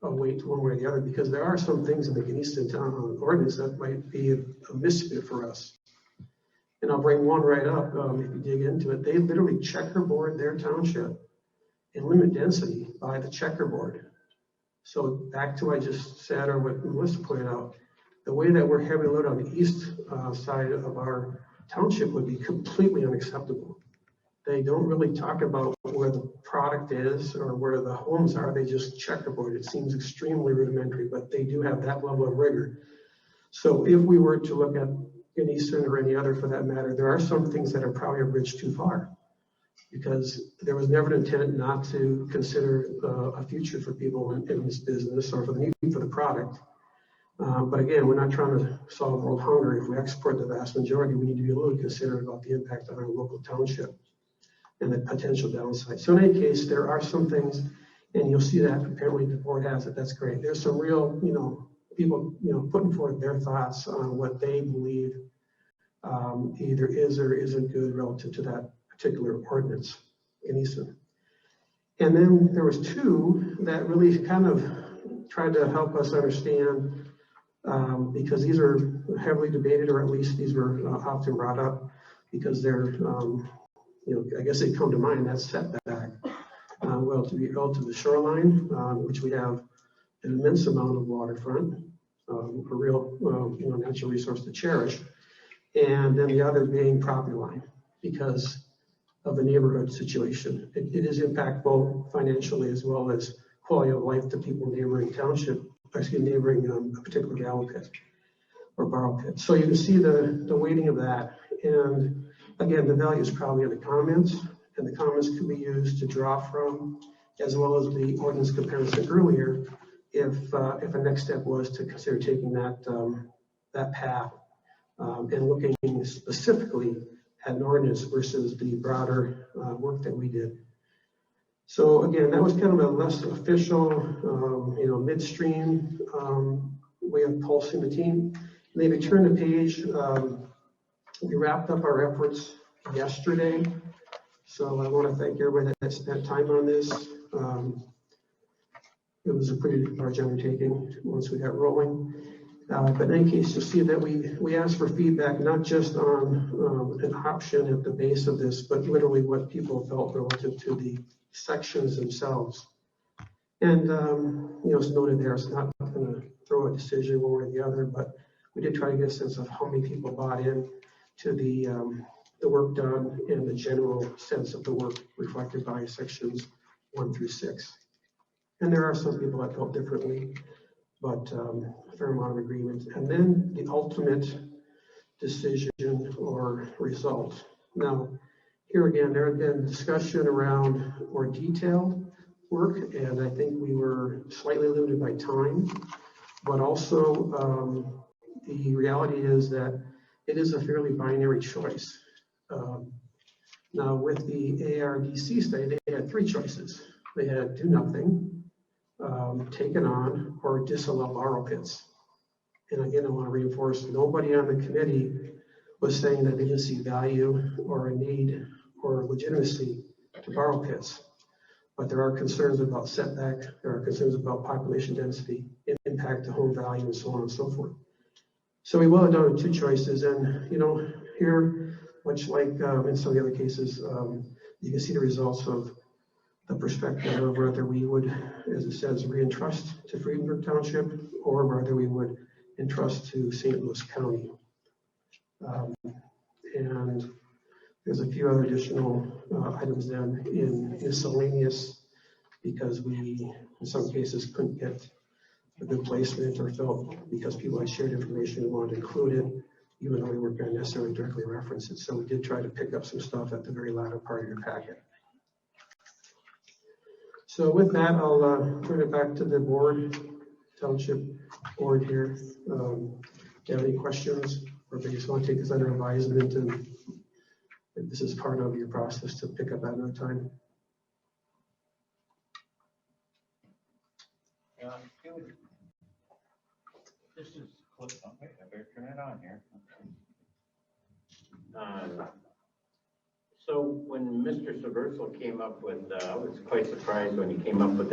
a weight one way or the other, because there are some things in the Gunnison town ordinance that might be a misfit for us. And I'll bring one right up if you dig into it. They literally checkerboard their township and limit density by the checkerboard. So back to what I just said, or what Melissa pointed out, the way that we're heavily loaded on the east side of our township would be completely unacceptable. They don't really talk about where the product is or where the homes are. They just checkerboard. It seems extremely rudimentary, but they do have that level of rigor. So if we were to look at Gunnison or any other for that matter, there are some things that are probably a bridge too far, because there was never an intent not to consider a future for people in this business or for the need for the product. But again, we're not trying to solve world hunger. If we export the vast majority, we need to be a little considerate about the impact on our local township and the potential downside. So in any case, there are some things, and you'll see that apparently the board has it. That's great. There's some real, people, putting forth their thoughts on what they believe either is or isn't good relative to that particular ordinance in Easton. And then there was two that really kind of tried to help us understand, because these are heavily debated, or at least these were often brought up, because they're, I guess they come to mind, that's setback. Well, to be relative to the shoreline, which we have an immense amount of waterfront, a real natural resource to cherish. And then the other being property line, because of the neighborhood situation. It is impactful financially as well as quality of life to people neighboring a particular gravel pit or borrow pit. So you can see the weighting of that. And again, the value is probably in the comments, and the comments can be used to draw from, as well as the ordinance comparison earlier, if a next step was to consider taking that path and looking specifically at an ordinance versus the broader work that we did. So again, that was kind of a less official, midstream way of pulsing the team. And then we turn the page. We wrapped up our efforts yesterday. So I want to thank everybody that spent time on this. It was a pretty large undertaking once we got rolling. But in any case, you'll see that we asked for feedback, not just on an option at the base of this, but literally what people felt relative to the sections themselves. And, it's noted there, it's not going to throw a decision one way or the other, but we did try to get a sense of how many people bought in to the work done and the general sense of the work reflected by sections 1 through 6. And there are some people that felt differently, but a fair amount of agreement. And then the ultimate decision or result. Now, here again, there had been discussion around more detailed work, and I think we were slightly limited by time, but also the reality is that it is a fairly binary choice. Now, with the ARDC study, they had 3 choices. They had do nothing, take it on, or disallow borrow pits. And again, I want to reinforce, nobody on the committee was saying that they didn't see value or a need or legitimacy to borrow pits. But there are concerns about setback, there are concerns about population density, impact to home value, and so on and so forth. So we boiled it down to 2 choices, and here, much like in some of the other cases, you can see the results of the perspective of whether we would, as it says, reintrust to Fredenberg Township, or whether we would entrust to St. Louis County. And there's a few other additional items then in miscellaneous, because we, in some cases, couldn't get a good placement, or felt because people had shared information, we wanted to include it, even though we weren't going to necessarily directly reference it. So we did try to pick up some stuff at the very latter part of your packet. So with that, I'll turn it back to the board, township board here. Do you have any questions, or if you just want to take this under advisement, and if this is part of your process to pick up at another time? This is close. Okay, I better turn it on here. So when Mr. Subversal came up with, I was quite surprised when he came up with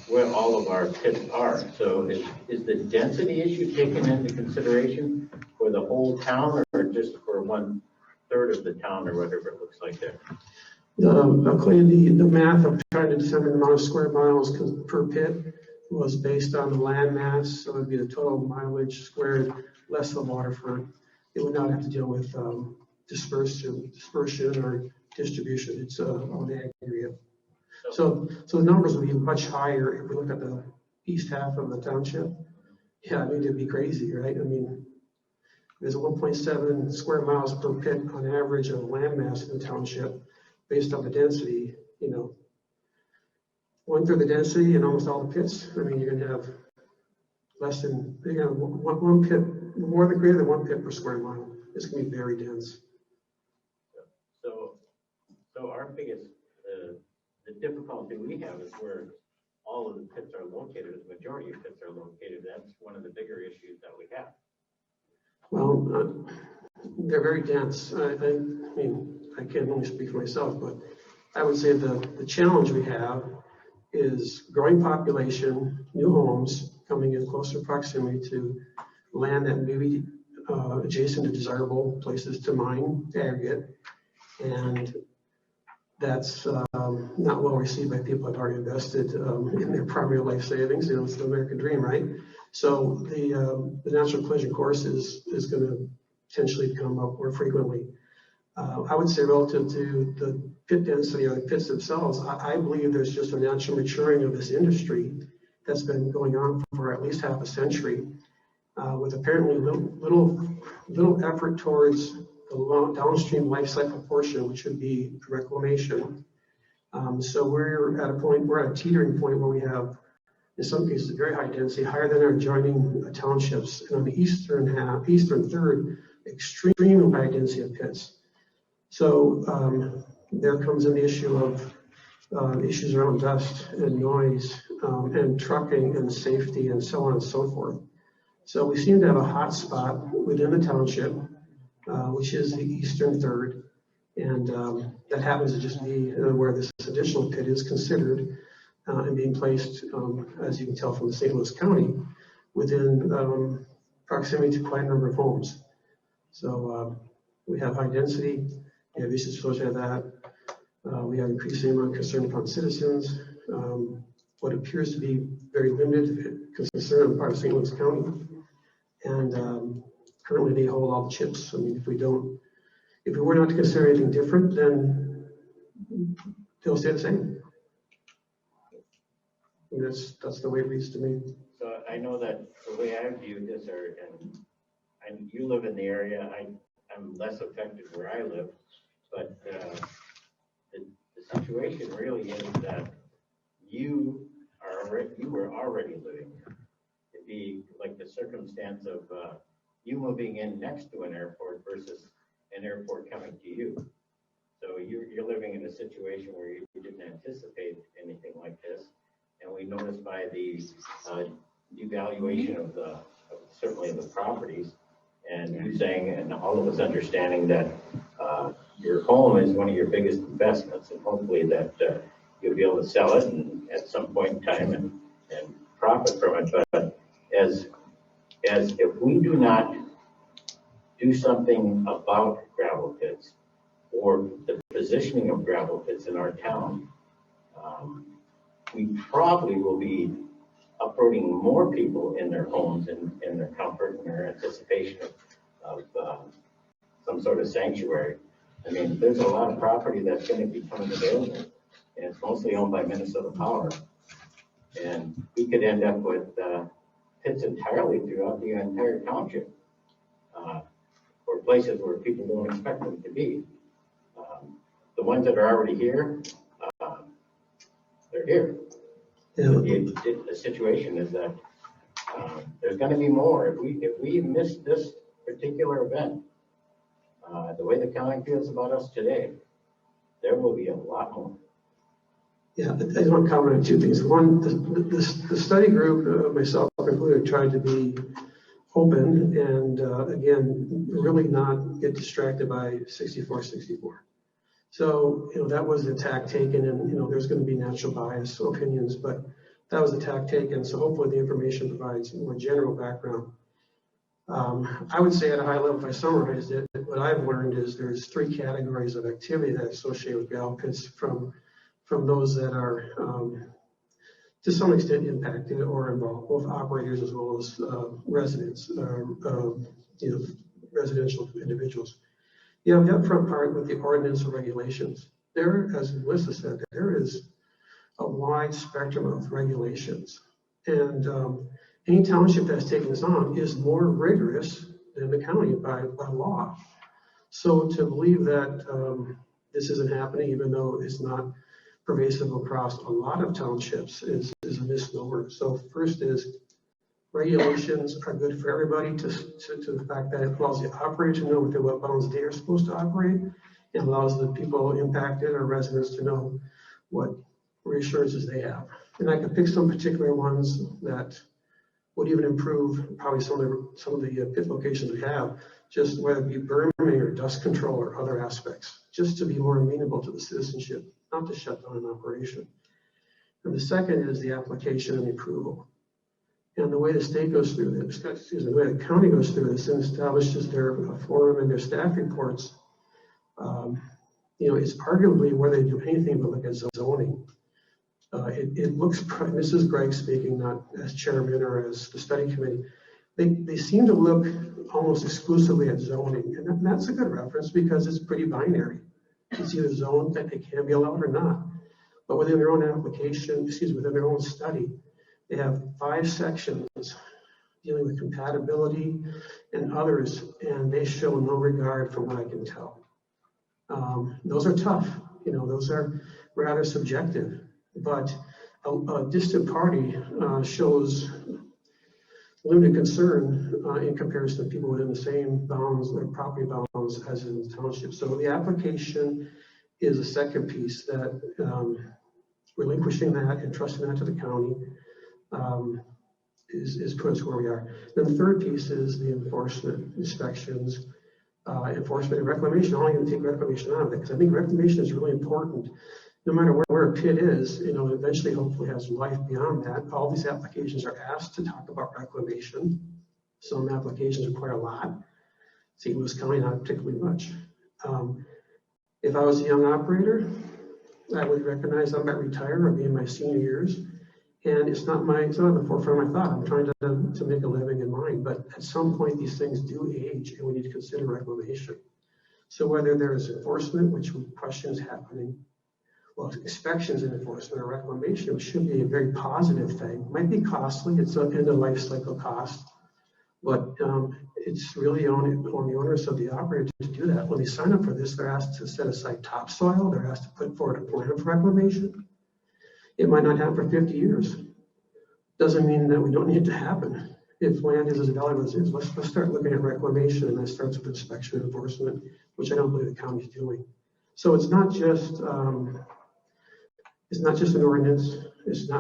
where all of our pits are. So is the density issue taken into consideration for the whole town, or just for 1/3 of the town, or whatever it looks like there? Clearly, the math of trying to determine the amount of square miles per pit was based on the land mass, so it'd be the total mileage squared less the waterfront. It would not have to deal with dispersion or distribution. It's on the aggregate. So the numbers would be much higher if we look at the east half of the township. Yeah, I mean, it'd be crazy, right? I mean, there's 1.7 square miles per pit on average of land mass in the township based on the density, 1/3 the density in almost all the pits. I mean, you're going to have one pit, greater than 1 pit per square mile. It's going to be very dense. So our biggest, the difficulty we have is where all of the pits are located, the majority of pits are located. That's one of the bigger issues that we have. Well, they're very dense. I mean, I can't only speak for myself, but I would say the challenge we have is growing population, new homes coming in closer proximity to land that may be adjacent to desirable places to mine, to aggregate, and that's not well received by people that have already invested in their primary life savings. It's the American dream, right? So the natural collision course is going to potentially come up more frequently. I would say relative to the pit density or the pits themselves, I believe there's just a natural maturing of this industry that's been going on for at least half a century, with apparently little effort towards the downstream life cycle portion, which would be reclamation. So we're at a teetering point where we have, in some cases, very high density, higher than our adjoining townships, and on the eastern third, extremely high density of pits. So there comes in the issue of issues around dust and noise and trucking and safety and so on and so forth. So we seem to have a hot spot within the township, which is the eastern third, and that happens to just be where this additional pit is considered and being placed, as you can tell from the St. Louis County, within proximity to quite a number of homes. So we have high density, we have issues associated with that. We have increasing amount of concern upon citizens. What appears to be very limited concern on the part of St. Louis County, and currently they hold all the chips. I mean, if we were not to consider anything different, then they'll stay the same. And that's the way it reads to me. So I know that the way I view this, and you live in the area, I'm less affected where I live, but the situation really is that you were already living there. It'd be like the circumstance of you moving in next to an airport versus an airport coming to you. So you're living in a situation where you didn't anticipate anything like this, and we noticed by the devaluation of certainly the properties, and you saying, and all of us understanding that your home is one of your biggest investments, and hopefully that you'll be able to sell it and at some point in time and profit from it. But as if we do not do something about gravel pits or the positioning of gravel pits in our town, we probably will be uprooting more people in their homes and in their comfort and their anticipation of some sort of sanctuary. I mean, there's a lot of property that's going to be coming available, and it's mostly owned by Minnesota Power. And we could end up with pits entirely throughout the entire township, or places where people don't expect them to be. The ones that are already here, they're here. Yeah. The situation is that there's going to be more. If we miss this particular event, the way the county feels about us today, there will be a lot more. Yeah, I just want to comment on two things. One, the study group, myself included, tried to be open and again, really not get distracted by 6464. So, that was the tack taken, and, there's going to be natural bias opinions, but that was the tack taken. So hopefully the information provides more general background. I would say at a high level, if I summarized it, what I've learned is there's 3 categories of activity that are associated with gravel pits, from those that are to some extent impacted or involved, both operators as well as residents, residential individuals. You have the upfront part with the ordinance and regulations. There, as Melissa said, there is a wide spectrum of regulations. And any township that's taken this on is more rigorous than the county by law. So to believe that this isn't happening, even though it's not pervasive across a lot of townships, is a misnomer. So first is, regulations are good for everybody to the fact that it allows the operator to know within what bounds they are supposed to operate, and allows the people impacted or residents to know what reassurances they have. And I could pick some particular ones that would even improve probably some of the pit locations we have, just whether it be berming or dust control or other aspects, just to be more amenable to the citizenship, not to shut down an operation. And the second is the application and the approval. And the way the state goes through this, the way the county goes through this and establishes their forum and their staff reports, it's arguably where they do anything but look at zoning. It looks, this is Greg speaking, not as chairman or as the study committee, they seem to look almost exclusively at zoning. And that's a good reference because it's pretty binary. It's either zoned that they can be allowed or not. But within their own application, within their own study, they have 5 sections dealing with compatibility and others, and they show no regard from what I can tell. Those are tough, those are rather subjective, but a distant party shows limited concern in comparison to people within the same bounds or property bounds as in the township. So the application is a second piece that relinquishing that and trusting that to the county is put us where we are. Then the third piece is the enforcement, inspections, enforcement and reclamation. I'm only going to take reclamation out of it because I think reclamation is really important. No matter where a pit is, eventually hopefully has life beyond that. All these applications are asked to talk about reclamation. Some applications require a lot. St. Louis County, not particularly much. If I was a young operator, I would recognize I'm about to retire or be in my senior years. And it's not on the forefront of my thought. I'm trying to make a living in mind, but at some point these things do age and we need to consider reclamation. So whether there is enforcement, which we question is happening, well, inspections and enforcement or reclamation should be a very positive thing. It might be costly, it's an end of life cycle cost, but it's really on the owners of the operator to do that. When they sign up for this, they're asked to set aside topsoil, they're asked to put forward a plan for reclamation. It might not happen for 50 years. Doesn't mean that we don't need it to happen. If land is as valuable as it is, let's start looking at reclamation, and that starts with inspection and enforcement, which I don't believe the county is doing. So it's not just an ordinance. It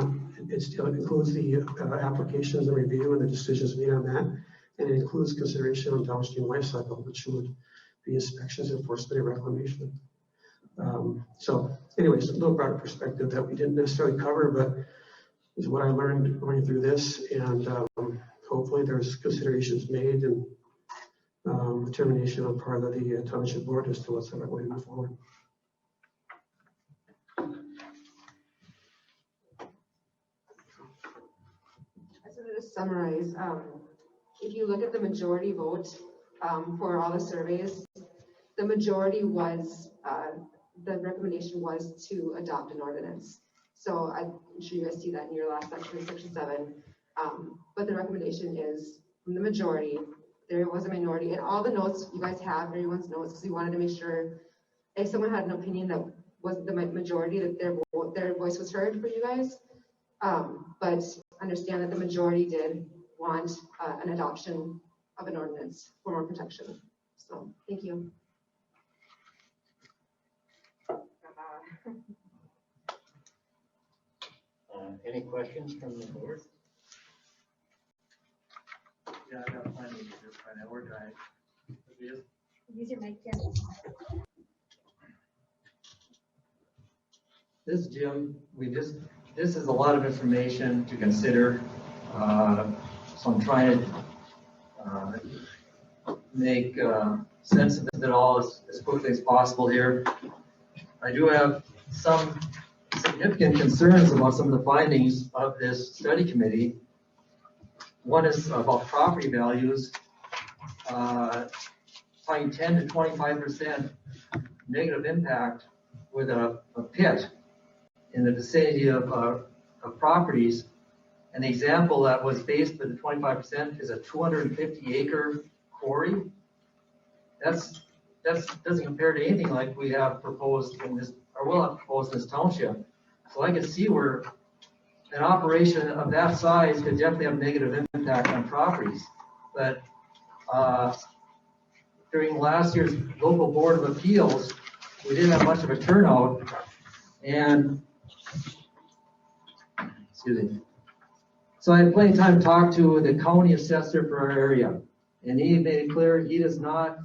includes the applications and review and the decisions made on that, and it includes consideration on downstream life cycle, which would be inspections, enforcement, and reclamation. So anyways, a little broader perspective that we didn't necessarily cover, but is what I learned going through this, and hopefully there's considerations made and determination on part of the township board as to what's the right way to move forward. summarize, if you look at the majority vote for all the surveys, the majority was, the recommendation was to adopt an ordinance. So I'm sure you guys see that in your last section, section 7. But the recommendation is from the majority. There was a minority, and all the notes you guys have, everyone's notes, because we wanted to make sure if someone had an opinion that wasn't the majority, that their voice was heard for you guys. But understand that the majority did want an adoption of an ordinance for more protection. So thank you. Any questions from the board? Yeah, I got plenty to do right now. We're trying. Use your mic, Jim. This is Jim. This is a lot of information to consider. So I'm trying to make sense of it all as quickly as possible here. I do have some significant concerns about some of the findings of this study committee. One is about property values, finding 10 to 25% negative impact with a pit in the vicinity of properties. An example that was based for the 25% is a 250-acre quarry. That doesn't compare to anything like we have proposed in this, or will have proposed in this township. So I can see where an operation of that size could definitely have negative impact on properties. But during last year's local board of appeals, we didn't have much of a turnout, and excuse me. So I had plenty of time to talk to the county assessor for our area, and he made it clear he does not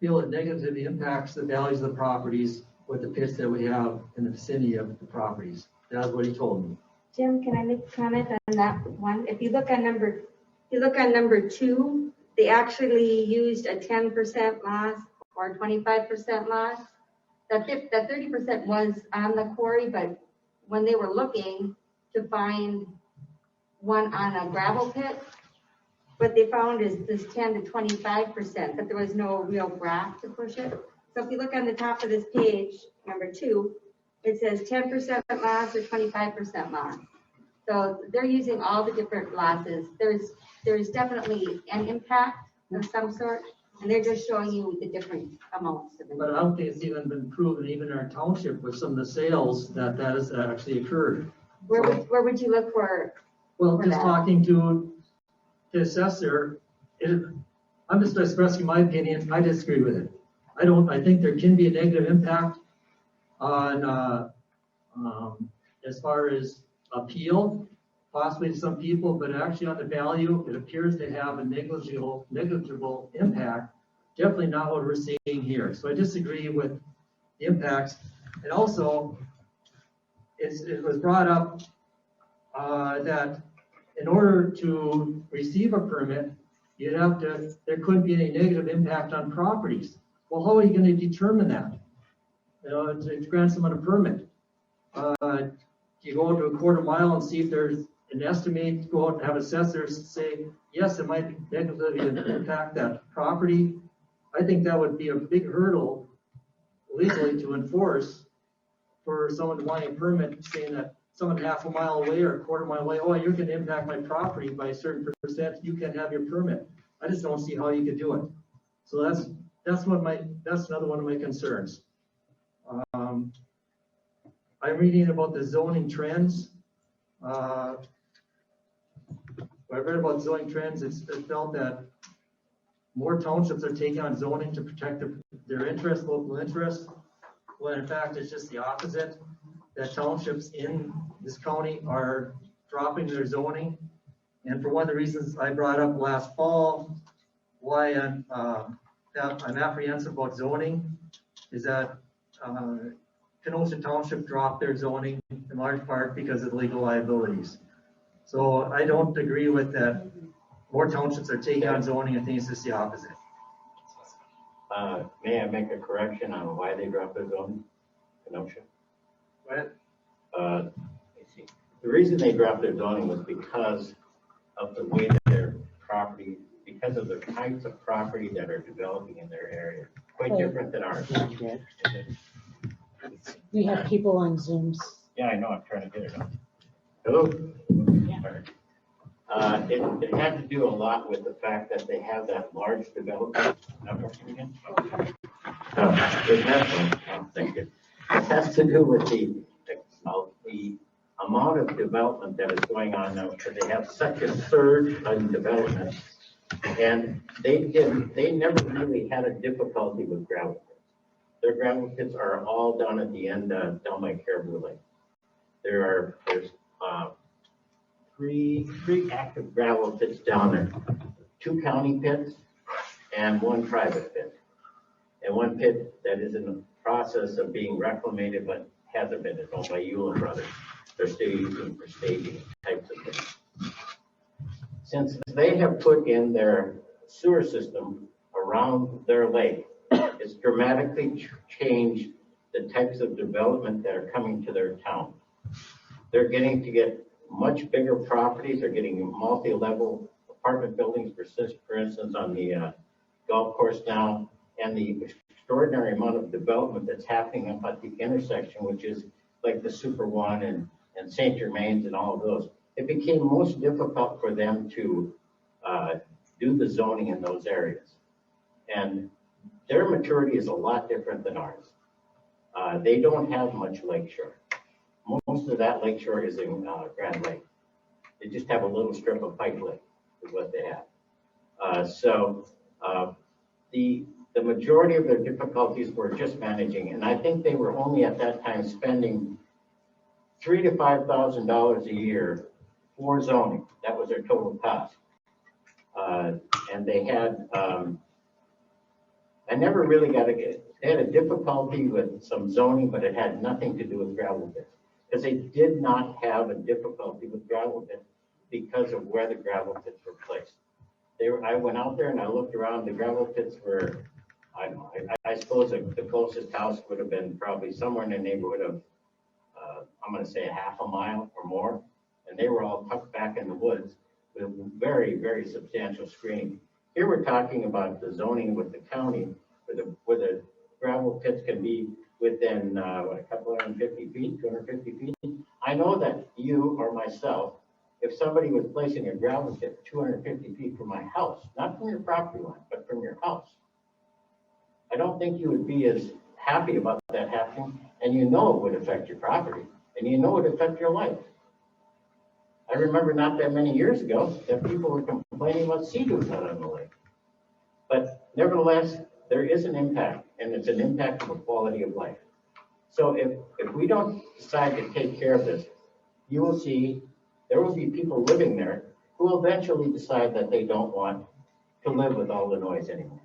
feel it negatively impacts the values of the properties with the pits that we have in the vicinity of the properties. That's what he told me. Jim, can I make a comment on that one? If you look on number 2, they actually used a 10% loss or 25% loss. That 30% was on the quarry, but when they were looking to find one on a gravel pit, what they found is this 10 to 25%, but there was no real graph to push it. So if you look on the top of this page, number 2, it says 10% loss or 25% loss. So they're using all the different losses. There's definitely an impact of some sort, and they're just showing you the different amounts of it. But I don't think it's even been proven, even in our township, with some of the sales that has actually occurred. Where would you look for? Well, for just that? talking to the assessor, I'm just expressing my opinion. I disagree with it. I think there can be a negative impact on as far as appeal, possibly to some people, but actually on the value, it appears to have a negligible impact. Definitely not what we're seeing here. So I disagree with the impacts. And also, it was brought up that in order to receive a permit, there couldn't be any negative impact on properties. Well, how are you going to determine that? To grant someone a permit. You go out to a quarter mile and see if there's an estimate, go out and have assessors say, yes, it might negatively impact that property. I think that would be a big hurdle legally to enforce for someone wanting a permit, saying that someone half a mile away or a quarter mile away, oh, you're going to impact my property by a certain percent, you can have your permit. I just don't see how you could do it. So that's another one of my concerns. I'm reading about the zoning trends. I read about zoning trends. It felt that more townships are taking on zoning to protect their interests, local interests, when in fact it's just the opposite. That townships in this county are dropping their zoning. And for one of the reasons I brought up last fall, why I'm apprehensive about zoning, is that Kenosha Township dropped their zoning in large part because of legal liabilities. So I don't agree with that. More townships are taking on zoning. I think it's just the opposite. May I make a correction on why they dropped their zoning? Kenosha? Right? let's see. The reason they dropped their zoning was because of the way that their property, because of the types of property that are developing in their area, quite different than ours. We have people on Zooms. Yeah, I know, I'm trying to get it on. Hello? It had to do a lot with the fact that they have that large development. Not working again? Thank you. It has to do with the amount of development that is going on now, because they have such a surge in development. And they never really had a difficulty with gravel pits. Their gravel pits are all down at the end, down by Caribou Lake. There's three active gravel pits down there, 2 county pits and 1 private pit. And 1 pit that is in the process of being reclamated but hasn't been. It's owned by Eula Brothers. They're still using for staging types of things. Since they have put in their sewer system around their lake, it's dramatically changed the types of development that are coming to their town. They're getting to get much bigger properties. They're getting multi-level apartment buildings, for instance, on the golf course now, and the extraordinary amount of development that's happening up at the intersection, which is like the Super One and St. Germain's and all of those. It became most difficult for them to do the zoning in those areas. And their maturity is a lot different than ours. They don't have much lakeshore. Most of that lakeshore is in Grand Lake. They just have a little strip of Pike Lake is what they have. The majority of their difficulties were just managing, and I think they were only at that time spending $3,000 to $5,000 a year for zoning. That was their total cost. And they had, I never really got they had a difficulty with some zoning, but it had nothing to do with gravel pits. Because they did not have a difficulty with gravel pits because of where the gravel pits were placed. I went out there and I looked around, the gravel pits were, I don't know, I suppose the closest house would have been probably somewhere in the neighborhood of, I'm going to say a half a mile or more. And they were all tucked back in the woods with very, very substantial screening. Here we're talking about the zoning with the county, where the gravel pits can be within, a couple 150 feet, 250 feet. I know that you or myself, if somebody was placing a gravel pit 250 feet from my house, not from your property line, but from your house, I don't think you would be as happy about that happening, and you know it would affect your property, and you know it would affect your life. I remember not that many years ago that people were complaining about sea doo out on the lake. But nevertheless, there is an impact, and it's an impact of the quality of life. So if we don't decide to take care of this, you will see there will be people living there who will eventually decide that they don't want to live with all the noise anymore.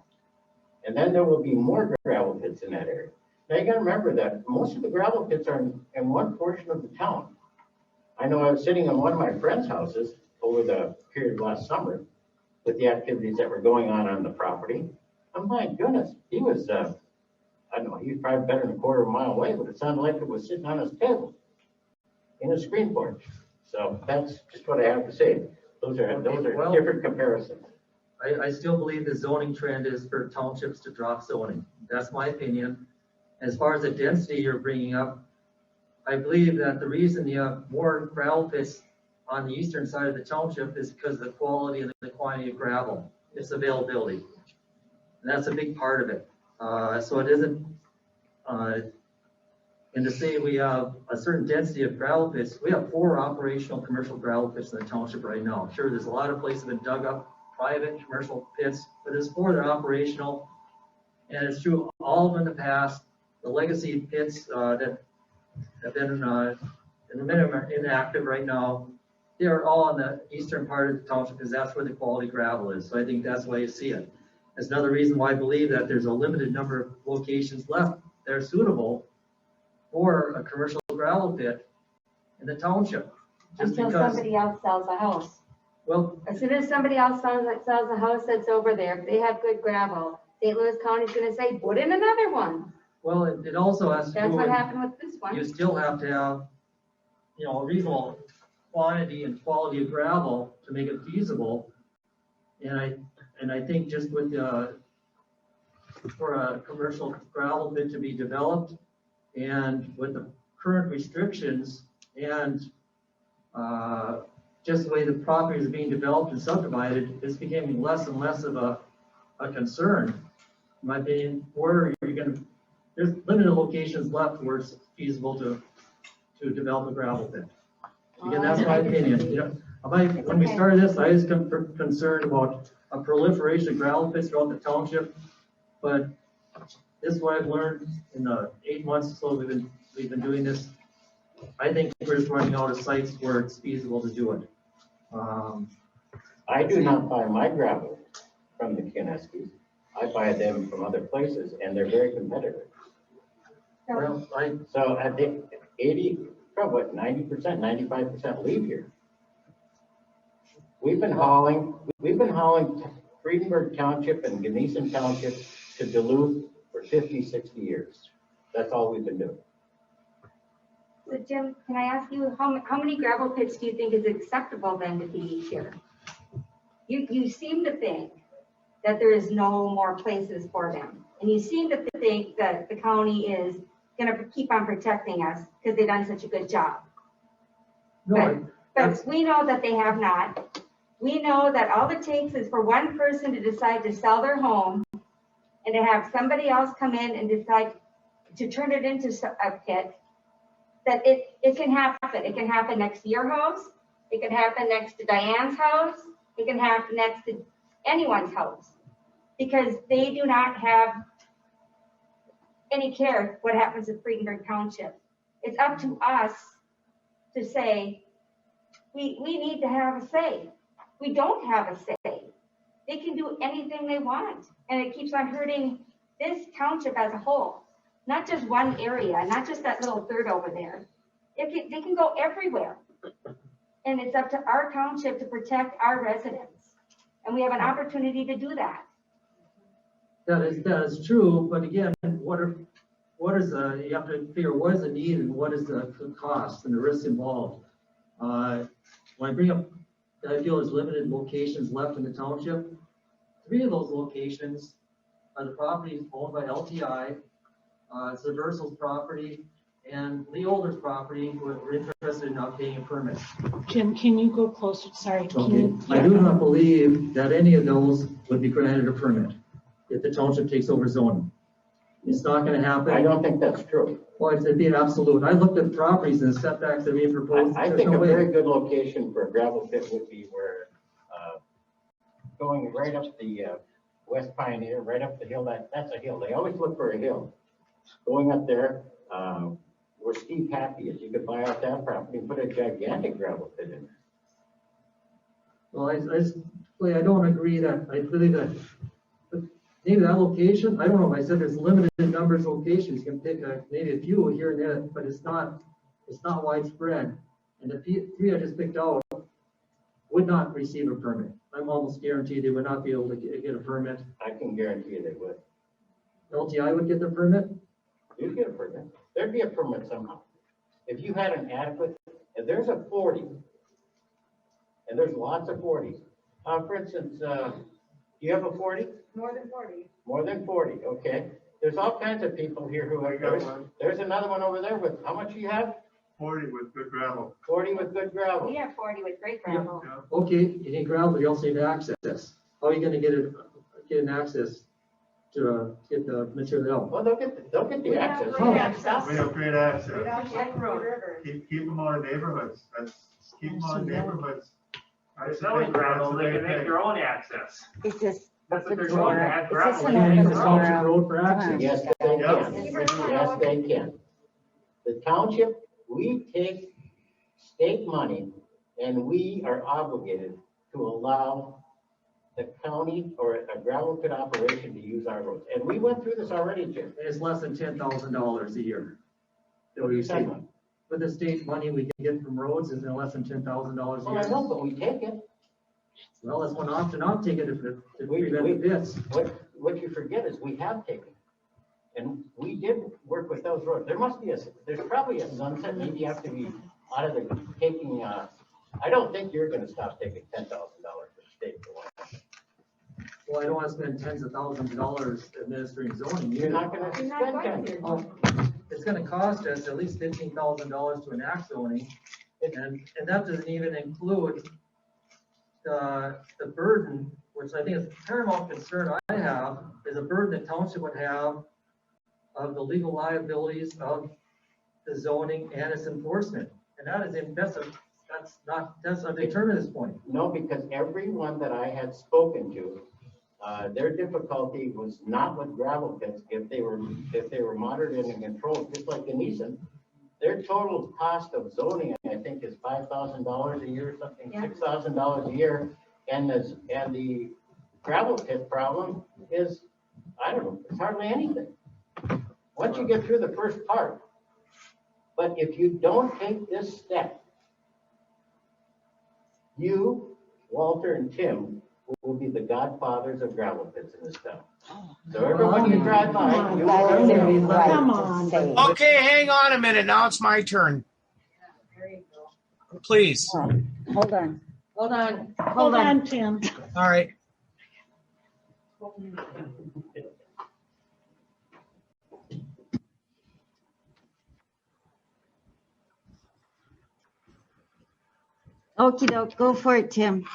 And then there will be more gravel pits in that area. Now you gotta remember that most of the gravel pits are in one portion of the town. I know I was sitting in one of my friend's houses over the period last summer with the activities that were going on the property. Oh my goodness, he was, I don't know, he was probably better than a quarter of a mile away, but it sounded like it was sitting on his table in a screen porch. So that's just what I have to say. Those are different comparisons. I still believe the zoning trend is for townships to drop zoning. That's my opinion. As far as the density you're bringing up, I believe that the reason you have more gravel pits on the eastern side of the township is because of the quality and the quantity of gravel, its availability. And that's a big part of it. So it isn't, and to say we have a certain density of gravel pits, we have 4 operational commercial gravel pits in the township right now. Sure, there's a lot of places that have been dug up, private commercial pits, but there's 4 that are operational. And it's true, all of them in the past, the legacy pits that have been in the minimum are inactive right now. They're all in the eastern part of the township because that's where the quality gravel is. So I think that's why you see it. That's another reason why I believe that there's a limited number of locations left that are suitable for a commercial gravel pit in the township. Just Until because somebody else sells a house. Well, as soon as somebody else sells a house that's over there, if they have good gravel, St. Louis County's going to say, put in another one. Well, it also has to That's do what with, happened with this one. you still have to have reasonable quantity and quality of gravel to make it feasible. And I think just with for a commercial gravel pit to be developed and with the current restrictions and just the way the property is being developed and subdivided, it's becoming less and less of a concern. In my opinion, where you're going there's limited locations left where it's feasible to develop a gravel pit. Again, that's my opinion. When we started this, I was concerned about a proliferation of gravel pits throughout the township, but this is what I've learned in the 8 months or so we've been doing this. I think we're just running out of sites where it's feasible to do it. I do not buy my gravel from the Kineskis. I buy them from other places, and they're very competitive. Well, So I think 90%, 95% leave here. We've been hauling Fredenberg Township and Gunnison Township to Duluth for 50, 60 years. That's all we've been doing. So Jim, can I ask you, how many gravel pits do you think is acceptable then to be here? You seem to think that there is no more places for them. And you seem to think that the county is going to keep on protecting us because they've done such a good job. No, But we know that they have not. We know that all it takes is for one person to decide to sell their home and to have somebody else come in and decide to turn it into a pit, that it can happen. It can happen next to your house. It can happen next to Diane's house. It can happen next to anyone's house because they do not have any care what happens in Fredenberg Township. It's up to us to say, we need to have a say. We don't have a say. They can do anything they want, and it keeps on hurting this township as a whole, not just one area, not just that little third over there. They can go everywhere, and it's up to our township to protect our residents, and we have an opportunity to do that. that is true, but again, you have to figure what is the need and what is the cost and the risks involved. When I bring up that I feel there's limited locations left in the township, 3 of those locations are the properties owned by LTI, it's the Versal's property, and Lee Older's property, who are interested in obtaining a permit. Jim, can you go closer? Sorry. Okay. I do not believe that any of those would be granted a permit if the township takes over zoning. It's not going to happen. I don't think that's true. Well, it'd be an absolute. I looked at properties and setbacks that are being proposed. I think a very good location for a gravel pit would be where, going right up the West Pioneer, right up the hill, that's a hill. They always look for a hill. Going up there, where Steve Happy is, you could buy out that property and put a gigantic gravel pit in there. Well, I don't agree that, I believe that, maybe that location, I don't know, I said there's limited numbers of locations, you can pick maybe a few here and there, but it's not widespread. And the 3 I just picked out would not receive a permit. I'm almost guaranteed they would not be able to get a permit. I can guarantee you they would. LTI would get the permit? You'd get a permit. There'd be a permit somehow. If you had an adequate, if there's a 40, and there's lots of 40s. For instance, do you have a 40? More than 40. More than 40, okay. There's all kinds of people here who have, there's another one over there with, how much do you have? 40 with good gravel. 40 with good gravel. We have 40 with great gravel. Yeah. Okay, you need gravel, but you also need access. How are you going to get an access to get the material out? Well, they'll get the access. We have great access. We don't check road. Keep them out of neighborhoods. Keep them out of neighborhoods. There's no gravel, they can make their own access. Is this? That's what they're trying to have gravel. You can't use the township road for access. Yes, they can. Yes, they can. The township, we take state money and we are obligated to allow the county or a gravel pit operation to use our roads. And we went through this already, Jim. It's less than $10,000 a year. So you say, with the state money we can get from roads, is it less than $10,000 a year? Well, I know, but we take it. Well, that's one option. I'll take it if prevent the pits. What you forget is we have taken. And we did work with those roads. There's probably a sunset maybe after we out of the taking, I don't think you're gonna stop taking $10,000 to the state for one. Well, I don't want to spend tens of thousands of dollars administering zoning. You're not gonna spend $10,000. It's gonna cost us at least $15,000 to enact zoning, and that doesn't even include the burden, which I think is the paramount concern I have, is a burden the township would have of the legal liabilities of the zoning and its enforcement. And that is, that's undetermined at this point. No, because everyone that I had spoken to, their difficulty was not with gravel pits. If they were monitored and controlled, just like Denison, their total cost of zoning, I think, is $5,000 a year or something, $6,000 a year. And the gravel pit problem is, I don't know, it's hardly anything. Once you get through the first part. But if you don't take this step, you, Walter, and Tim will be the godfathers of gravel pits in this town. So everyone you drive by, you will. Come on. Okay, hang on a minute. Now it's my turn. Please. Hold on. Hold on, Tim. All right. Okie doke, go for it, Tim.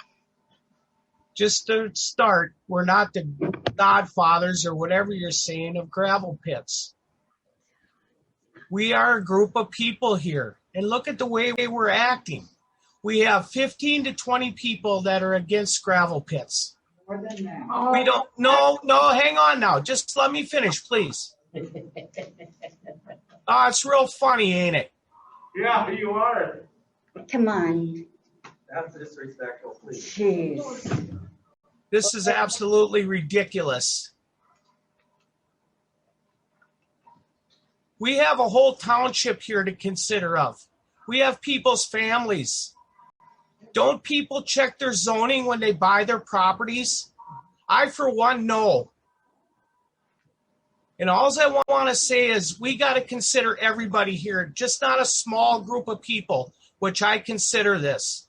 Just to start, we're not the godfathers or whatever you're saying of gravel pits. We are a group of people here, and look at the way we're acting. We have 15 to 20 people that are against gravel pits. More than that. We don't, no, hang on now. Just let me finish, please. It's real funny, ain't it? Yeah, you are. Come on. That's disrespectful, please. Jeez. This is absolutely ridiculous. We have a whole township here to consider of. We have people's families. Don't people check their zoning when they buy their properties? I, for one, know. And all I want to say is we got to consider everybody here, just not a small group of people, which I consider this.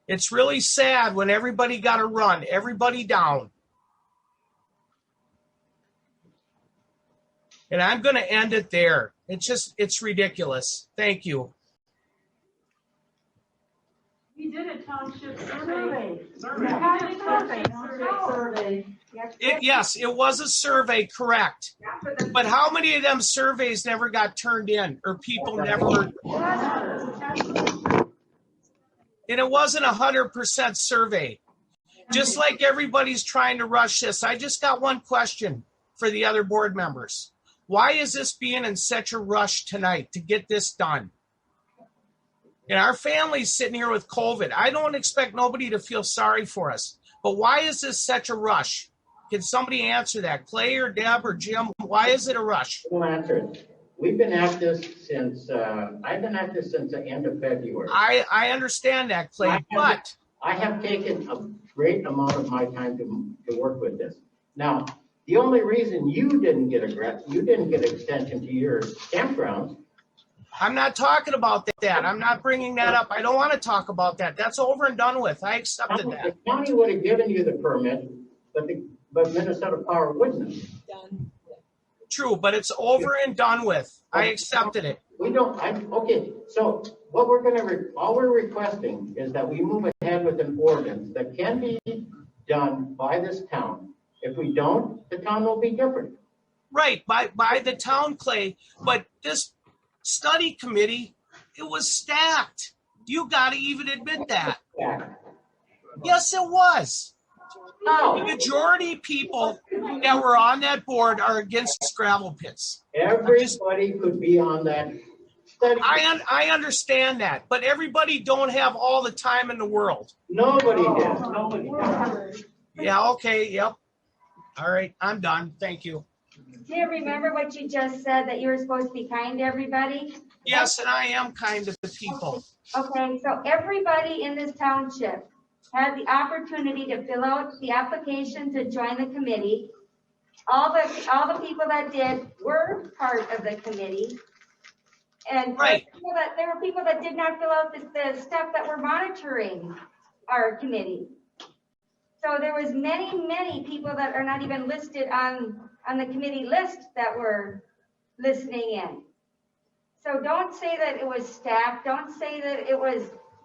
It's really sad when everybody got to run everybody down. And I'm going to end it there. It's ridiculous. Thank you. We did a township survey. Yes, it was a survey, correct. But how many of them surveys never got turned in or people never... And it wasn't 100% survey. Just like everybody's trying to rush this, I just got one question for the other board members. Why is this being in such a rush tonight to get this done? And our family's sitting here with COVID. I don't expect nobody to feel sorry for us. But why is this such a rush? Can somebody answer that? Clay or Deb or Jim, why is it a rush? We'll answer it. We've been at this since, I've been at this since the end of February. I understand that, Clay, but... I have taken a great amount of my time to work with this. Now, the only reason you didn't get extension to your campgrounds. I'm not talking about that. I'm not bringing that up. I don't want to talk about that. That's over and done with. I accepted that. The county would have given you the permit, but Minnesota Power wouldn't have. True, but it's over and done with. I accepted it. Okay, so what all we're requesting is that we move ahead with an ordinance that can be done by this town. If we don't, the town will be different. Right, by the town, Clay, but this study committee, it was stacked. You got to even admit that. Yes, it was. The majority of people that were on that board are against gravel pits. Everybody could be on that study. I understand that, but everybody don't have all the time in the world. Nobody did. Yeah, okay, yep. All right, I'm done. Thank you. Do you remember what you just said, that you were supposed to be kind to everybody? Yes, and I am kind to the people. Okay, so everybody in this township had the opportunity to fill out the application to join the committee. All the people that did were part of the committee. And there were people that did not fill out the stuff that were monitoring our committee. So there was many people that are not even listed on the committee list that were listening in. So don't say that it was staff. Don't say that it was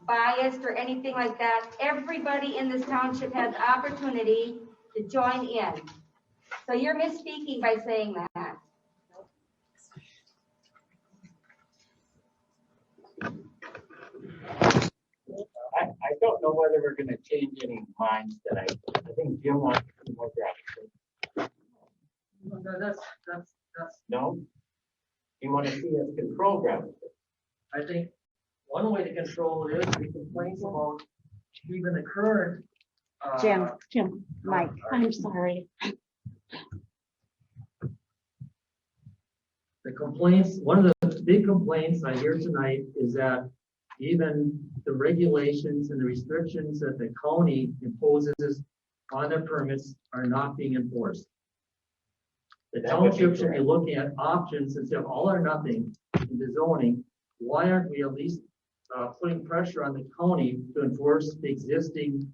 biased or anything like that. Everybody in this township has the opportunity to join in. So you're misspeaking by saying that. I don't know whether we're gonna change any minds tonight. I think Jim wants to do more graphics. That's, No? You wanna see us control graphics? I think one way to control it is the complaints about even the current. Jim, Mike, I'm sorry. The complaints, one of the big complaints I hear tonight is that even the regulations and the restrictions that the county imposes on their permits are not being enforced. The township should be looking at options instead of all or nothing in the zoning. Why aren't we at least putting pressure on the county to enforce the existing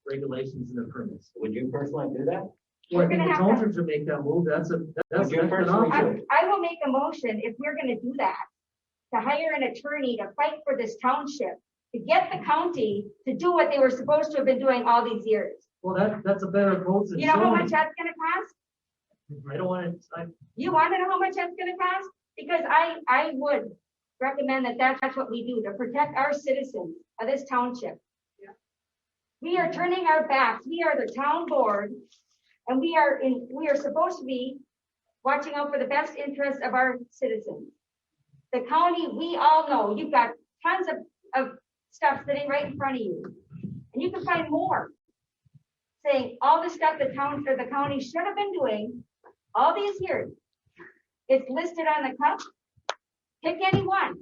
regulations and the permits? Would you personally do that? Well, I think the township should make that move. That's an option. I will make a motion if we're gonna do that, to hire an attorney to fight for this township, to get the county to do what they were supposed to have been doing all these years. Well, that's a better approach than You know how zoning. much that's gonna cost? I don't want to, You wanna know how much that's gonna cost? Because I would recommend that that's what we do to protect our citizens of this township. We are turning our backs. We are the town board, and we are supposed to be watching out for the best interests of our citizens. The county, we all know, you've got tons of stuff sitting right in front of you. And you can find more. Saying all the stuff the county should have been doing all these years. It's listed on the cup. Pick any one.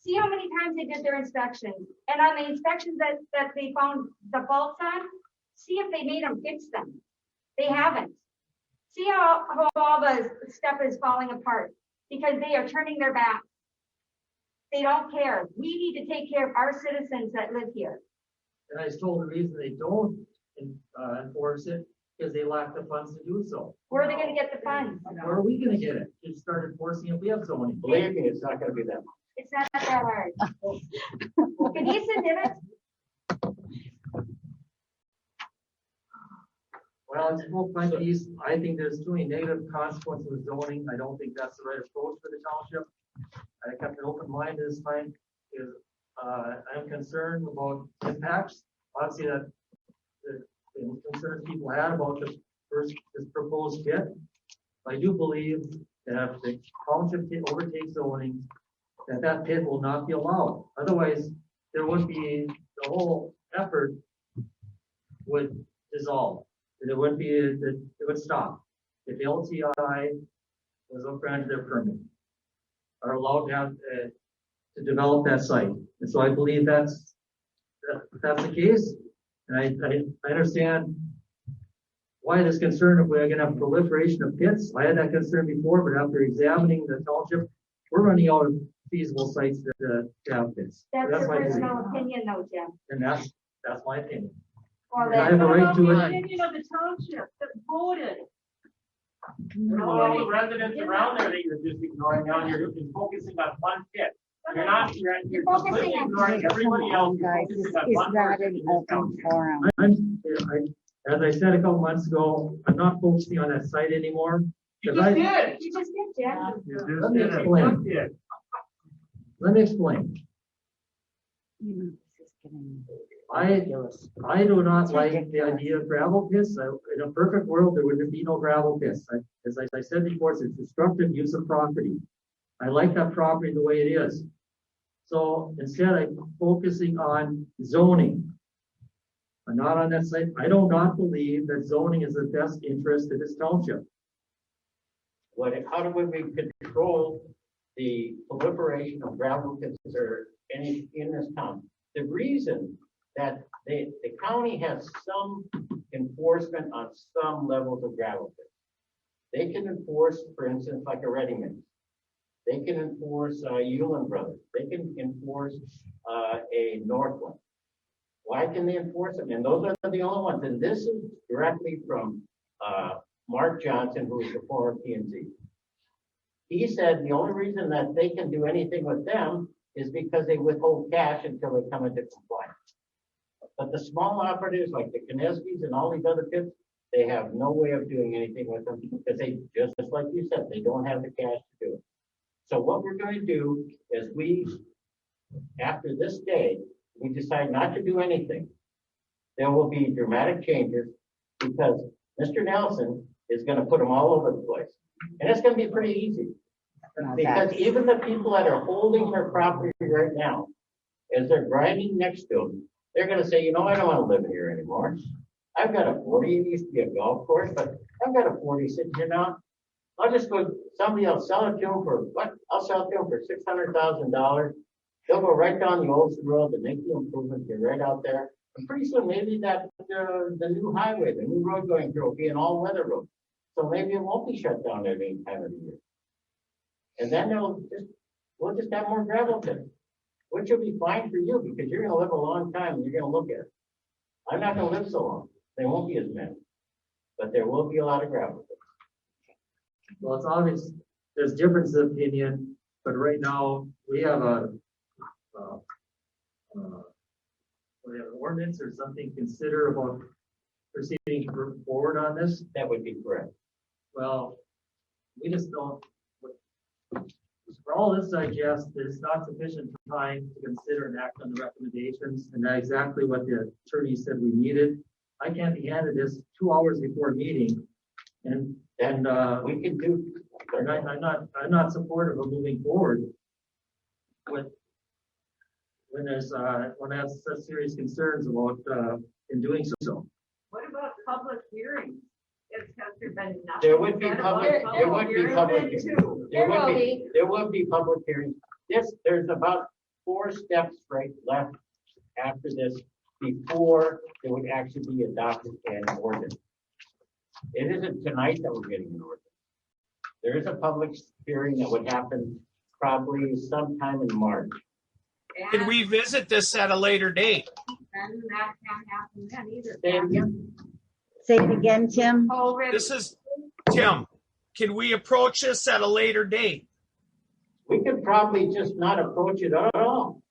See how many times they did their inspections. And on the inspections that they found the faults on, see if they made them fix them. They haven't. See how all the stuff is falling apart because they are turning their back. They don't care. We need to take care of our citizens that live here. and I was told the reason they don't enforce it is they lack the funds to do so. Where are they gonna get the funds? Where are we gonna get it? Just start enforcing it. We have zoning. Believe me, it's not gonna be that much. It's not that hard. Ganesa did it. Well, it's both my piece. I think there's too many negative consequences with zoning. I don't think that's the right approach for the township. I kept an open mind this time because I'm concerned about impacts. Obviously, that the concerns people had about this proposed pit. I do believe that if the township overtakes zoning, that pit will not be allowed. Otherwise, there would be, the whole effort would dissolve. It would be, it would stop. If the LTI was granted their permit, are allowed to have, to develop that site. And so I believe that's the case. And I understand why there's concern if we're gonna have proliferation of pits. I had that concern before, but after examining the township, we're running out of feasible sites to have pits. That's your my personal opinion. opinion though, Jim. And that's my opinion. Well, And I have a right to it. Opinion of the township that voted. All the residents around there that you're just ignoring now, you're just focusing on one pit. You're not, you're completely ignoring everybody else. You're Guys, focusing is on one not person an in this open township. forum. As I said a couple months ago, I'm not focusing on that site anymore. You 'cause just did. You just did, Jim. You just Let me did it. explain. You did. Let me explain. I do not like the idea of gravel pits. In a perfect world, there would be no gravel pits. As I said before, it's a destructive use of property. I like that property the way it is. So instead, I'm focusing on zoning. I'm not on that site. I do not believe that zoning is the best interest of this township. How do we control the proliferation of gravel pits in this town? The reason that the county has some enforcement on some levels of gravel pits. They can enforce, for instance, like a ready mix. They can enforce Yulin Brothers. They can enforce a Northland. Why can they enforce them? And those are the only ones. And this is directly from Mark Johnson, who is the former PNC. He said the only reason that they can do anything with them is because they withhold cash until they come into compliance. But the small operatives like the Kineskis and all these other pits, they have no way of doing anything with them because they, just like you said, they don't have the cash to do it. So what we're going to do is after this day, we decide not to do anything. There will be dramatic changes because Mr. Nelson is going to put them all over the place. And it's going to be pretty easy. Because even the people that are holding their property right now, as they're grinding next to them, they're going to say, you know, I don't want to live here anymore. I've got a 40, it used to be a golf course, but I've got a 40 sitting here now. I'll just go, somebody else sell it to them for, what? I'll sell it to them for $600,000. They'll go right down the Olson Road to make the improvements, get right out there. And pretty soon, maybe that the new highway, the new road going through will be an all-weather road. So maybe it won't be shut down at any time of the year. And then we'll just have more gravel pits, which will be fine for you because you're going to live a long time and you're going to look at it. I'm not going to live so long. There won't be as many, but there will be a lot of gravel pits. Well, it's obvious there's difference of opinion, but right now we have an ordinance or something to consider about proceeding forward on this. That would be correct. Well, we just don't. For all this digest, there's not sufficient time to consider and act on the recommendations, and that's exactly what the attorney said we needed. I can't be handed this 2 hours before a meeting, and we can do. And I'm not supportive of moving forward when I have such serious concerns about in doing so. What about public hearings? Has there been nothing? There would be public hearings. Yes, there's about 4 steps left after this before it would actually be adopted and ordinance. It isn't tonight that we're getting an ordinance. There is a public hearing that would happen probably sometime in March. Can we visit this at a later date? And that can't happen then either. Say it again. Say it again, Tim. This is Tim. Can we approach this at a later date? We could probably just not approach it at all.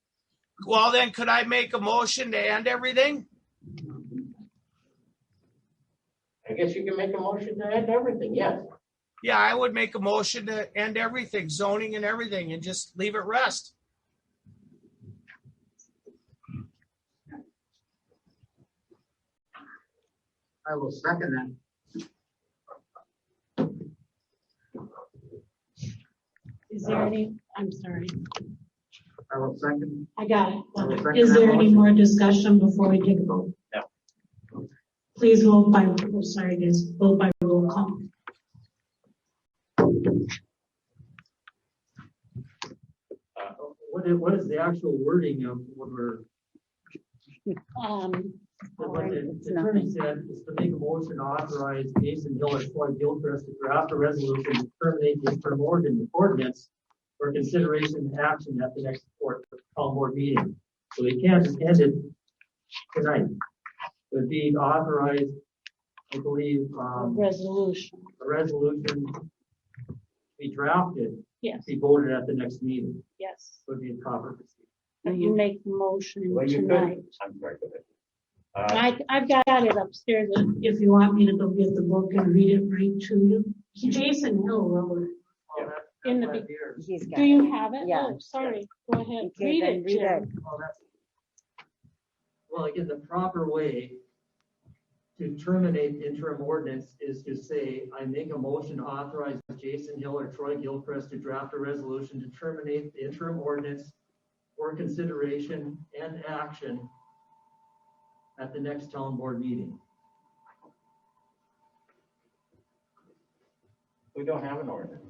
Well, then could I make a motion to end everything? I guess you can make a motion to end everything, yes. Yeah, I would make a motion to end everything, zoning and everything, and just leave it rest. I will second that. Is there any, I'm sorry, I will second. I got it. I will second Is that there any motion. more discussion before we take a vote? No. Please vote by, sorry guys, vote by roll call. What is the actual wording of what we're? What the attorney said is to make a motion to authorize Jason Hill and Troy Gilchrist to draft a resolution to terminate the interim ordinance for consideration and action at the next town board meeting. So we can't just end it tonight. It would be authorized, I believe, a resolution be drafted. Yes. Be voted at the next meeting. Yes. Would be a proper procedure. But you make the motion Well, you tonight. could. I'm sorry, go ahead. I've got it upstairs if you want me to go get the book and read it right to you. Jason Hill wrote it. In the, do you have it? Yeah. Oh, sorry. Go ahead. Okay, Read then it, read it. Jim. Well, again, the proper way to terminate the interim ordinance is to say, I make a motion to authorize Jason Hill or Troy Gilchrist to draft a resolution to terminate the interim ordinance for consideration and action at the next town board meeting. We don't have an ordinance.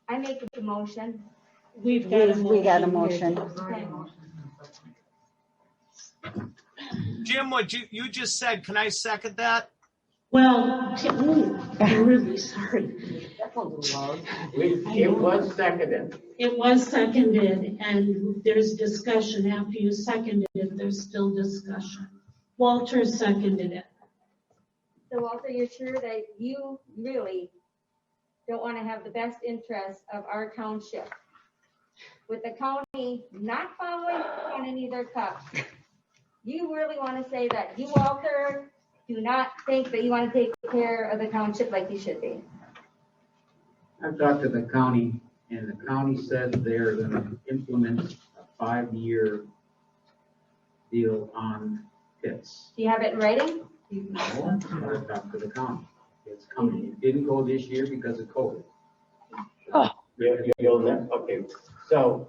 I make a motion. We got a motion. Jim, what you just said, can I second that? Well, I'm really sorry. It was seconded. It was seconded, and there's discussion after you seconded it, there's still discussion. Walter seconded it. So Walter, you're sure that you really don't want to have the best interests of our township? With the county not following on any of their cuts, you really want to say that you, Walter, do not think that you want to take care of the township like you should be? I've talked to the county, and the county said they're gonna implement a 5-year deal on pits. Do you have it in writing? No, I've talked to the county. It's coming. It didn't go this year because of COVID. Okay, so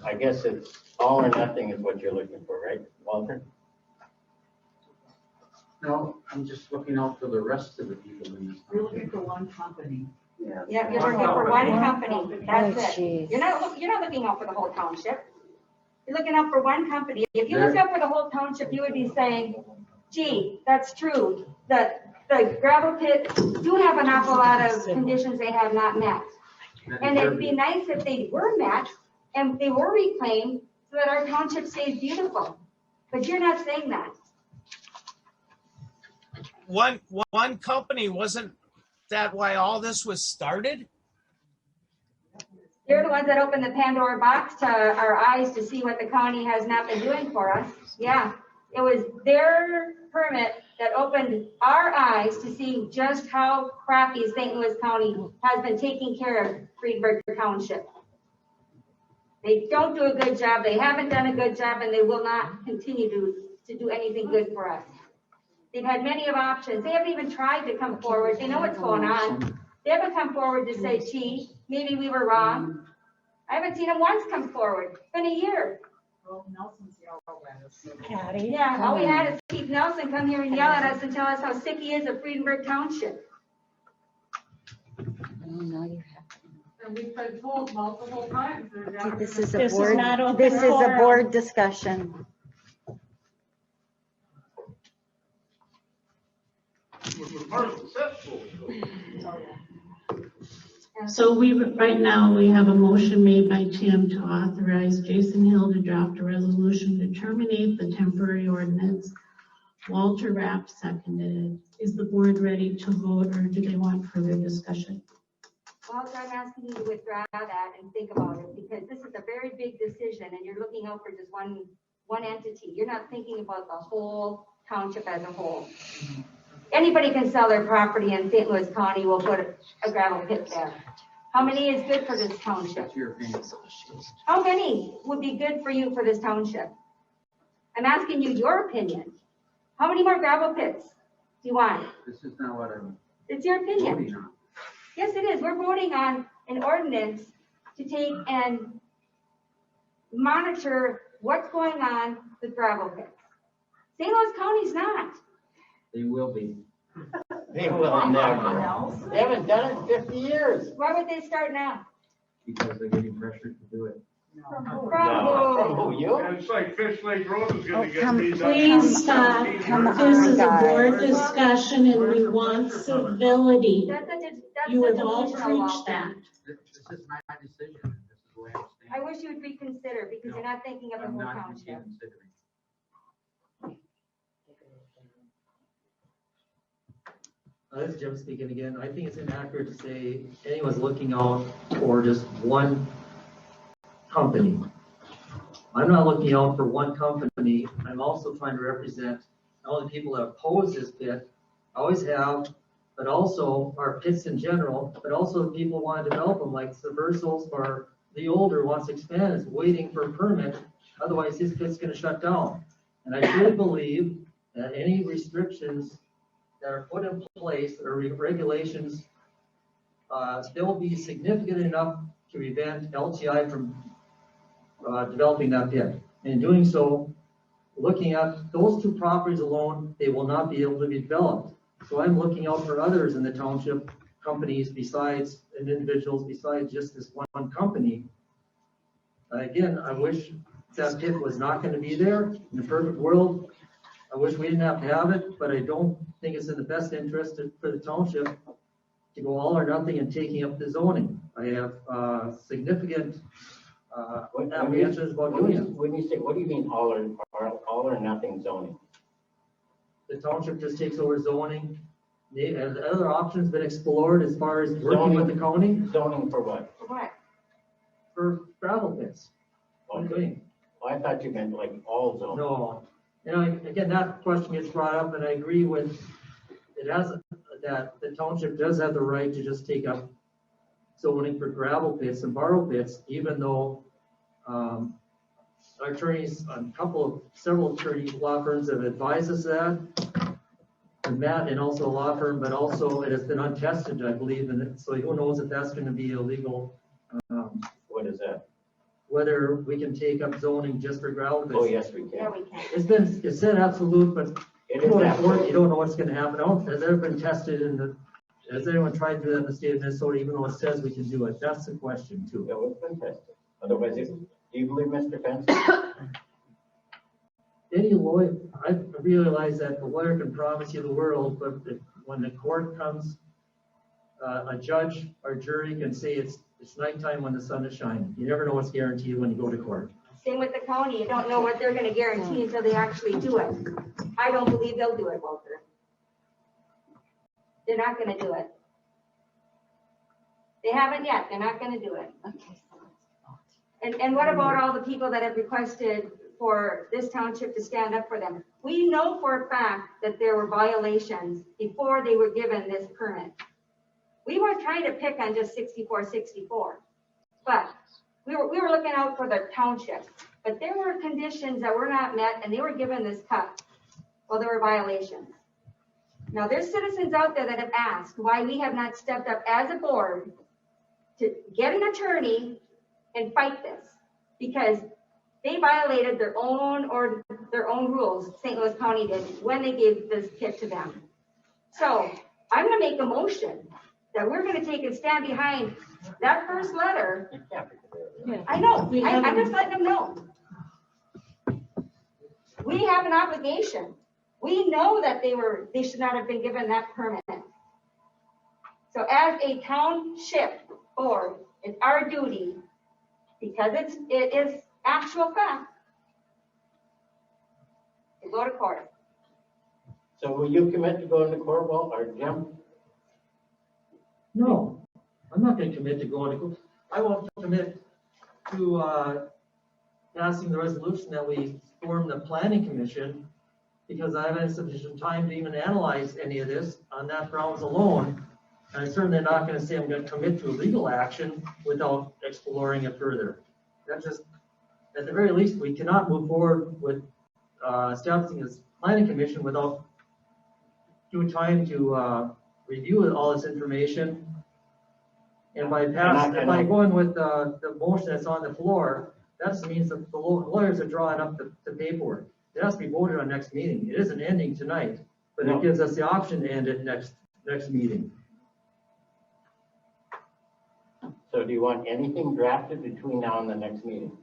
I guess it's all or nothing is what you're looking for, right, Walter? No, I'm just looking out for the rest of the people in this. You're looking for one company. Yeah, you're looking for one company, that's it. You're not looking out for the whole township. You're looking out for one company. If you looked out for the whole township, you would be saying, gee, that's true, that the gravel pits do have an awful lot of conditions they have not met. And it'd be nice if they were met and they were reclaimed so that our township stays beautiful. But you're not saying that. One company, wasn't that why all this was started? They're the ones that opened the Pandora box to our eyes to see what the county has not been doing for us. Yeah, it was their permit that opened our eyes to see just how crappy St. Louis County has been taking care of Fredenberg Township. They don't do a good job, they haven't done a good job, and they will not continue to do anything good for us. They've had many of options. They haven't even tried to come forward. They know what's going on. They haven't come forward to say, gee, maybe we were wrong. I haven't seen them once come forward. It's been a year. Yeah, all we had is Keith Nelson come here and yell at us and tell us how sick he is of Fredenberg Township. And we've been told multiple times. This is This a is board, not open this is a forum. board discussion. So right now, we have a motion made by Tim to authorize Jason Hill to draft a resolution to terminate the temporary ordinance. Walter Rapp seconded. Is the board ready to vote, or do they want further discussion? Well, I'm asking you to withdraw that and think about it, because this is a very big decision and you're looking out for just one entity. You're not thinking about the whole township as a whole. Anybody can sell their property in St. Louis County, will put a gravel pit there. How many is good for this township? That's your opinion. How many would be good for you for this township? I'm asking you your opinion. How many more gravel pits do you want? This is not what I'm It's your opinion. voting on. Yes, it is. We're voting on an ordinance to take and monitor what's going on with gravel pits. St. Louis County's not. They will be. They will never. They haven't done it in 50 years. Why would they start now? Because they're getting pressured to do it. Bravo. It's like Fish Lake Road is gonna get come- redone. Please stop. This is a board guys. discussion and we want civility. You have all delusional, preached Walter. that. This is my decision, and this is the way I stand. I wish you would reconsider, because you're not thinking of the I'm whole not township. considering. This is Jim speaking again. I think it's inaccurate to say anyone's looking out for just one company. I'm not looking out for one company. I'm also trying to represent not only people that oppose this pit, always have, but also our pits in general, but also people who want to develop them, like Subversals or the older wants to expand, is waiting for a permit. Otherwise, his pit's going to shut down. And I truly believe that any restrictions that are put in place or regulations, they will be significant enough to prevent LTI from developing that pit. And in doing so, looking at those two properties alone, they will not be able to be developed. So I'm looking out for others in the township, companies besides, and individuals besides just this one company. Again, I wish that pit was not going to be there. In the perfect world, I wish we didn't have to have it, but I don't think it's in the best interest for the township to go all or nothing in taking up the zoning. I have significant apprehensions about doing it. When you say, what do you mean all or nothing zoning? The township just takes over zoning. Have other options been explored as far as working Zoning- with the county Zoning for what? For what? for gravel pits? What are you doing? Well, I thought you meant like all zoning. No. You know, again, that question gets brought up, and I agree with, it has, that the township does have the right to just take up zoning for gravel pits and borrow pits, even though, our attorneys, several attorney law firms have advised us that. And Matt, and also a law firm, but also it has been untested, I believe, and so who knows if that's gonna be illegal. What is that? Whether we can take up zoning just for gravel pits. Oh, yes, we Yeah, can. we can. It's said absolute, but It is going absolute. forward, you don't know what's gonna happen. Has ever been tested has anyone tried to do that in the state of Minnesota, even though it says we can do it? That's the question too. That was been tested. Otherwise, do you believe Mr. Fence? Any lawyer, I realize that the lawyer can promise you the world, but when the court comes, a judge or jury can say it's nighttime when the sun is shining. You never know what's guaranteed when you go to court. Same with the county. You don't know what they're gonna guarantee until they actually do it. I don't believe they'll do it, Walter. They're not gonna do it. They haven't yet. They're not gonna do it. And what about all the people that have requested for this township to stand up for them? We know for a fact that there were violations before they were given this permit. We weren't trying to pick on just 64, but we were looking out for the township. But there were conditions that were not met, and they were given this cut. Well, there were violations. Now, there's citizens out there that have asked why we have not stepped up as a board to get an attorney and fight this, because they violated their own rules, St. Louis County did, when they gave this pit to them. So I'm gonna make a motion that we're gonna take and stand behind that first letter. I know, I'm just letting them know. We have an obligation. We know that they should not have been given that permit. So as a township board, it's our duty, because it is actual fact, to go to court. So will you commit to going to court, Walt, or Jim? No, I'm not gonna commit to going to court. I won't commit to, passing the resolution that we form the planning commission, because I haven't had sufficient time to even analyze any of this on that grounds alone. And I'm certainly not gonna say I'm gonna commit to a legal action without exploring it further. That's just, at the very least, we cannot move forward with establishing this planning commission without due time to review all this information. And by going with the motion that's on the floor, that means that the lawyers are drawing up the paperwork. It has to be voted on next meeting. It isn't ending tonight, but it gives us the option to end it next meeting. So do you want anything drafted between now and the next meeting?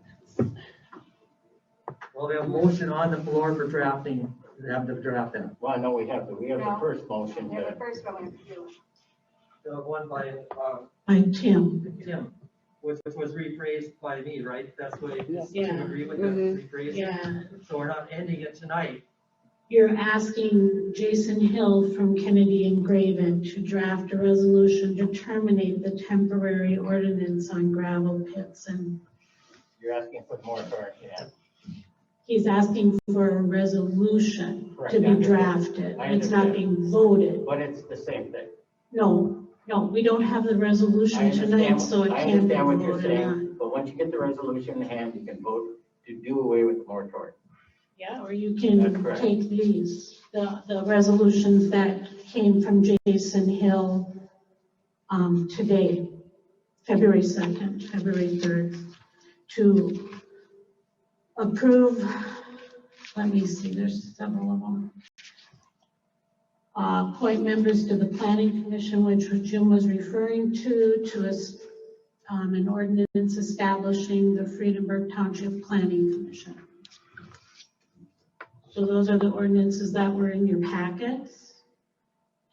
Well, we have a motion on the floor for drafting, we have to draft that. Well, I know we have the first motion. Yeah, the first one we do. The one by Tim. which was rephrased by me, right? That's what you Yeah. agree with Mhm. that rephrase? Yeah. So we're not ending it tonight. You're asking Jason Hill from Kennedy and Graven to draft a resolution to terminate the temporary ordinance on gravel pits, and You're asking for more authority. Yeah. he's asking for a resolution Correct. to be drafted. I It's not understand. being voted. But it's the same thing. No, we don't have the resolution tonight, so it I can't be understand what you're voted on. saying, but once you get the resolution in hand, you can vote to do away with the moratorium. Yeah, or you That's can correct. take the resolutions that came from Jason Hill, today, February 2nd, February 3rd, to approve, let me see, there's several of them. Appoint members to the planning commission, which Jim was referring to an ordinance establishing the Fredenberg Township Planning Commission. So those are the ordinances that were in your packets.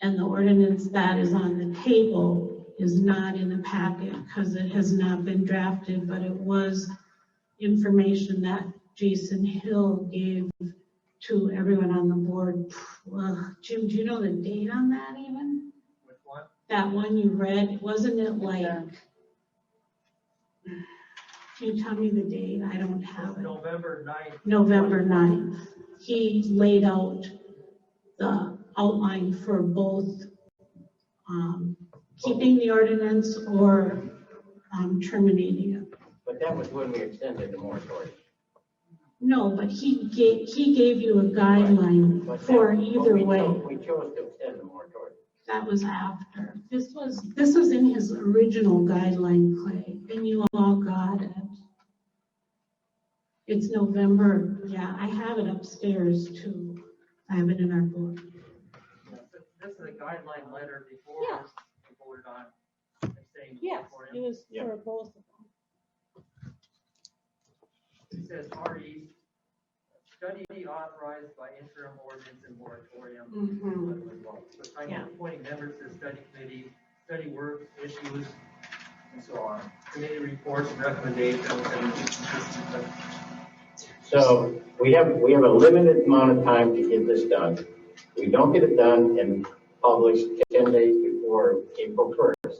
And the ordinance that is on the table is not in the packet because it has not been drafted, but it was information that Jason Hill gave to everyone on the board. Jim, do you know the date on that even? Which one? That one you read, wasn't it like, can you tell me the date? I don't have it. November 9th. November 9th. He laid out the outline for both keeping the ordinance or terminating it. But that was when we extended the moratorium. No, but he gave you a guideline But for that- either but way. We chose to extend the moratorium. That was after. This was in his original guideline, Clay, and you all got it. It's November, yeah, I have it upstairs too. I have it in our book. This is a guideline letter before Yeah. we voted on saying. Yes, it was for both of them. It says RE, study authorized by interim ordinance and moratorium. The time of appointing members to the study committee, study work, issues, and so on. Committee reports and recommendations. So we have a limited amount of time to get this done. We don't get it done and published 10 days before April 1st.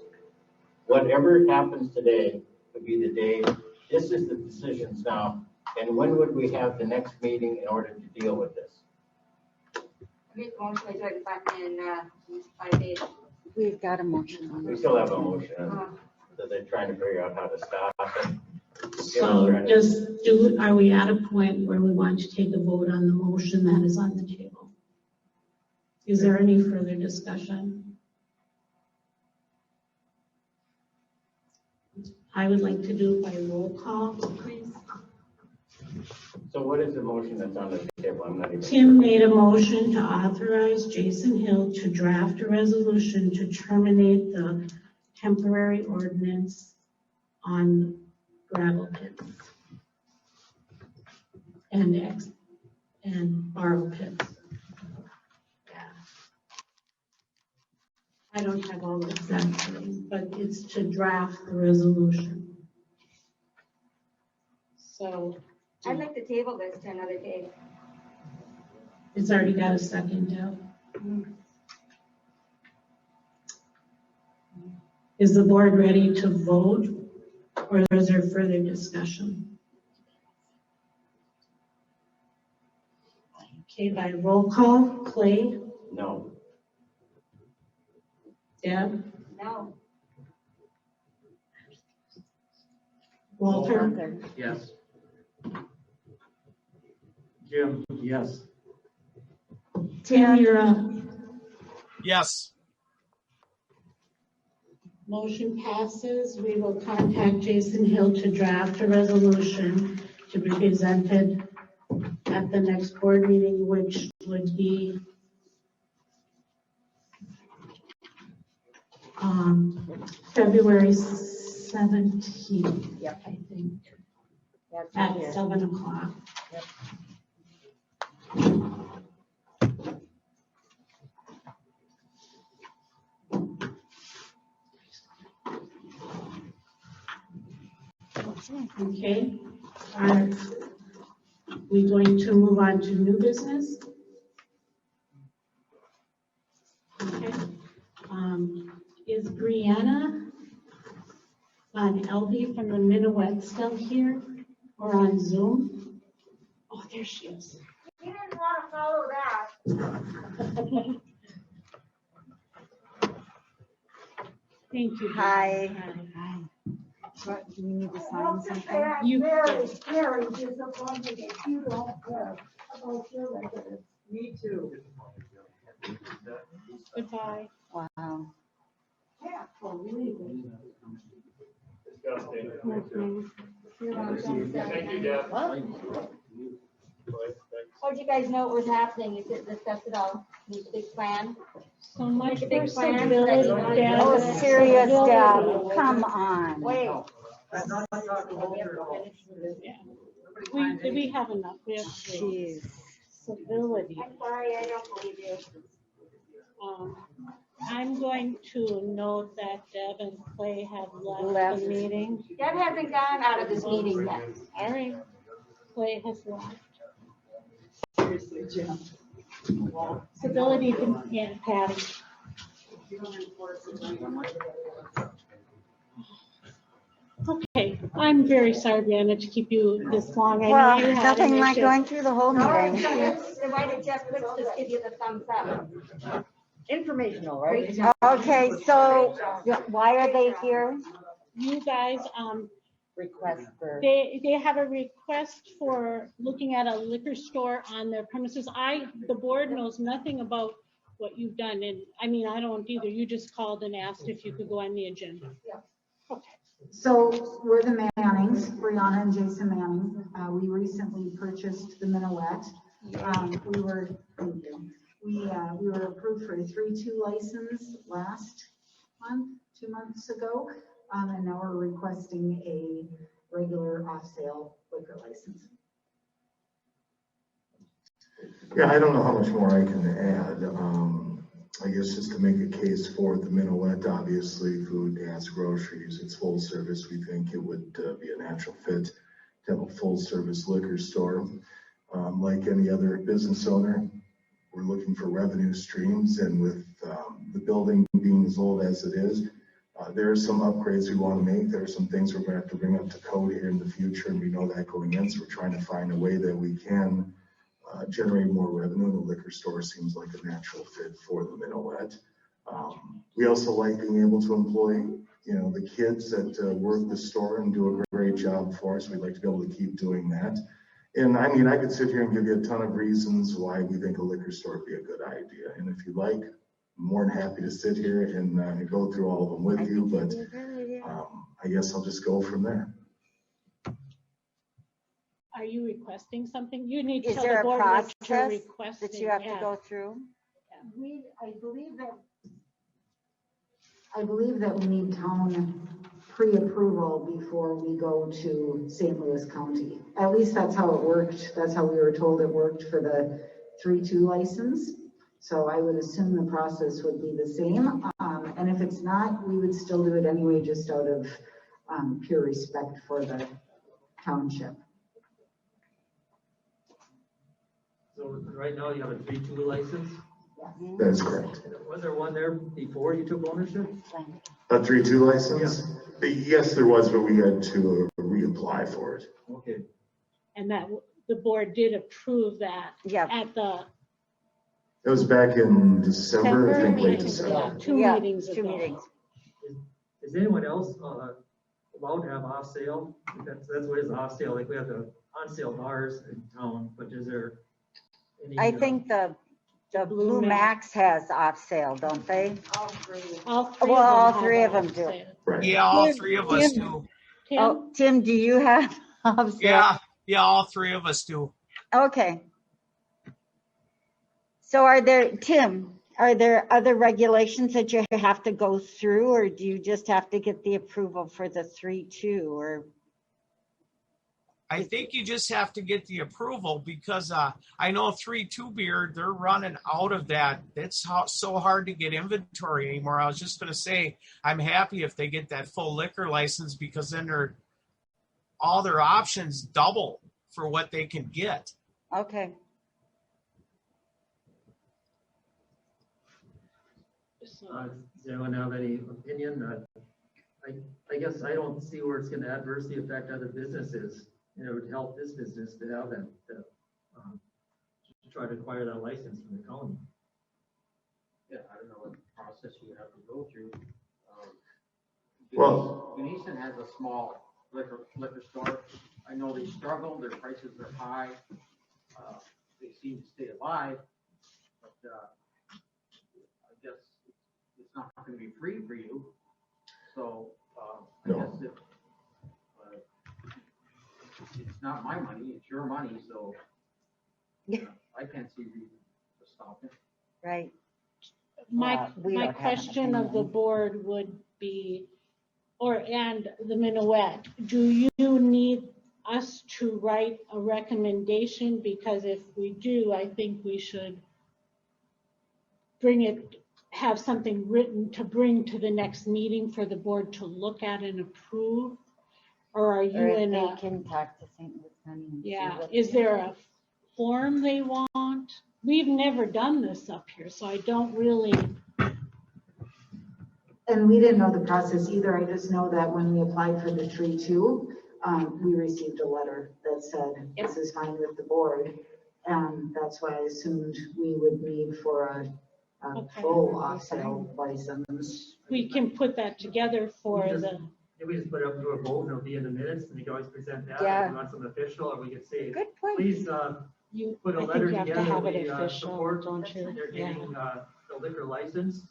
Whatever happens today would be the day. This is the decisions now. And when would we have the next meeting in order to deal with this? Make a motion to do it in 5 days. We've got a motion on We it. still have a motion. So they're trying to figure out how to stop it. So are we at a point where we want to take a vote on the motion that is on the table? Is there any further discussion? I would like to do it by roll call, please. So what is the motion that's on the table? I'm not even. Tim made a motion to authorize Jason Hill to draft a resolution to terminate the temporary ordinance on gravel pits and borrow pits. I don't have all the exact things, but it's to draft the resolution. So I'd like to table this to another day. it's already got a second, Deb. Is the board ready to vote, or is there further discussion? Okay, by roll call, Clay, No. Deb, No. Walter, Yes. Jim? Yes. Tim, you're up. Yes. Motion passes. We will contact Jason Hill to draft a resolution to be presented at the next board meeting, which would be February 17th. Yep. I think, That's at here. 7 o'clock. Yep. Okay. Are we going to move on to new business? Okay. Is Brianna on LB from the Minuet still here or on Zoom? Oh, there she is. You didn't want to follow that. Thank you. Hi. What, do we need to sign something? You Very disappointed that you don't care about your residents. Me too. Goodbye. Wow. Yeah, for leaving. Thank you, Deb. How did you guys know what was happening? You didn't discuss it all. Need a big plan? So much Make a big for plan. civility, Like- Deb. Oh, serious, Deb. Come on. Wait. We have enough. We have three. Jeez. civility. I'm sorry, I don't believe you. I'm going to note that Deb and Clay have left the meeting. Deb hasn't gone out of this meeting yet. All right, Clay has left. Seriously, Jim. Civility, yeah, Patty. Okay, I'm very sorry, Brianna, to keep you this long. I know Well, you had nothing an like issue. going through the whole meeting. Then why did Jeff Wicks just give you the thumbs up? Informational, right? Okay, so why are they here? You guys, Request for. they have a request for looking at a liquor store on their premises. The board knows nothing about what you've done, and I mean, I don't either. You just called and asked if you could go on the agenda. Okay. So we're the Mannings, Brianna and Jason Manning. We recently purchased the Minuet. We were approved for a 3-2 license last month, 2 months ago. And now we're requesting a regular off-sale liquor license. Yeah, I don't know how much more I can add. I guess just to make a case for the Minuet, obviously, food, gas, groceries, it's full service. We think it would be a natural fit to have a full service liquor store. Like any other business owner, we're looking for revenue streams, and with the building being as old as it is, there are some upgrades we want to make. There are some things we're going to have to bring up to code here in the future, and we know that going in, so we're trying to find a way that we can generate more revenue, and the liquor store seems like a natural fit for the Minuet. We also like being able to employ, the kids that work the store and do a great job for us. We'd like to be able to keep doing that. And I mean, I could sit here and give you a ton of reasons why we think a liquor store would be a good idea. And if you like, I'm more than happy to sit here and go through all of them with you, but I guess I'll just go from there. Are you requesting something? You need to Is tell there the a board what you're process requesting. that you have yeah. to go through? I believe that we need town pre-approval before we go to St. Louis County. At least that's how it worked. That's how we were told it worked for the 3-2 license. So I would assume the process would be the same. And if it's not, we would still do it anyway, just out of pure respect for the township. So right now you have a 3-2 license? That's correct. Was there one there before you took ownership? A 3-2 license? Yeah. Yes, there was, but we had to reapply for it. Okay. And that the board did approve that at the. It was back in December, I think late December. Two meetings ago. 2 meetings. Is anyone else allowed to have off sale? That's what is off sale. Like we have the on sale bars in town, but is there any? I think the Blue Max has off sale, don't they? All three of them do. Right. Yeah, all three of us do. Tim? Oh, Tim, do you have off sale? Yeah, all three of us do. Okay. So are there other regulations that you have to go through, or do you just have to get the approval for the 3-2 or? I think you just have to get the approval because I know 3-2 beer, they're running out of that. It's so hard to get inventory anymore. I was just going to say, I'm happy if they get that full liquor license because then all their options double for what they can get. Okay. Does anyone have any opinion? I guess I don't see where it's going to adversely affect other businesses. It would help this business to have that, to try to acquire that license from the county. Yeah, I don't know what process you would have to go through. Well, Venetian has a small liquor store. I know they struggle, their prices are high. They seem to stay alive, but I guess it's not going to be free for you. So I guess it's not my money, it's your money, so I can't see reason to stop it. Right. My question of the board would be, and the Minuet, do you need us to write a recommendation? Because if we do, I think we should have something written to bring to the next meeting for the board to look at and approve? Or are you Or if in they a, can talk to St. Louis County. and see yeah, what is they- there a form they want? We've never done this up here, so I don't really, And we didn't know the process either. I just know that when we applied for the tree too, we received a letter that said, this is fine with the board. And that's why I assumed we would need for a Okay. full off-sale license. we can put that together for We just- the, If we just put it up to a vote and it'll be in the minutes and you can always present that Yeah. if you want something official, or we could say, Good point. please, you, put a I think letter you have to together, have it we official, support don't you? they're Yeah. getting, the liquor license.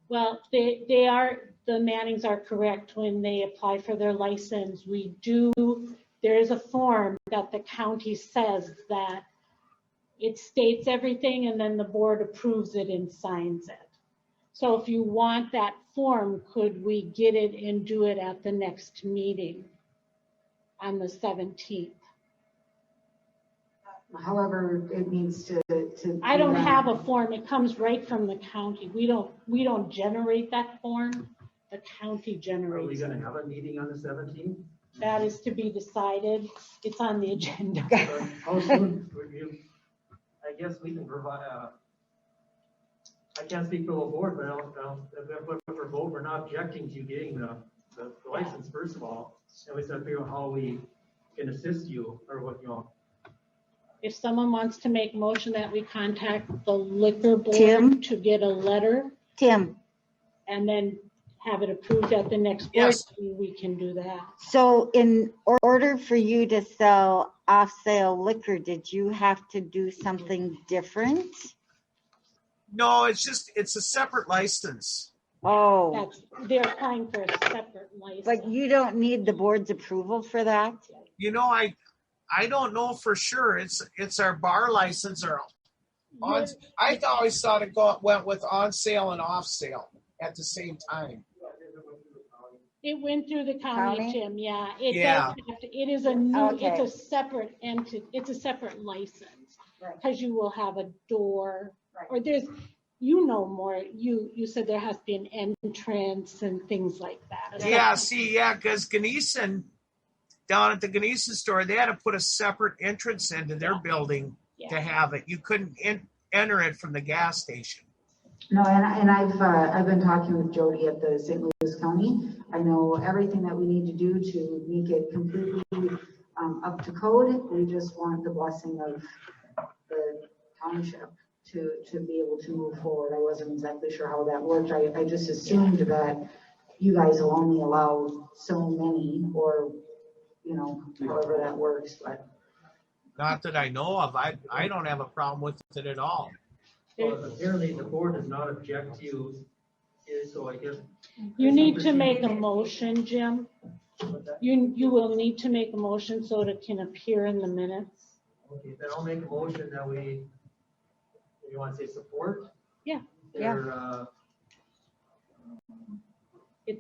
Well, the Mannings are correct. When they apply for their license, there is a form that the county says that it states everything and then the board approves it and signs it. So if you want that form, could we get it and do it at the next meeting on the 17th? However, it needs to. I don't have a form. It comes right from the county. We don't generate that form. The county Are we generates gonna it. have a meeting on the 17th? That is to be decided. It's on the agenda. How soon would you, I guess we can provide, I can't speak for the board, but if we're vote, we're not objecting to you getting the license, first of all. And we start figuring out how we can assist you, or what, you know. If someone wants to make motion that we contact the liquor board Tim? to get a letter Tim, and then have it approved at the next board, Yes. meeting, we can do that. so in order for you to sell off-sale liquor, did you have to do something different? No, it's a separate license. Oh, They're applying for a separate license. but you don't need the board's approval for that? You know, I don't know for sure. It's our bar license or on. I always thought went with on sale and off sale at the same time. It went through the county, County? Jim, yeah. It Yeah. does have to, it is a new, Okay. it's a separate entity, it's a separate license. Because you will have a door, or there's, you know more, you said there has to be an entrance and things like that. Yeah, because Ganesan, down at the Ganesan store, they had to put a separate entrance into their building to have it. You couldn't enter it from the gas station. No, and I've been talking with Jody at the St. Louis County. I know everything that we need to do to make it completely up to code. We just want the blessing of the township to be able to move forward. I wasn't exactly sure how that worked. I just assumed that you guys will only allow so many, or however that works, but. Not that I know of. I don't have a problem with it at all. Well, apparently the board does not object to you, so I guess. You need to make a motion, Jim. You will need to make a motion so it can appear in the minutes. Okay, then I'll make a motion that you want to say support? Yeah. Their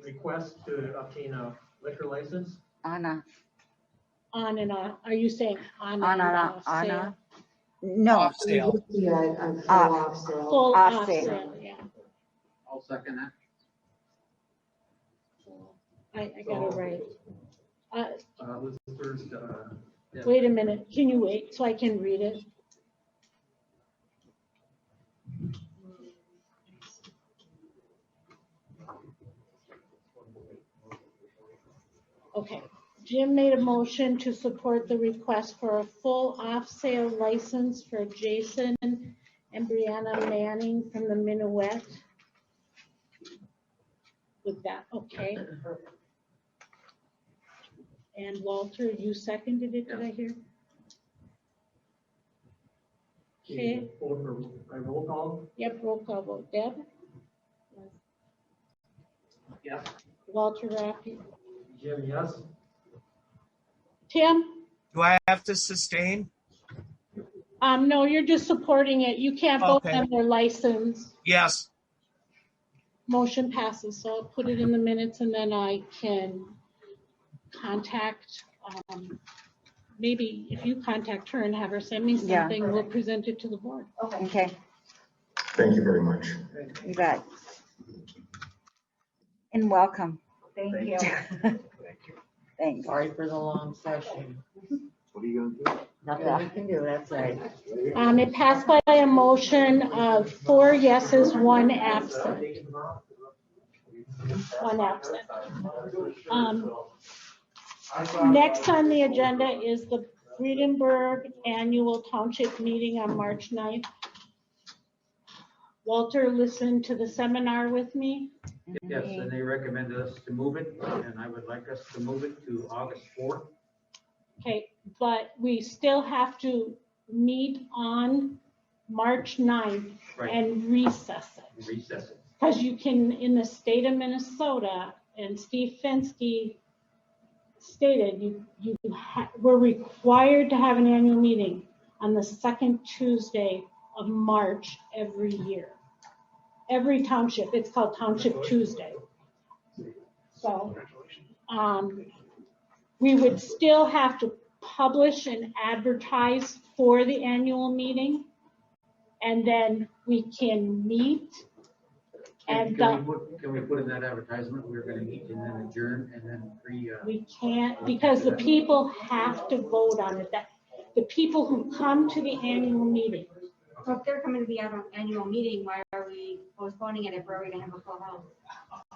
request to obtain a liquor license? Anna. On and on. Are you saying on and Anna. off sale? No. Off sale. Yeah, a full off sale. Full Off off sale. sale, yeah. I'll second that. I got it right. Was the first, yeah. Wait a minute. Can you wait so I can read it? Okay. Jim made a motion to support the request for a full off-sale license for Jason and Brianna Manning from the Minuet. With that, okay. And Walter, you seconded it, did I hear? Okay, By roll call? yep, roll call vote. Deb? Yes. Walter Raffy? Jim, yes? Tim? Do I have to sustain? No, you're just supporting it. You can't vote Okay. on their license. Yes. Motion passes, so I'll put it in the minutes and then I can contact maybe if you contact her and have her send me Yeah. something, we'll present it to the board. Okay, Thank you very much. you bet. And welcome. Thank you. Thanks. Sorry for the long session. What are you gonna do? Nothing we can do, that's right. It passed by a motion of 4 yeses, 1 absent. 1 absent. Next on the agenda is the Fredenberg Annual Township Meeting on March 9th. Walter listened to the seminar with me. Yes, and they recommended us to move it, and I would like us to move it to August 4th. Okay, but we still have to meet on March 9th Right. and recess it. Recess it. Because you can, in the state of Minnesota, and Steve Fensky stated, we're required to have an annual meeting on the second Tuesday of March every year. Every township, it's called Township Tuesday. So, we would still have to publish and advertise for the annual meeting, and then we can meet. And Can we put in that advertisement, we're gonna meet and then adjourn and then we can't, because the people have to vote on it. That the people who come to the annual meeting. So if they're coming to the annual meeting, why are we postponing it if we're going to have a full house?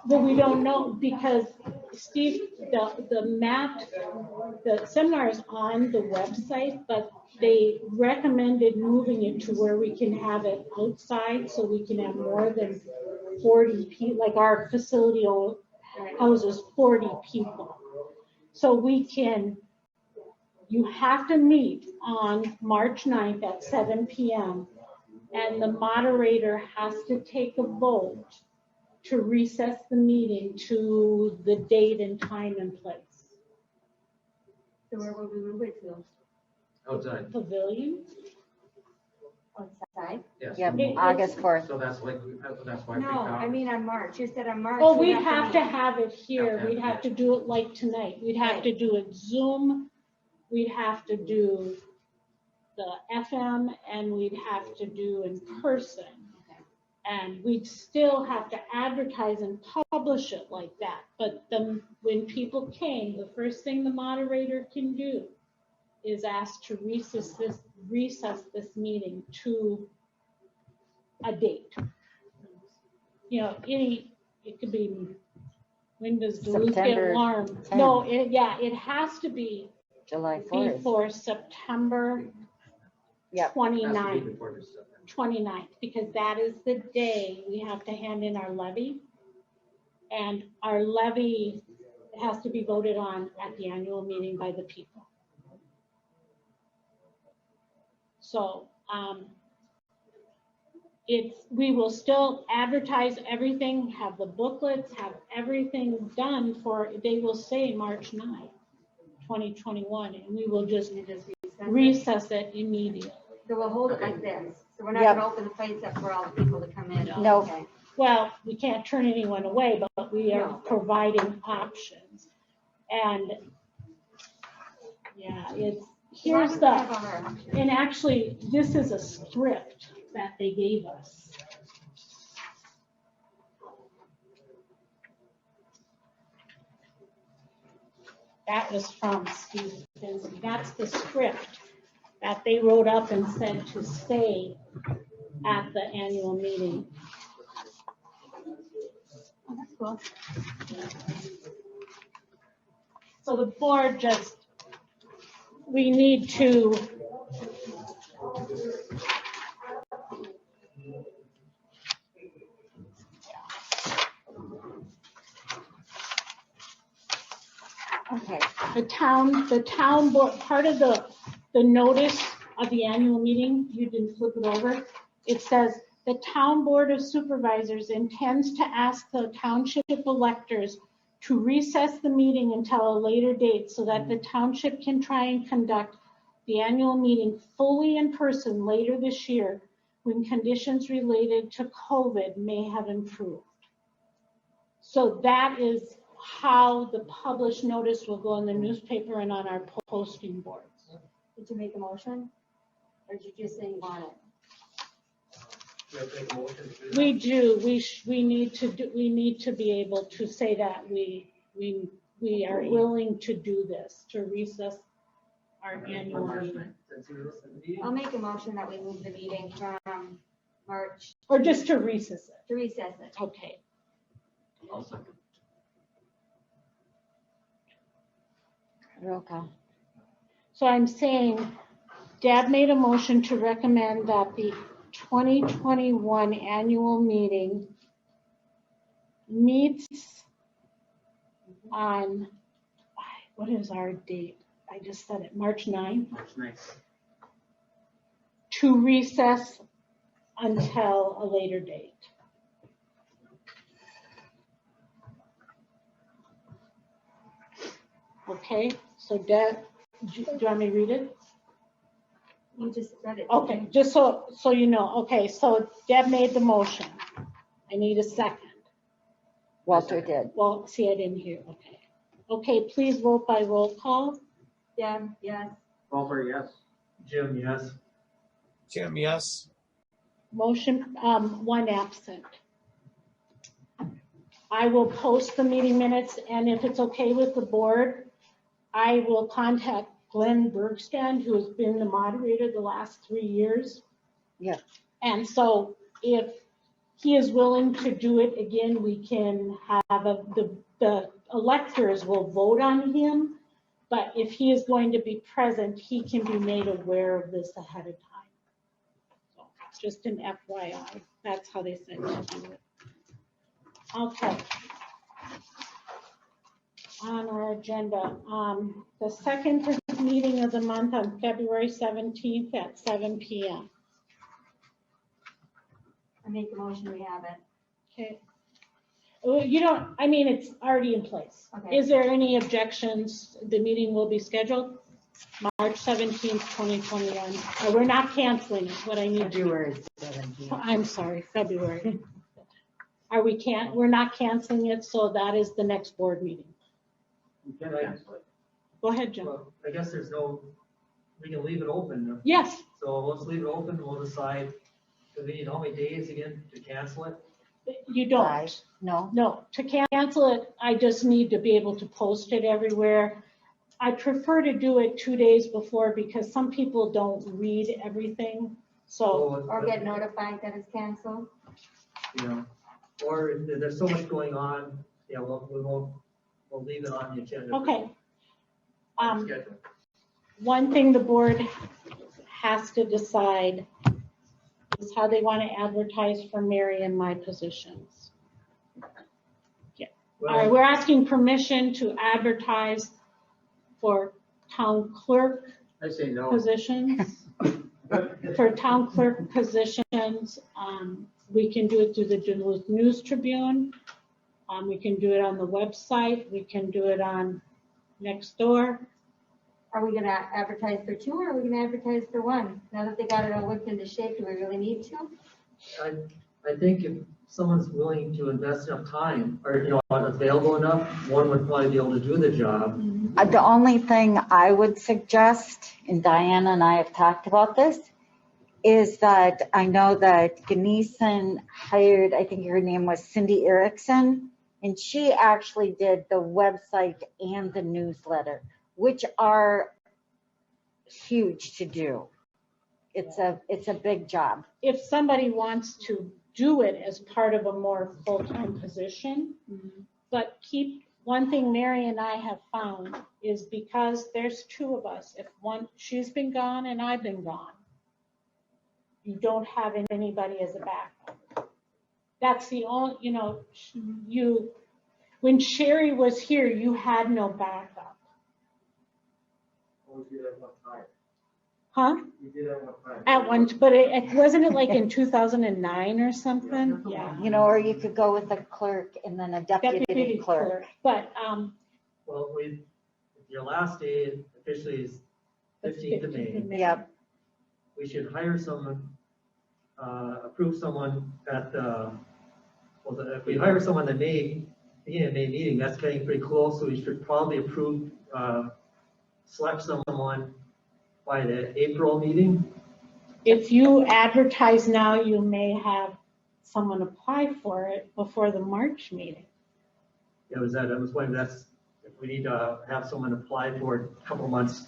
Well, we don't know, because Steve, the seminar is on the website, but they recommended moving it to where we can have it outside, so we can have more than 40 people, like our facility houses 40 people. So you have to meet on March 9th at 7 p.m. and the moderator has to take a vote to recess the meeting to the date and time and place. So where will we move it to? outside. Pavilion? Outside? Yes. Yep, August 4th. So that's why. No, I mean on March. You said on March. Oh, we'd have to have it here. Okay. We'd have to do it like tonight. We'd have to do it Zoom. We'd have to do the FM, and we'd have to do in person. And we'd still have to advertise and publish it like that. But when people came, the first thing the moderator can do is ask to recess this meeting to a date. You know, it could be, when does Duluth get September warm? 10th. No, it has to be July 4th. before September Yep. 29th. 29th, because that is the day we have to hand in our levy. And our levy has to be voted on at the annual meeting by the people. So we will still advertise everything, have the booklets, have everything done they will say March 9th, 2021, and we will just recess it immediately. So we'll hold it like this. So we're not Yep. going to open the place up for all the people to come in. No. Okay. Well, we can't turn anyone away, but we are providing options. And yeah, and actually, this is a script that they gave us. That was from Steve Fensky. That's the script that they wrote up and said to say at the annual meeting. Oh, that's cool. So the board we need to Okay. the town board, part of the notice of the annual meeting, you didn't flip it over. It says the town board of supervisors intends to ask the township electors to recess the meeting until a later date so that the township can try and conduct the annual meeting fully in person later this year when conditions related to COVID may have improved. So that is how the published notice will go in the newspaper and on our posting boards. Did you make a motion? Or did you just say you want it? You have to make a motion to do that? We do, we need to be able to say that we are willing to do this, to recess our annual meeting. I'll make a motion that we move the meeting from March. Or just to recess it. To recess it. Okay. I'll second. Roll call. So I'm saying Deb made a motion to recommend that the 2021 annual meeting meets on, what is our date? I just said it, March 9th, March 9th. to recess until a later date. Okay, so Deb, do you want me to read it? You just read it. Okay, just so you know. Okay, so Deb made the motion. I need a second. Walter did. Well, see, I didn't hear. Okay. Okay, please vote by roll call. Deb, yes. Walter, yes. Jim, yes. Jim, yes. Motion, one absent. I will post the meeting minutes, and if it's okay with the board, I will contact Glenn Bergstrand, who has been the moderator the last 3 years. Yeah. And so if he is willing to do it again, we can have the electors will vote on him. But if he is going to be present, he can be made aware of this ahead of time. So just an FYI, that's how they said to do it. Okay. On our agenda, the second meeting of the month on February 17th at 7 p.m. I make a motion, we have it. Okay. Well, you don't, I mean, it's already in place. Okay. Is there any objections? The meeting will be scheduled March 17th, 2021. We're not canceling it, what I need to. February 17th. I'm sorry, February. We're not canceling it, so that is the next board meeting. You can cancel it. Go ahead, Jim. Well, I guess we can leave it open. Yes. So let's leave it open, we'll decide, do we need how many days again to cancel it? You don't. 5. No. No, to cancel it, I just need to be able to post it everywhere. I prefer to do it 2 days before because some people don't read everything. So, Or get notified that it's canceled. You know, or if there's so much going on, yeah, we'll leave it on the agenda. okay. Schedule. One thing the board has to decide is how they want to advertise for Mary and my positions. Yeah. All right, we're asking permission to advertise for town clerk I say no. positions. For town clerk positions, we can do it through the Duluth News Tribune. We can do it on the website. We can do it on Nextdoor. Are we gonna advertise for 2 or are we gonna advertise for 1? Now that they got it all whipped into shape, do we really need to? I think if someone's willing to invest enough time, or, you know, available enough, one would probably be able to do the job. The only thing I would suggest, and Diana and I have talked about this, is that I know that Ganesan hired, I think her name was Cindy Erickson, and she actually did the website and the newsletter, which are huge to do. It's a big job. If somebody wants to do it as part of a more full-time position, but keep, one thing Mary and I have found is because there's 2 of us, if she's been gone and I've been gone, you don't have anybody as a backup. That's the only, you know, when Sherry was here, you had no backup. We'll do that one time. Huh? We did that one time. At once, but it wasn't it like in 2009 or something? Yeah. You know, or you could go with a clerk and then a deputy clerk. But, Well, your last day officially is 15th of May. Yep. We should hire someone, approve someone at, if we hire someone that May meeting, that's getting pretty close, so we should probably approve, select someone by the April meeting? If you advertise now, you may have someone apply for it before the March meeting. Yeah, I was wondering, that's, if we need to have someone apply for it a couple months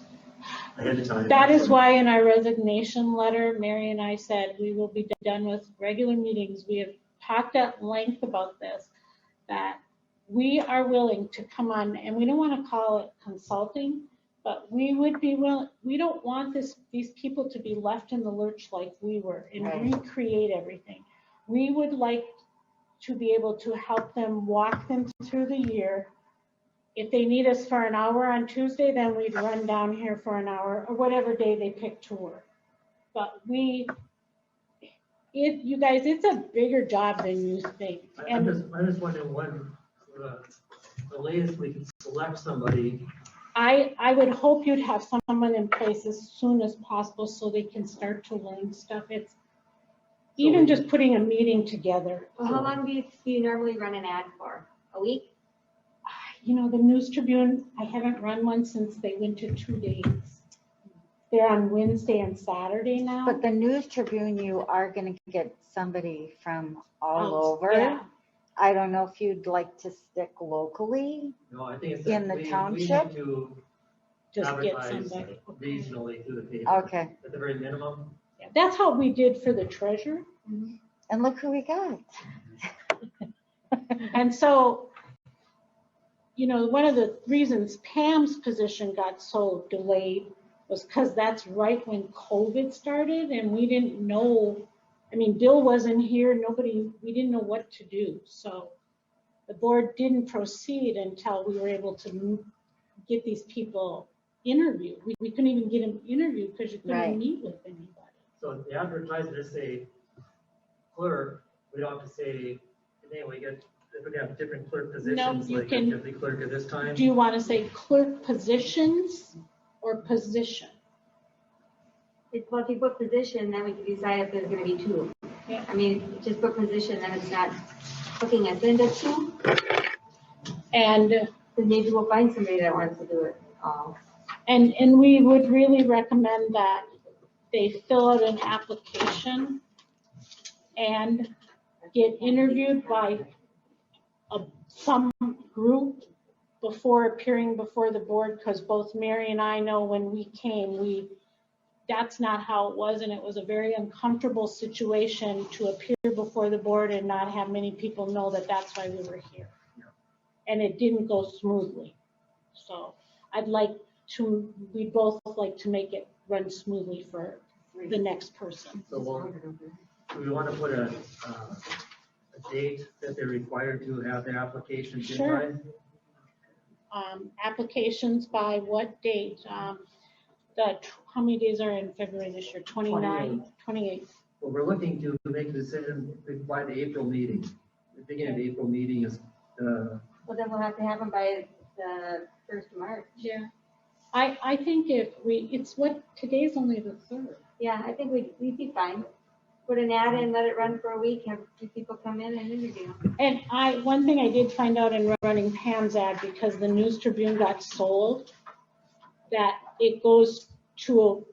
ahead of time. That is why in our resignation letter, Mary and I said we will be done with regular meetings. We have talked at length about this, that we are willing to come on, and we don't want to call it consulting, but we would be willing. We don't want these people to be left in the lurch like we were and recreate everything. We would like to be able to help them, walk them through the year. If they need us for an hour on Tuesday, then we'd run down here for an hour or whatever day they pick to work. But you guys, it's a bigger job than you think. I'm just wondering when the latest we can select somebody. I would hope you'd have someone in place as soon as possible so they can start to learn stuff. It's even just putting a meeting together. Well, how long do you normally run an ad for? A week? You know, the News Tribune, I haven't run one since they went to 2 days. They're on Wednesday and Saturday now. But the News Tribune, you are going to get somebody from all over. Yeah. I don't know if you'd like to stick locally. No, I think it's in the township. We need to Just get advertise somebody. regionally through the paper. Okay. At the very minimum. Yeah, that's how we did for the treasurer. And look who we got. And so, you know, one of the reasons Pam's position got so delayed was because that's right when COVID started and we didn't know. I mean, Bill wasn't here, we didn't know what to do. So the board didn't proceed until we were able to get these people interviewed. We couldn't even get them interviewed because you couldn't meet with anybody. So the advertiser to say clerk, we don't have to say, then we get, if we have different clerk positions, you like can- deputy clerk at this time. Do you want to say clerk positions or position? Well, if you put position, then we can decide if there's gonna be two. Yeah. I mean, just put position, then it's not hooking us into two. And then maybe we'll find somebody that wants to do it all. And we would really recommend that they fill out an application and get interviewed by some group before appearing before the board, because both Mary and I know when we came, that's not how it was, and it was a very uncomfortable situation to appear before the board and not have many people know that that's why we were here. And it didn't go smoothly. So we'd both like to make it run smoothly for the next person. So do we want to put a date that they're required to have their applications in Sure. by? Applications by what date? How many days are in February this year? 29, 28. Well, we're looking to make a decision by the April meeting. The beginning of the April meeting is, Well, then we'll have to have them by the 1st of March. Yeah. I think today's only the 3rd. Yeah, I think we'd be fine. Put an ad in, let it run for a week, have people come in and interview. And one thing I did find out in running Pam's ad, because the News Tribune got sold, that it goes to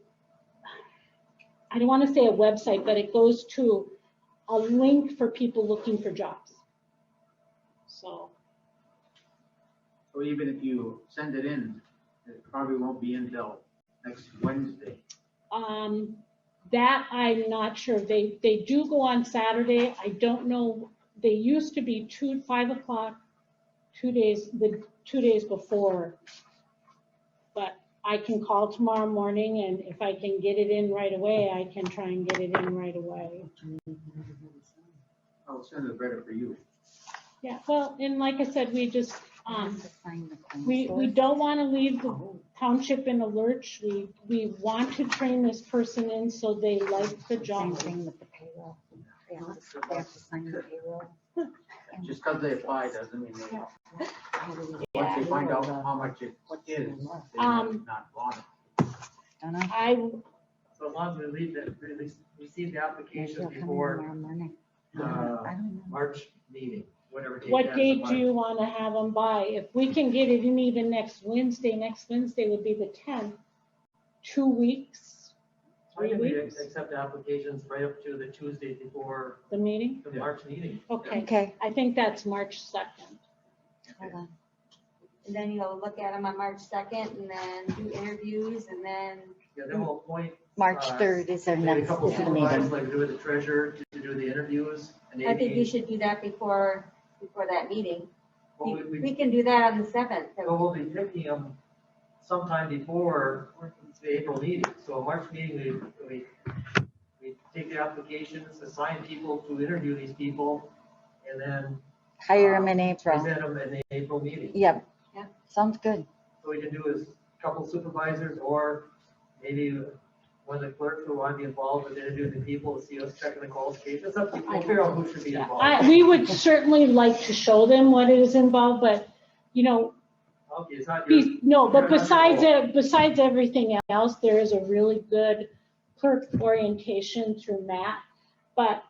I don't want to say a website, but it goes to a link for people looking for jobs. So even if you send it in, it probably won't be until next Wednesday. that I'm not sure. They do go on Saturday. I don't know. They used to be 5 o'clock, 2 days before. But I can call tomorrow morning, and if I can get it in right away, I can try and get it in right away. I'll send it better for you. Yeah, well, and like I said, we just, we don't want to leave the township in a lurch. We want to train this person in so they like the job. Same thing with the payroll. They have to sign the payroll. Just because they apply doesn't mean they. Once they find out how much it is, they might not want it. So long as we receive the applications before March meeting, whatever date. What date do you want to have them by? If we can get it in even next Wednesday would be the 10th, 2 weeks, I 3 think we weeks, accept applications right up to the Tuesday before the meeting? the March meeting. Okay, Okay. I think that's March 2nd. Hold on. And then you'll look at them on March 2nd and then do interviews and then. Yeah, then we'll appoint. March 3rd is our maybe a next couple is the supervisors, meeting. like do with the treasurer to do the interviews. And I think maybe- you should do that before that meeting. Well, We can do that on the 7th. Well, we'll be picking them sometime before the April meeting. So March meeting, we take the applications, assign people to interview these people, and then Hire them in April. present them in the April meeting. Yep. Sounds good. So we can do is a couple supervisors, or maybe one of the clerks who want to be involved with interviewing the people to see us checking the qualifications. It's up to you. We'll figure out who should be involved. We would certainly like to show them what is involved, but, you know, Okay, it's not your. no, but you're not besides involved. it, besides everything else, there is a really good clerk orientation through Matt. But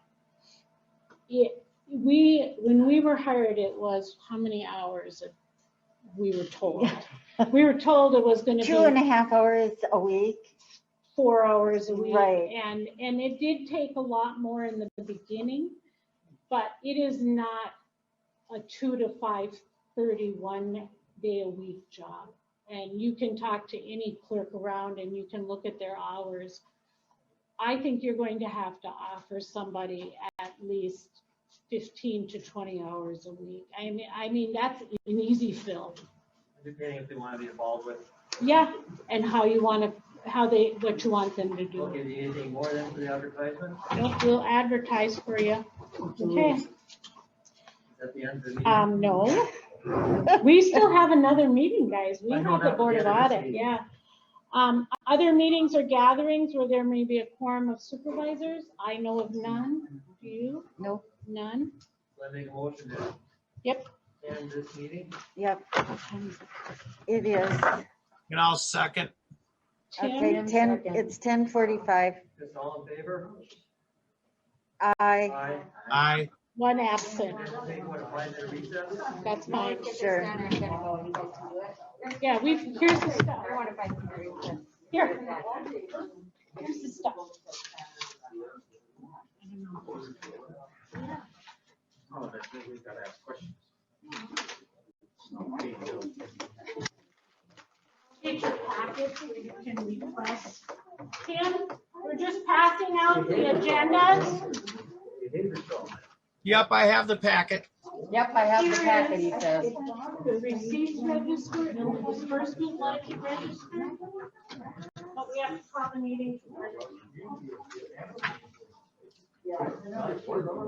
when we were hired, it was how many hours we were told? We were told it was going to be 2.5 hours a week. 4 hours a week. Right. And it did take a lot more in the beginning, but it is not a 2 to 5:30 1 day a week job. And you can talk to any clerk around and you can look at their hours. I think you're going to have to offer somebody at least 15 to 20 hours a week. I mean that's an easy fill. Depending if they want to be involved with. Yeah, and what you want them to do. Okay, do you need anything more than for the advertisement? Nope, we'll advertise for you. Okay. At the end of the meeting? No. We still have another meeting, guys. We I know have the that, Board of yeah, this Audit, meeting. yeah. Other meetings or gatherings where there may be a quorum of supervisors? I know of none. Do you? Nope. None? So I make a motion to Yep. end this meeting. Yep. It is. And I'll second. Okay, it's 10:45. Just all in favor? Aye. Aye. Aye. One absent. Take what, a 5-minute recess? That's fine. Sure. I'm gonna go. You guys can do it. Yeah, here's the stuff. I want to find some reasons. Here. Here's the stuff. Oh, that's good. We've got to ask questions. Get your packets, you can request. Tim, we're just passing out the agendas. Yep, I have the packet. Yep, I have the packet, he says. The receipts registered and the disbursement ledger registered. But we have to call the meeting.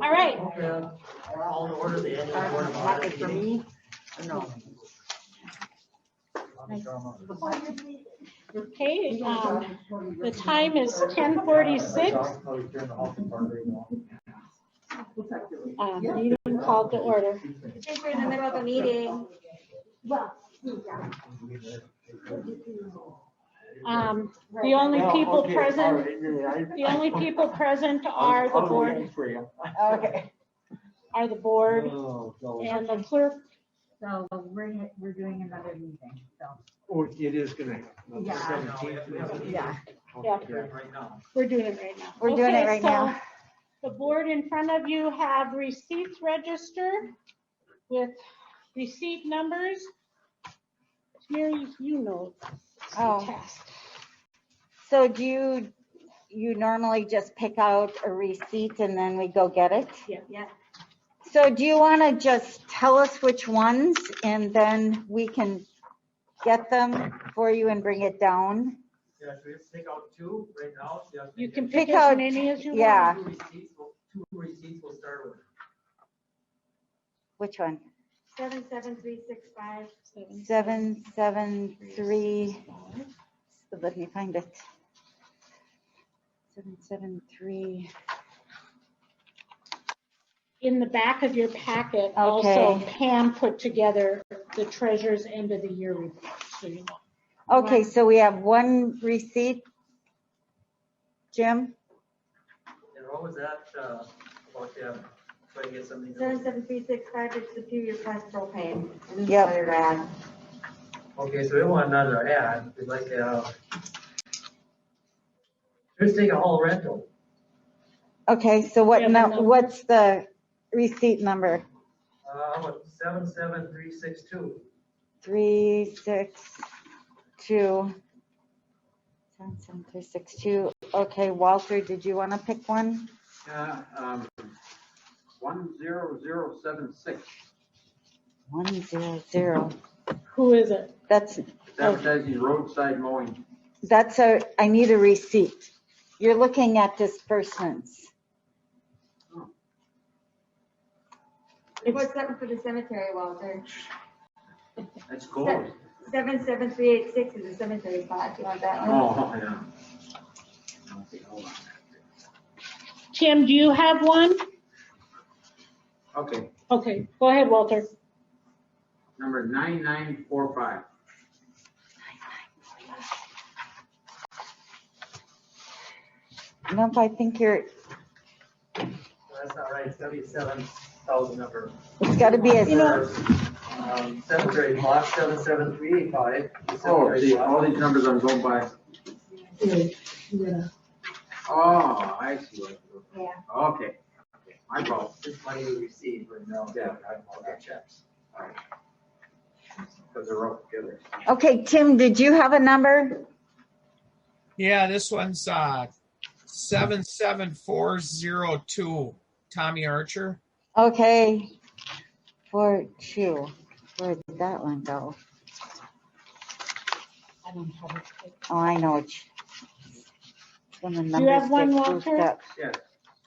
All right. All in order, the annual Board of Audit For meeting. me? No. Okay, the time is 10:46. Meeting called to order. I think we're in the middle of a meeting. The only people present, are the board, Okay. are the board and the clerk. So we're doing another meeting, so. Oh, it is gonna. Yeah. 17th. Yeah. Yeah, Right now. we're doing it right now. We're doing it Okay, right so now. The board in front of you have receipts registered with receipt numbers. Mary, you know. it's the Oh. test. So do you normally just pick out a receipt and then we go get it? Yeah. So do you want to just tell us which ones and then we can get them for you and bring it down? Yeah, so we just take out two right now. So You can Pick pick as out- many as you yeah. want. Two receipts we'll start with. Which one? 77365. 773. Let me find it. 773. In the back of your packet, also Okay. Pam put together the treasurer's end of the year report, so you know. Okay, so we have one receipt. Jim? And what was that, about them, trying to get something? 77365, it's the 2-year plus propane. And Yep. another ad. Okay, so we don't want another ad, we'd like, Just take a whole rental. Okay, so what You have a now, number? what's the receipt number? 77362. 362. 77362. Okay, Walter, did you want to pick one? 10076. 100. Who is it? That's, It's advertising roadside mowing. I need a receipt. You're looking at disbursements. What's that for the cemetery, Walter? That's cool. 77386 is a cemetery plot. You want that one? Oh, yeah. Okay, hold on. Tim, do you have one? Okay, Okay, go ahead, Walter. number 9945. Nope, I think you're, That's not right. It's gotta be 7,000 number. it's got to be a, Cemetery plot 77385. Oh, see, all these numbers I'm going by. Oh, I see what. Yeah. Okay. My fault. This money we received, but no, Yeah. all got checks. All right. Because they're all together. okay, Tim, did you have a number? Yeah, this one's 77402. Tommy Archer. Okay. 42. Where did that one go? I don't have it. Oh, I know it. When the Do you numbers have one, get grouped Walter? up. Yes,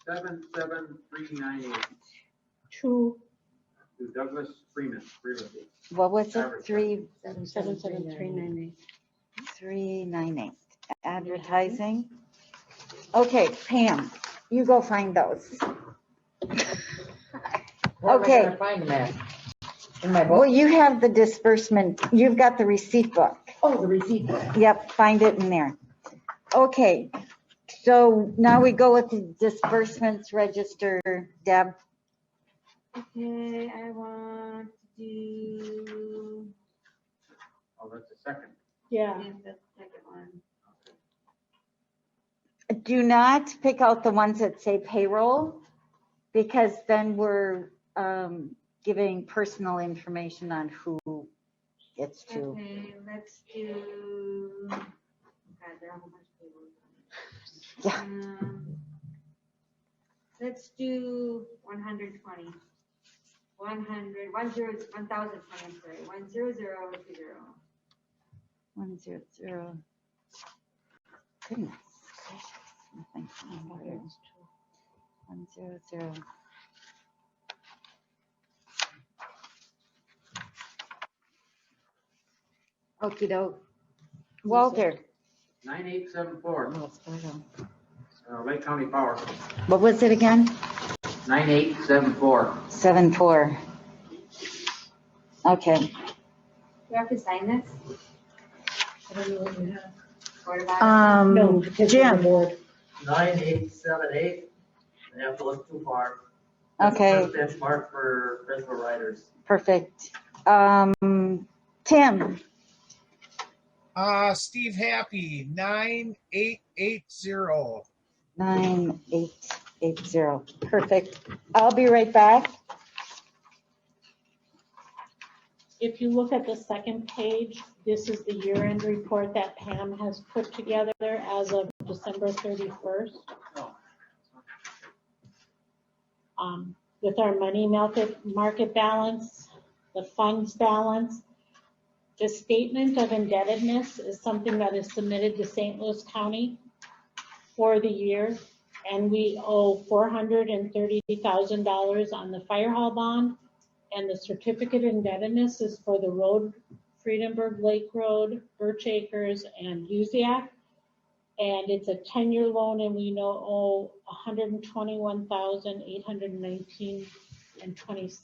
77398 Two, to Douglas Freeman, Realty. What was it? Advertising. 77398. 398. Advertising. Okay, Pam, you go find those. Where am I Okay. gonna find them at? In my book? Well, you have the disbursement, you've got the receipt book. Oh, the receipt book. Yep, find it in there. Okay, so now we go with the disbursements register, Deb. Okay, I want to do. Oh, that's the second. Yeah. The second one. Do not pick out the ones that say payroll, because then we're giving personal information on who gets to. Okay, let's do. God, there are a whole bunch of people. Yeah. Let's do 120. 100, 1020, I'm sorry, 10020. 100. Goodness gracious. Nothing found here. 100. Okey doke. Walter, 9874, oh, it's Virgo. Lake County Power. What was it again? 9874. 74. Okay. Do you have to sign this? I don't know what you have. What about No, because of the Jim. board. 9878. They have to look too far. That's the Okay, first benchmark for Fresno riders. perfect. Tim, Steve Happy, 9880. 9880. Perfect. I'll be right back. If you look at the second page, this is the year-end report that Pam has put together as of December 31st. With our money market balance, the funds balance. The statement of indebtedness is something that is submitted to St. Louis County for the year, and we owe $430,000 on the fire hall bond, and the certificate indebtedness is for the road, Fredenberg Lake Road, Birch Acres, and Uziak. And it's a 10-year loan, and we now owe $121,819.20.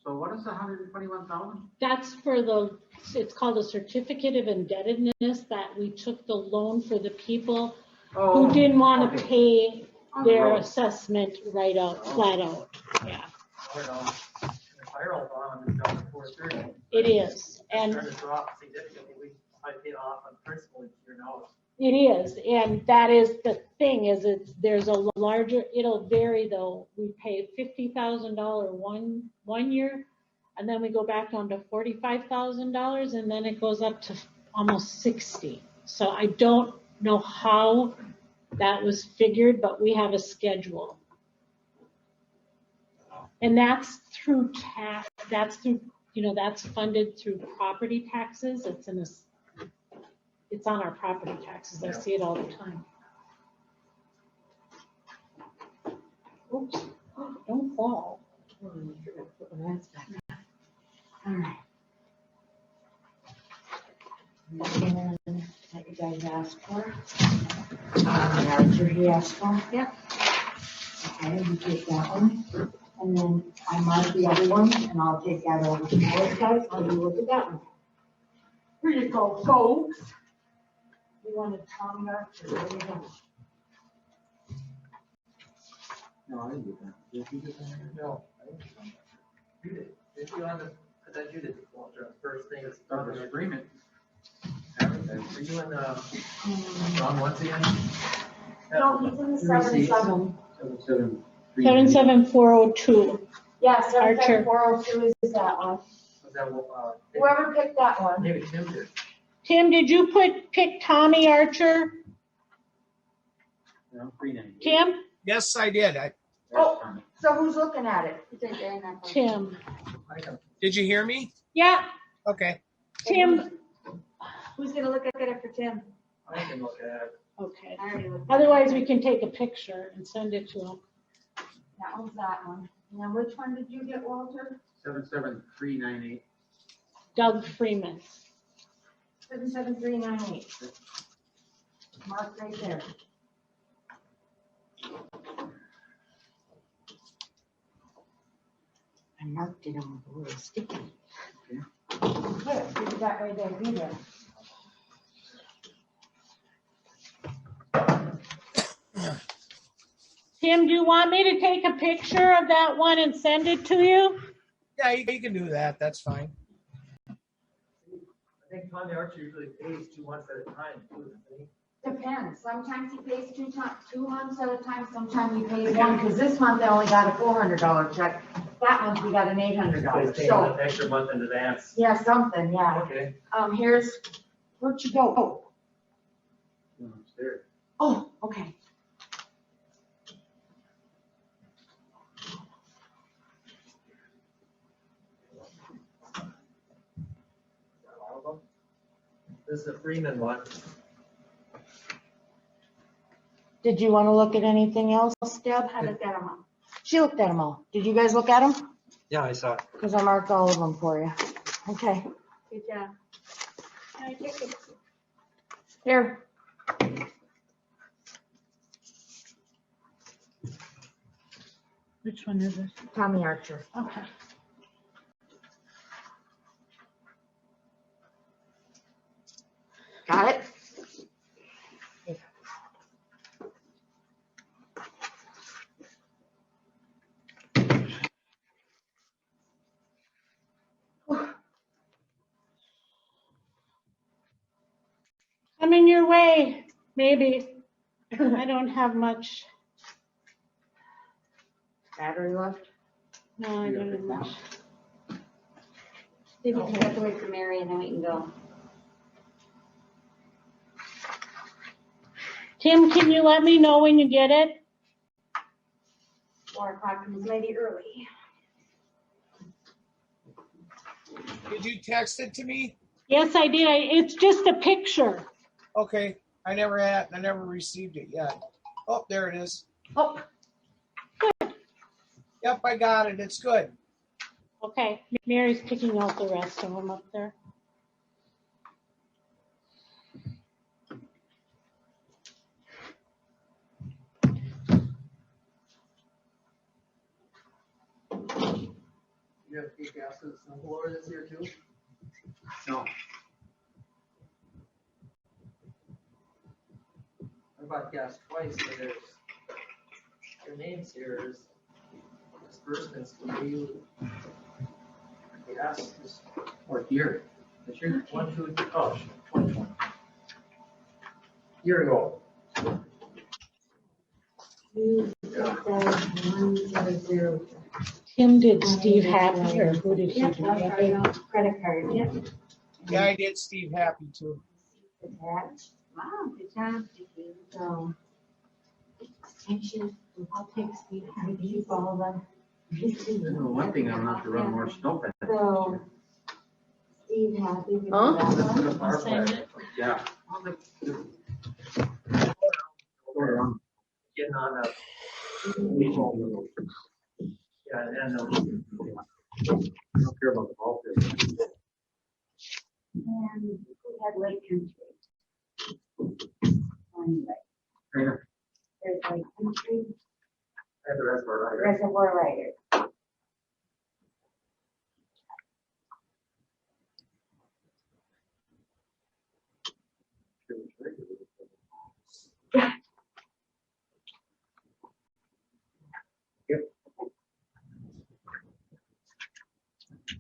So what is the 121,000? That's for the it's called a certificate of indebtedness, that we took the loan for the people Oh, who didn't want to okay. pay their Right. assessment right out, flat out. Yeah, Or no, the fire bond is down to 430. it is. And It's trying to drop significantly. I paid off on principal each year now. it is, and that is the thing, is there's a larger, it'll vary though. We pay $50,000 one year, and then we go back down to $45,000, and then it goes up to almost 60. So I don't know how that was figured, but we have a schedule. And that's through that's funded through property taxes. It's on our property taxes. I see it all the time. Oops, don't fall. All right. And that you guys asked for. The Archer he asked for. Yep. Okay, you take that one. And then I mark the other one and I'll take that over to those guys. I'll you look at that one. Here you go, folks. You want to tell me Archer? There you go. No, I didn't do that. Did you do that? No. I didn't do that. You did. Did you on the, I thought you did, Walter, first thing is. Purpose agreement. Are you in, wrong once again? No, he's in the 7-7. 77402. Yeah, Archer. 77402 is that one. Was that, Whoever picked that one. maybe Tim did. Tim, did you pick Tommy Archer? No, 398. Tim? Yes, I did. Oh, so who's looking at it? Tim. Did you hear me? Yeah, Okay. Tim. Who's gonna look at it for Tim? I can look at it. Okay. I already looked at it. Otherwise, we can take a picture and send it to him. That one's that one. Now, which one did you get, Walter? 77398. Doug Freeman. 77398. Mark right there. I marked it on the little sticky. Here, you got right there, be there. Tim, do you want me to take a picture of that one and send it to you? Yeah, you can do that. That's fine. I think Tommy Archer usually pays 2 months at a time, too, doesn't he? Depends. Sometimes he pays 2 months at a time, sometimes he pays one, because this month they only got a $400 check. That month we got an $800. He's paying So, an extra month in advance. yeah, something, yeah. Okay. Where'd you go? Upstairs. Oh, okay. This is the Freeman one. Did you want to look at anything else, Deb? I looked at them all. She looked at them all. Did you guys look at them? Yeah, I saw it. Because I marked all of them for you. Okay. Good job. Can I take it? Here. Which one is it? Tommy Archer. Okay. Got it? Coming your way, maybe. I don't have much. Battery left? No, I don't have much. We have to wait for Mary and then we can go. Tim, can you let me know when you get it? 4 o'clock is maybe early. Did you text it to me? Yes, I did. It's just a picture. Okay. I never received it yet. Oh, there it is. Oh. Good. Yep, I got it. It's good. Okay. Mary's picking out the rest of them up there. You have to get gas to the snow blower this year too? No. I got gas twice, so there's, your names here is disbursements to you. Gas is, or here, it's your 1, 2, 3, oh, 2020. Year ago. Tim did Steve happy, or who did he Yep, do? that's right, credit card, yep. Yeah, I did Steve happy too. Attached. Wow, good job, Vicky. So. I'll take Steve, I keep all of them. One thing, I'm not to run more snow. So, Steve happy. Yeah. Getting on a. Yeah, and I don't care about the ball field. And we had Lake Country. Anyway, Here. there's Lake Country, And the reservoir rider. Reservoir Rider.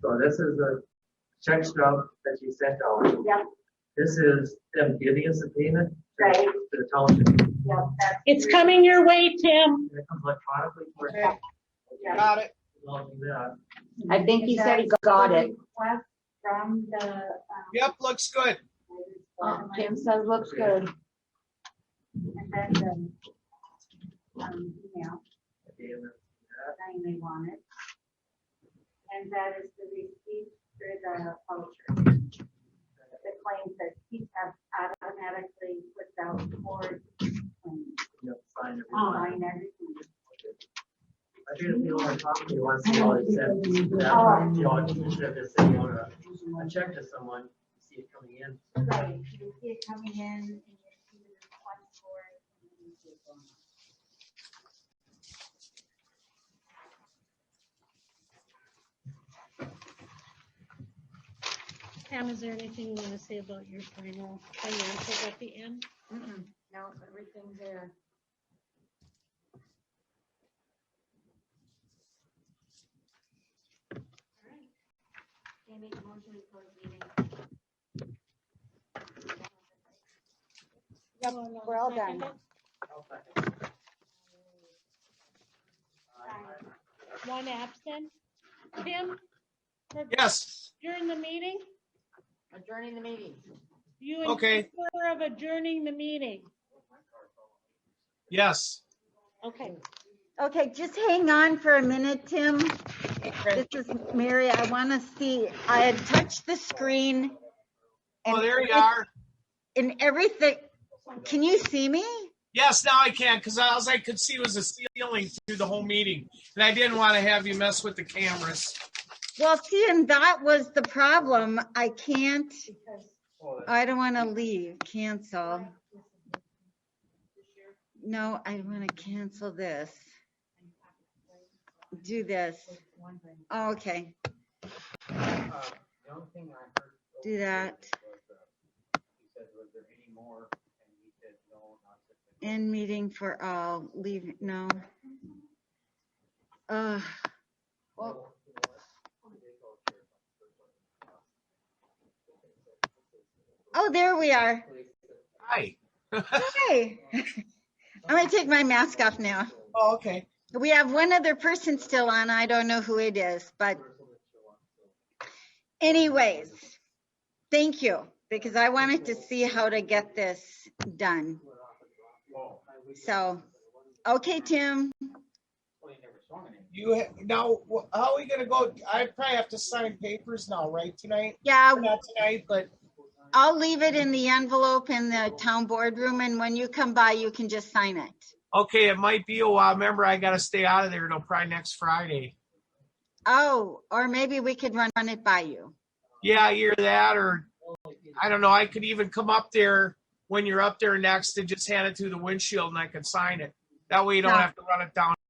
So this is the check stub that you sent out. Yep, This is them giving us a payment right, to the township. yep, that's. It's coming your way, Tim. It comes electronically. Yeah. Got it. I'll do that. I think he said he got it. Request from the. Yep, looks good. Tim says looks good. And then the, email, Okay, and then that. saying they want it. And that is the receipt for the voucher. The claims that he has automatically puts out for claims. You have to sign everything. Online, everything. I think if you want to talk to me once in a while, you said that, you know, you should have just sent out a check to someone, to see it coming in. Right, you see it coming in and you see the request for it. And then you see it going on. Pam, is there anything you want to say about your final financials at the end? No, everything's there. Can I make a motion to close meeting? Yep, we're all done. One absent. Tim? Yes. During the meeting? Adjourning the meeting. You in Okay. favor of adjourning the meeting? Yes. Okay. Okay, just hang on for a minute, Tim. Okay. This is Mary. I want to see, I had touched the screen. Oh, there you are. And everything, can you see me? Yes, now I can, because all I could see was a ceiling through the whole meeting. And I didn't want to have you mess with the cameras. Well, see, and that was the problem. I can't, I don't want to leave, cancel. No, I want to cancel this. Do this. Oh, okay. Do that. End meeting for all. Leave, no. Well. Oh, there we are. Hi. Hi. I'm gonna take my mask off now. Oh, okay. We have one other person still on. I don't know who it is, but anyways, thank you, because I wanted to see how to get this done. So, okay, Tim. Now, how are we gonna go? I probably have to sign papers now, right, tonight? Yeah. Or not tonight, but I'll leave it in the envelope in the town boardroom, and when you come by, you can just sign it. okay, it might be a while. Remember, I gotta stay out of there till probably next Friday. Oh, or maybe we could run it by you. Yeah, either that, or I don't know. I could even come up there when you're up there next and just hand it through the windshield, and I can sign it. That way, you don't Yeah. have to run it down